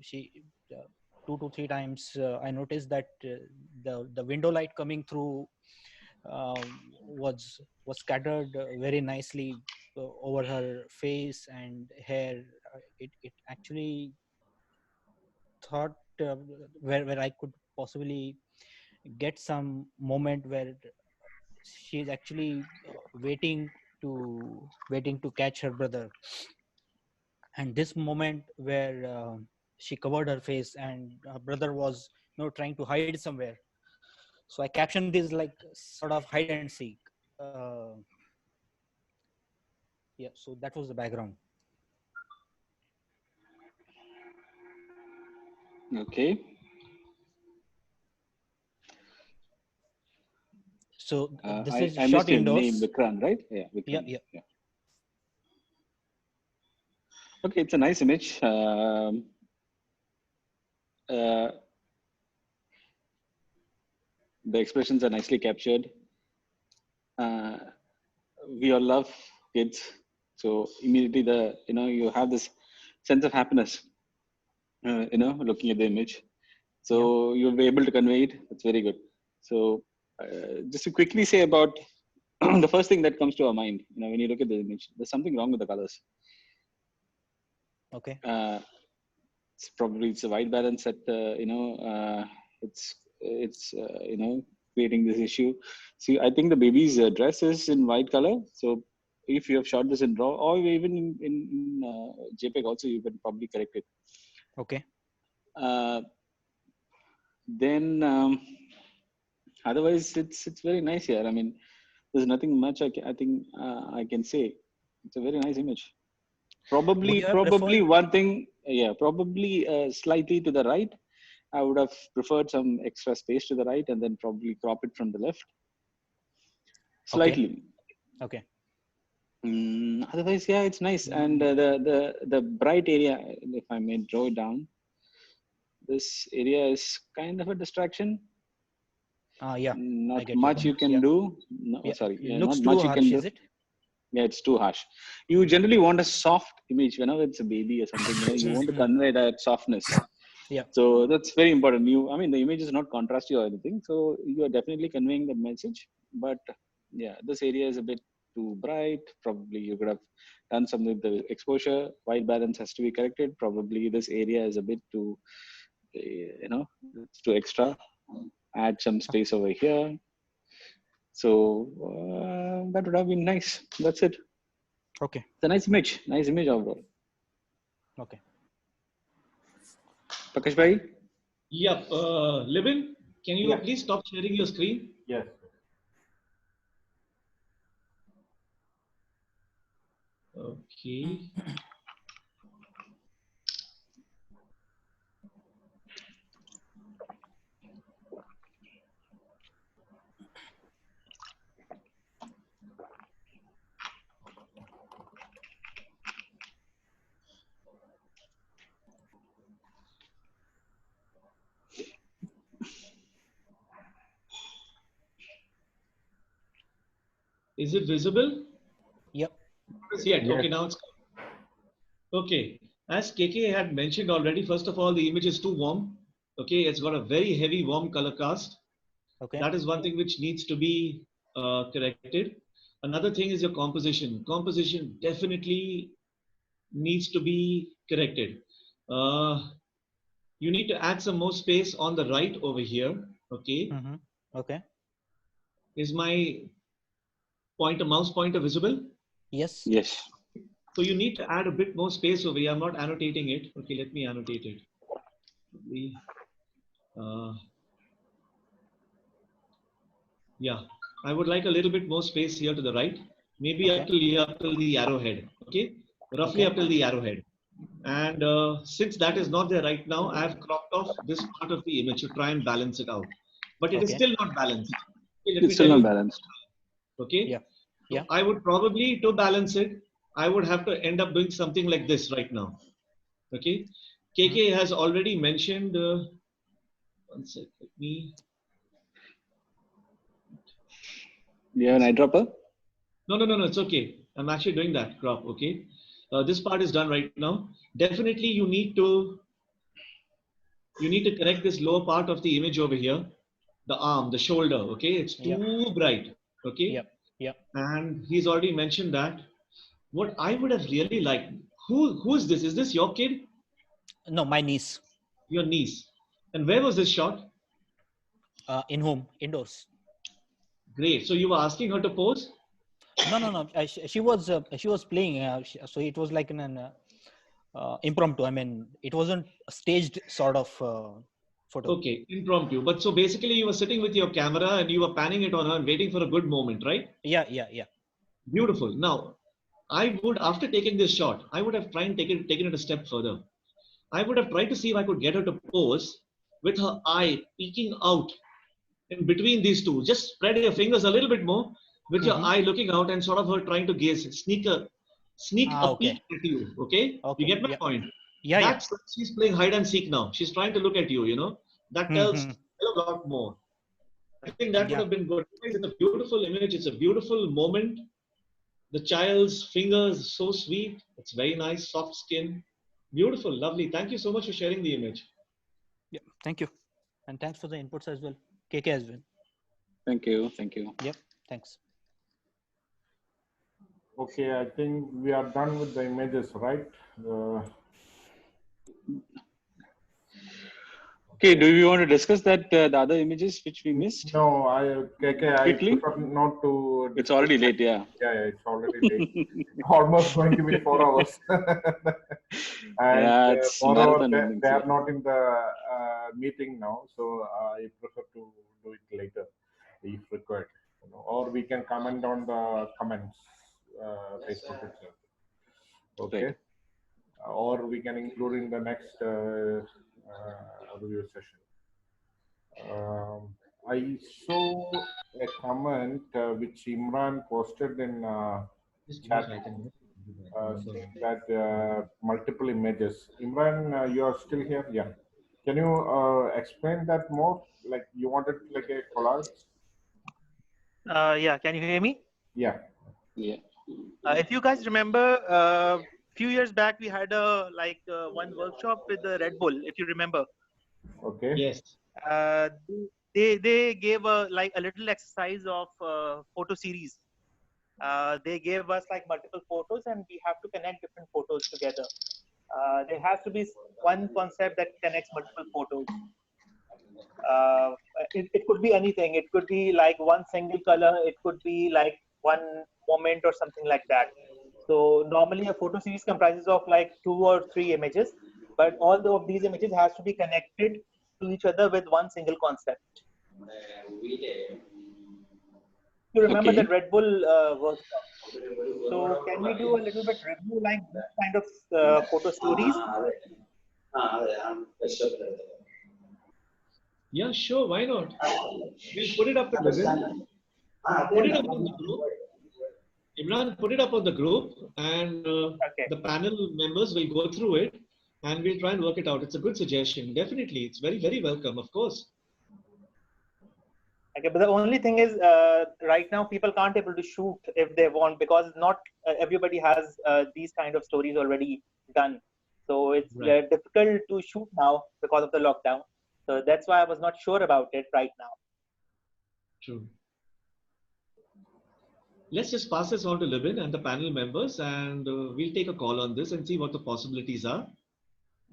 [SPEAKER 6] she 2 to 3 times I noticed that the window light coming through was scattered very nicely over her face and hair. It actually thought where I could possibly get some moment where she is actually waiting to catch her brother. And this moment where she covered her face and her brother was trying to hide somewhere, so I captioned this like sort of hide and seek. Yeah, so that was the background.
[SPEAKER 1] Okay.
[SPEAKER 6] So this
[SPEAKER 1] I
[SPEAKER 6] is
[SPEAKER 1] missed
[SPEAKER 6] shot
[SPEAKER 1] your
[SPEAKER 6] indoors.
[SPEAKER 1] name, Vikrant, right? Yeah, Vikrant.
[SPEAKER 6] Yeah.
[SPEAKER 1] Okay, it's a nice image. The expressions are nicely captured. We all love kids, so immediately you have this sense of happiness. Looking at the image, so you'll be able to convey it. That's very good. So just to quickly say about the first thing that comes to our mind, when you look at the image, there's something wrong with the colors.
[SPEAKER 6] Okay.
[SPEAKER 1] It's a white balance that it's creating this issue. See, I think the baby's dress is in white color. So if you have shot this in RAW or even in JPEG also, you can probably correct it.
[SPEAKER 6] Okay.
[SPEAKER 1] Then otherwise, it's very nice here. I mean, there's nothing much I think I can say. It's a very nice image. Probably one thing, probably slightly to the right. I would have preferred some extra space to the right and then probably crop it from the left. Slightly.
[SPEAKER 6] Okay.
[SPEAKER 1] Otherwise, yeah, it's nice. And the bright area, if I may draw it down, this area is kind of a distraction.
[SPEAKER 6] Yeah.
[SPEAKER 1] Not much you can do. No, sorry.
[SPEAKER 6] It looks
[SPEAKER 1] not
[SPEAKER 6] too
[SPEAKER 1] much you
[SPEAKER 6] harsh,
[SPEAKER 1] can do.
[SPEAKER 6] is it?
[SPEAKER 1] Yeah, it's too harsh. You generally want a soft image whenever it's a baby or something. You want to convey that softness.
[SPEAKER 6] Yeah.
[SPEAKER 1] So that's very important. The image is not contrasty or anything. So you are definitely conveying the message. But yeah, this area is a bit too bright. Probably you could have done something with the exposure. White balance has to be corrected. Probably this area is a bit too, it's too extra. Add some space over here. So that would have been nice. That's it.
[SPEAKER 6] Okay.
[SPEAKER 1] It's a nice image. Nice image overall.
[SPEAKER 6] Okay.
[SPEAKER 1] Prakash bhai?
[SPEAKER 12] Yep. Libin, can you please stop sharing your screen?
[SPEAKER 5] Yes.
[SPEAKER 12] Okay. Is it visible?
[SPEAKER 6] Yep.
[SPEAKER 12] Yet. Okay, now it's okay. As KK had mentioned already, first of all, the image is too warm. Okay, it's got a very heavy warm color cast.
[SPEAKER 6] Okay.
[SPEAKER 12] That is one thing which needs to be corrected. Another thing is your composition. Composition definitely needs to be corrected. You need to add some more space on the right over here. Okay.
[SPEAKER 6] Okay.
[SPEAKER 12] Is my mouse pointer visible?
[SPEAKER 6] Yes.
[SPEAKER 1] Yes.
[SPEAKER 12] So you need to add a bit more space over here. I'm not annotating it. Okay, let me annotate it. Yeah, I would like a little bit more space here to the right. Maybe up till the arrowhead. Okay, roughly up till the arrowhead. And since that is not there right now, I have cropped off this part of the image to try and balance it out. But it is still not balanced. Okay,
[SPEAKER 1] It's still not balanced.
[SPEAKER 12] Okay.
[SPEAKER 6] Yeah.
[SPEAKER 12] So I would probably, to balance it, I would have to end up doing something like this right now. Okay. KK has already mentioned. One sec. Let me.
[SPEAKER 1] Do you have an eyedropper?
[SPEAKER 12] No. It's okay. I'm actually doing that crop. Okay. This part is done right now. Definitely you need to correct this lower part of the image over here, the arm, the shoulder. Okay, it's too bright. Okay.
[SPEAKER 6] Yep.
[SPEAKER 12] And he's already mentioned that. What I would have really liked, who is this? Is this your kid?
[SPEAKER 6] No, my niece.
[SPEAKER 12] Your niece. And where was this shot?
[SPEAKER 6] In home, indoors.
[SPEAKER 12] Great. So you were asking her to pose?
[SPEAKER 6] No. She was playing. So it was like an impromptu. I mean, it wasn't a staged sort of photo.
[SPEAKER 12] Okay, impromptu. But so basically, you were sitting with your camera and you were panning it on her and waiting for a good moment, right?
[SPEAKER 6] Yeah.
[SPEAKER 12] Beautiful. Now, I would, after taking this shot, I would have tried and taken it a step further. I would have tried to see if I could get her to pose with her eye peeking out in between these two. Just spread your fingers a little bit more with your eye looking out and sort of her trying to gaze, sneak a peek at you. Okay? You get my point? That's like she's playing hide and seek now. She's trying to look at you, you know. That tells a lot more. I think that would have been good. It's a beautiful image. It's a beautiful moment. The child's fingers, so sweet. It's very nice, soft skin. Beautiful, lovely. Thank you so much for sharing the image.
[SPEAKER 6] Yeah, thank you. And thanks for the inputs as well. KK as well.
[SPEAKER 1] Thank you.
[SPEAKER 6] Yep, thanks.
[SPEAKER 5] Okay, I think we are done with the images, right?
[SPEAKER 1] Okay, do you want to discuss that the other images which we missed?
[SPEAKER 5] No, I prefer not to.
[SPEAKER 1] It's already late, yeah.
[SPEAKER 5] Yeah, it's already late. Almost going to be 4 hours. And
[SPEAKER 1] it's
[SPEAKER 5] tomorrow
[SPEAKER 1] marathon
[SPEAKER 5] they are not in the meeting now, so I prefer to do it later if required. You know, or we can comment on the comments Facebook itself. Okay.
[SPEAKER 1] Right.
[SPEAKER 5] Or we can include in the next review session. I saw a comment which Imran posted in chat saying that multiple images. Imran, you are still here? Yeah. Can you explain that more? Like you wanted like a collage?
[SPEAKER 9] Yeah, can you hear me?
[SPEAKER 5] Yeah.
[SPEAKER 9] If you guys remember, a few years back we had a one workshop with the Red Bull. If you remember.
[SPEAKER 5] Okay.
[SPEAKER 12] Yes.
[SPEAKER 9] They gave a little exercise of photo series. They gave us multiple photos and we have to connect different photos together. There has to be one concept that connects multiple photos. It could be anything. It could be one single color. It could be one moment or something like that. So normally a photo series comprises of 2 or 3 images, but all of these images has to be connected to each other with one single concept. You remember that Red Bull workshop. So can we do a little bit review this kind of photo stories?
[SPEAKER 12] Yeah, sure. Why not? We'll put it up in the group. Put it up on the group. Imran, put it up on the group, and the panel members will go through it, and we'll try and work it out. It's a good suggestion. Definitely, it's very, very welcome. Of course.
[SPEAKER 9] Okay, but the only thing is, right now people can't able to shoot if they want because not everybody has these kind of stories already done. So it's difficult to shoot now because of the lockdown. So that's why I was not sure about it right now.
[SPEAKER 12] True. Let's just pass this on to Libin and the panel members, and we'll take a call on this and see what the possibilities are.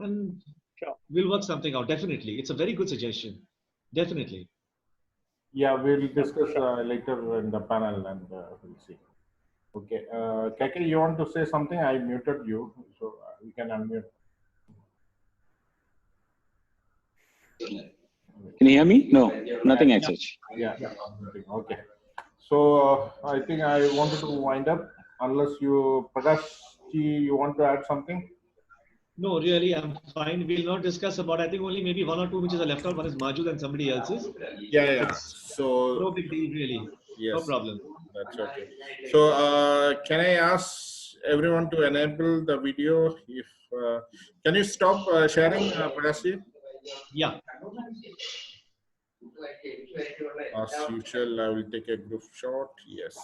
[SPEAKER 12] And we'll work something out. Definitely. It's a very good suggestion. Definitely.
[SPEAKER 5] Yeah, we'll discuss later in the panel and we'll see. Okay. Keke, you want to say something? I muted you, so you can unmute.
[SPEAKER 1] Can you hear me? No, nothing as such.
[SPEAKER 5] Yeah. Okay. So I think I wanted to wind up. Unless you, Prakash, you want to add something?
[SPEAKER 12] No, really, I'm fine. We'll not discuss about. I think only maybe 1 or 2 which is left out. One is Majud and somebody else's.
[SPEAKER 5] Yeah. So
[SPEAKER 12] no big deal, really.
[SPEAKER 5] Yes.
[SPEAKER 12] No problem.
[SPEAKER 5] That's okay. So can I ask everyone to enable the video? If can you stop sharing, Prakash?
[SPEAKER 12] Yeah.
[SPEAKER 5] As usual, I will take a group shot. Yes.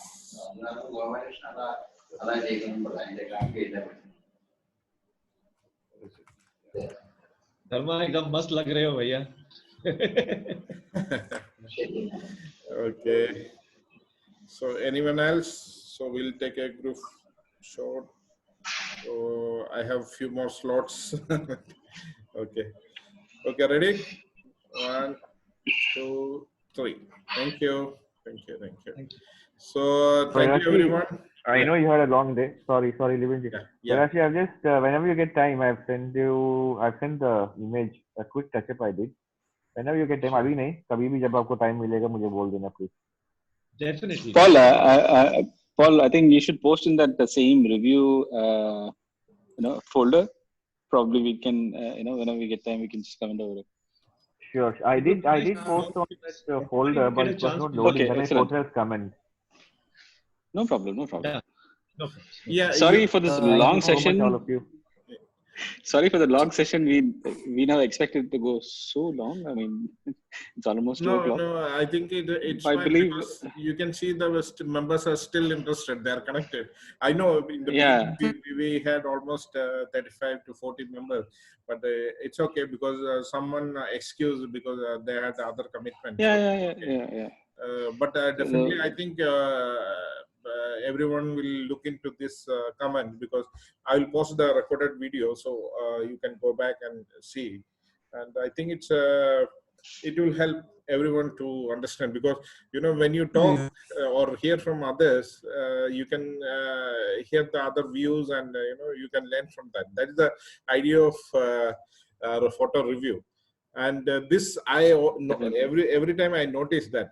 [SPEAKER 12] धर्मा एकदम मस्त लग रहे हो भैया.
[SPEAKER 5] Okay. So anyone else? So we'll take a group shot. So I have few more slots. Okay. Okay, ready? 1, 2, 3. Thank you. Thank you. Thank you. So
[SPEAKER 11] So
[SPEAKER 5] thank you
[SPEAKER 11] Rashi,
[SPEAKER 5] everyone.
[SPEAKER 11] I know you had a long day. Sorry, Livinji.
[SPEAKER 5] Yeah.
[SPEAKER 11] So Rashi, I've just whenever you get time, I've sent the image, a quick touch-up I did. Whenever you get time, अभी नहीं, कभी भी जब आपको time मिलेगा मुझे बोल देना please.
[SPEAKER 12] Definitely.
[SPEAKER 20] Paul, I think you should post in that the same review, folder. Probably we can, whenever we get time, we can just comment over it.
[SPEAKER 11] Sure. I did post on that folder, but it was not loading.
[SPEAKER 20] Okay,
[SPEAKER 11] Then I
[SPEAKER 20] excellent.
[SPEAKER 11] posted as comment.
[SPEAKER 20] No problem. No problem.
[SPEAKER 12] Yeah. No problem.
[SPEAKER 5] Yeah.
[SPEAKER 20] Sorry for this long
[SPEAKER 11] Thank you so
[SPEAKER 20] session.
[SPEAKER 11] much, all of you.
[SPEAKER 20] Sorry for the long session. We never expected it to go so long. I mean, it's almost 2 o'clock.
[SPEAKER 5] No, I think it's
[SPEAKER 20] I
[SPEAKER 5] fine
[SPEAKER 20] believe,
[SPEAKER 5] because you can see the members are still interested. They are connected. I know in the
[SPEAKER 20] Yeah.
[SPEAKER 5] beginning we had almost 35 to 40 members, but it's okay because someone excused because they had other commitments.
[SPEAKER 20] Yeah.
[SPEAKER 5] But definitely, I think everyone will look into this comment because I will post the recorded video, so you can go back and see. And I think it will help everyone to understand because when you talk or hear from others, you can hear the other views and you can learn from that. That is the idea of photo review. And this every time I notice that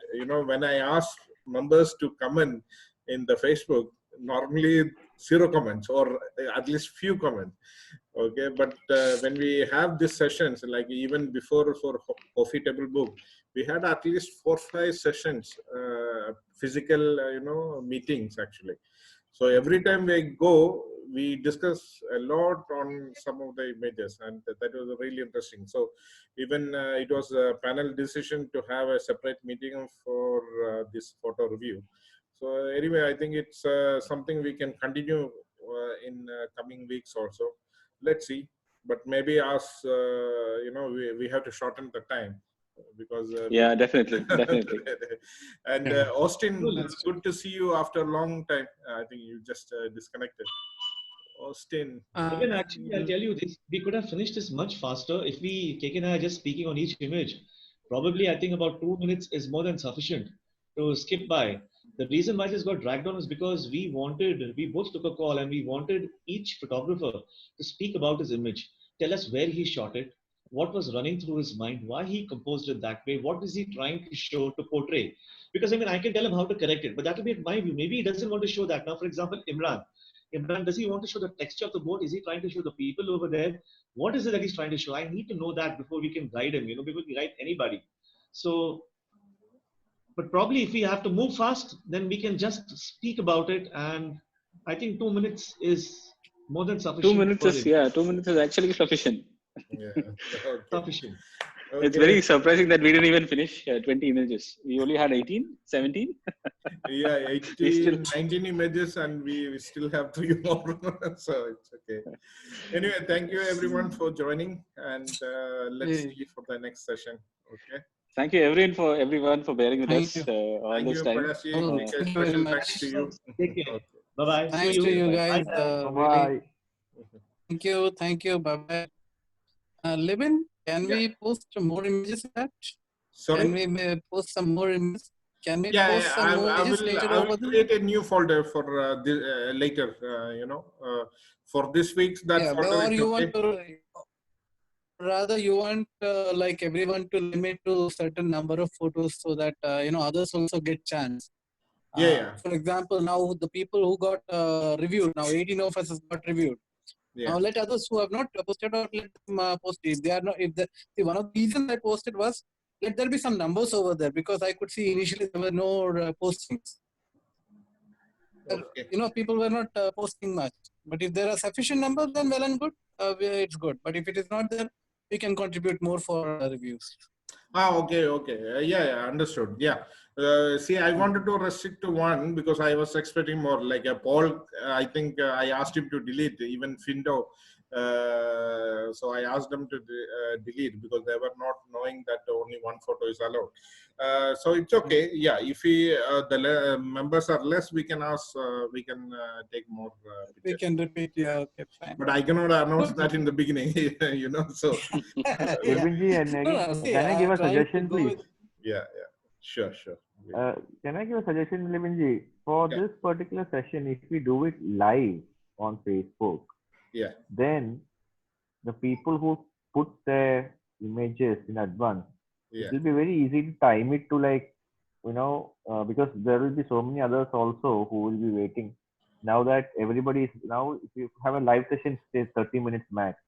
[SPEAKER 5] when I ask members to comment in the Facebook, normally 0 comments or at least few comments. Okay, but when we have these sessions, like even before for Coffee Table Book, we had at least 4 or 5 sessions, physical meetings actually. So every time we go, we discuss a lot on some of the images, and that was really interesting. So even it was a panel decision to have a separate meeting for this photo review. So anyway, I think it's something we can continue in coming weeks also. Let's see, but maybe we have to shorten the time because
[SPEAKER 20] yeah, definitely.
[SPEAKER 5] And Austin, it's good to see you after a long time. I think you just disconnected. Austin.
[SPEAKER 12] Even actually, I'll tell you this: we could have finished this much faster if KK and I are just speaking on each image. Probably, I think about 2 minutes is more than sufficient to skip by. The reason why this got dragged on is because we both took a call and we wanted each photographer to speak about his image, tell us where he shot it, what was running through his mind, why he composed it that way, what is he trying to show, to portray. Because I can tell him how to correct it, but that will be my view. Maybe he doesn't want to show that. Now, for example, Imran, does he want to show the texture of the boat? Is he trying to show the people over there? What is it that he's trying to show? I need to know that before we can guide him. Before we guide anybody. So, but probably if we have to move fast, then we can just speak about it. And I think 2 minutes is more than sufficient.
[SPEAKER 20] 2 minutes is, 2 minutes is actually sufficient.
[SPEAKER 5] Yeah. Okay.
[SPEAKER 12] Sufficient.
[SPEAKER 5] Okay.
[SPEAKER 20] It's very surprising that we didn't even finish 20 images. We only had 18, 17.
[SPEAKER 5] Yeah, 18, 19 images, and we still have 3 more. So it's okay. Anyway, thank you everyone for joining, and let's see for the next session. Okay.
[SPEAKER 20] Thank you everyone for bearing with us all
[SPEAKER 5] Thank
[SPEAKER 20] this
[SPEAKER 5] you,
[SPEAKER 20] time.
[SPEAKER 5] Prakash. Special thanks to you.
[SPEAKER 12] Take care.
[SPEAKER 5] Okay.
[SPEAKER 12] Bye-bye.
[SPEAKER 15] Thanks to you guys.
[SPEAKER 11] Bye.
[SPEAKER 15] Thank you. Bye-bye. Levin, can we post more images in that?
[SPEAKER 5] Sorry?
[SPEAKER 15] Can we post some more images? Can we
[SPEAKER 5] Yeah,
[SPEAKER 15] post some more images later
[SPEAKER 5] I will
[SPEAKER 15] over there?
[SPEAKER 5] create a new folder for later, for this week's that folder
[SPEAKER 15] Or
[SPEAKER 5] is
[SPEAKER 15] you
[SPEAKER 5] okay.
[SPEAKER 15] want to, rather you want like everyone to limit to certain number of photos so that others also get chance.
[SPEAKER 5] Yeah.
[SPEAKER 15] For example, now the people who got reviewed, now 18 of us has got reviewed.
[SPEAKER 5] Yeah.
[SPEAKER 15] Now let others who have not posted or let them post. If they are not, see, one of the reasons I posted was let there be some numbers over there because I could see initially there were no postings.
[SPEAKER 5] Okay.
[SPEAKER 15] People were not posting much. But if there are sufficient numbers, then well and good. It's good. But if it is not there, we can contribute more for reviews.
[SPEAKER 5] Okay. Yeah, understood. Yeah. See, I wanted to restrict to 1 because I was expecting more. Like a Paul, I think I asked him to delete. Even Findo So I asked them to delete because they were not knowing that only one photo is allowed. So it's okay. Yeah, if the members are less, we can ask. We can take more pictures.
[SPEAKER 4] We can repeat. Yeah, okay, fine.
[SPEAKER 5] But I cannot announce that in the beginning. You know. So.
[SPEAKER 11] Levin-ji, can I give a suggestion, please?
[SPEAKER 5] Yeah. Sure.
[SPEAKER 11] Can I give a suggestion, Levin-ji? For this particular session, if we do it live on Facebook, then the people who put their images in advance, it will be very easy to time it to, like, because there will be so many others also who will be waiting. Now that everybody is, now if you have a live session, say 30 minutes max,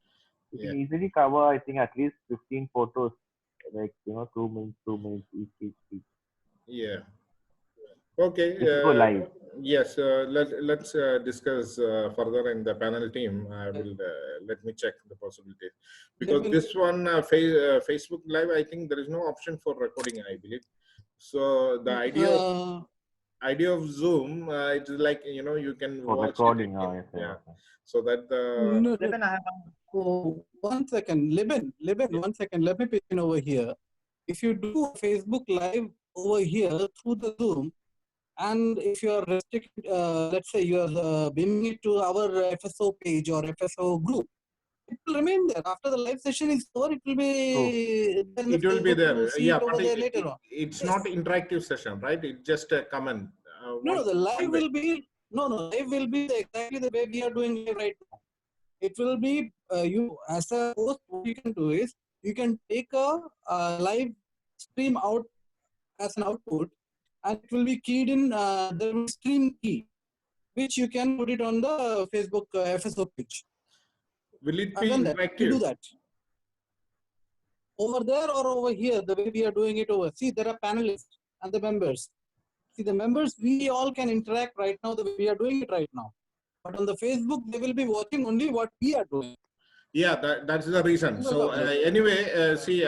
[SPEAKER 11] you can easily cover, I think, at least 15 photos, like, 2 minutes each.
[SPEAKER 5] Yeah. Okay.
[SPEAKER 11] Go live.
[SPEAKER 5] Yes. Let's discuss further in the panel team. I will let me check the possibility, because this one Facebook Live, I think there is no option for recording, I believe. So the idea of Zoom, it's like, you can watch
[SPEAKER 11] recording.
[SPEAKER 5] So that
[SPEAKER 4] one second, Libin, one second. Let me pitch in over here. If you do Facebook Live over here through the Zoom, and if you are restricted, let's say you are beaming it to our FSO page or FSO group, it will remain there. After the live session is over, it will be.
[SPEAKER 5] It will be there. Yeah,
[SPEAKER 4] but
[SPEAKER 5] but
[SPEAKER 4] later on.
[SPEAKER 5] It's not interactive session, right? It's just a comment.
[SPEAKER 4] No, the live will be live will be exactly the way we are doing live right now. It will be you as a host. What you can do is you can take a live stream out as an output, and it will be keyed in the stream key, which you can put it on the Facebook FSO page.
[SPEAKER 5] Will it be interactive?
[SPEAKER 4] You do that over there or over here, the way we are doing it over. See, there are panelists and the members. See, the members, we all can interact right now the way we are doing it right now. But on the Facebook, they will be watching only what we are doing.
[SPEAKER 5] Yeah, that's the reason. So anyway, see,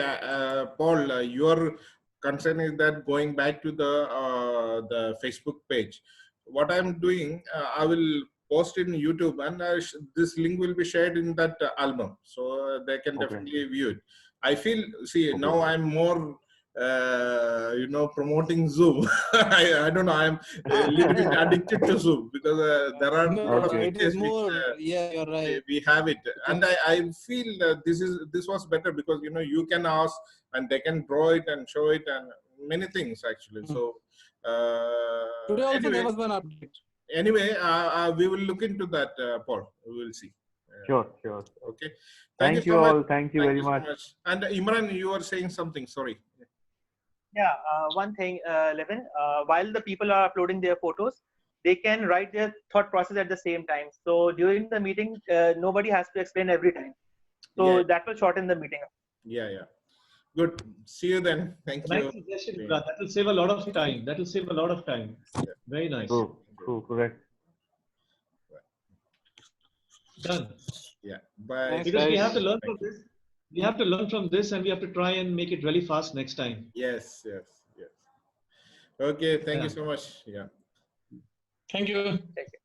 [SPEAKER 5] Paul, your concern is that going back to the Facebook page. What I'm doing, I will post in YouTube, and this link will be shared in that album, so they can definitely view it. I feel, see, now I'm more promoting Zoom. I don't know, I'm a little bit addicted to Zoom, because there are a lot of pictures
[SPEAKER 4] you're right.
[SPEAKER 5] we have it, and I feel this was better, because you can ask and they can draw it and show it and many things actually. So
[SPEAKER 4] today also
[SPEAKER 5] anyway,
[SPEAKER 4] there was one update.
[SPEAKER 5] Anyway, we will look into that, Paul. We will see.
[SPEAKER 11] Sure.
[SPEAKER 5] Okay.
[SPEAKER 11] Thank you all. Thank you very much.
[SPEAKER 5] And Imran, you were saying something. Sorry.
[SPEAKER 9] Yeah. One thing, Levin. While the people are uploading their photos, they can write their thought process at the same time. So during the meeting, nobody has to explain every time. So that will shorten the meeting.
[SPEAKER 5] Yeah. Good. See you then. Thank you.
[SPEAKER 12] Nice suggestion, that will save a lot of time. Very nice.
[SPEAKER 11] True, correct.
[SPEAKER 12] Done.
[SPEAKER 5] Yeah. Bye.
[SPEAKER 12] Because we have to learn from this. We have to learn from this, and we have to try and make it really fast next time.
[SPEAKER 5] Yes. Okay. Thank you so much. Yeah.
[SPEAKER 4] Thank you.
[SPEAKER 9] Thank you.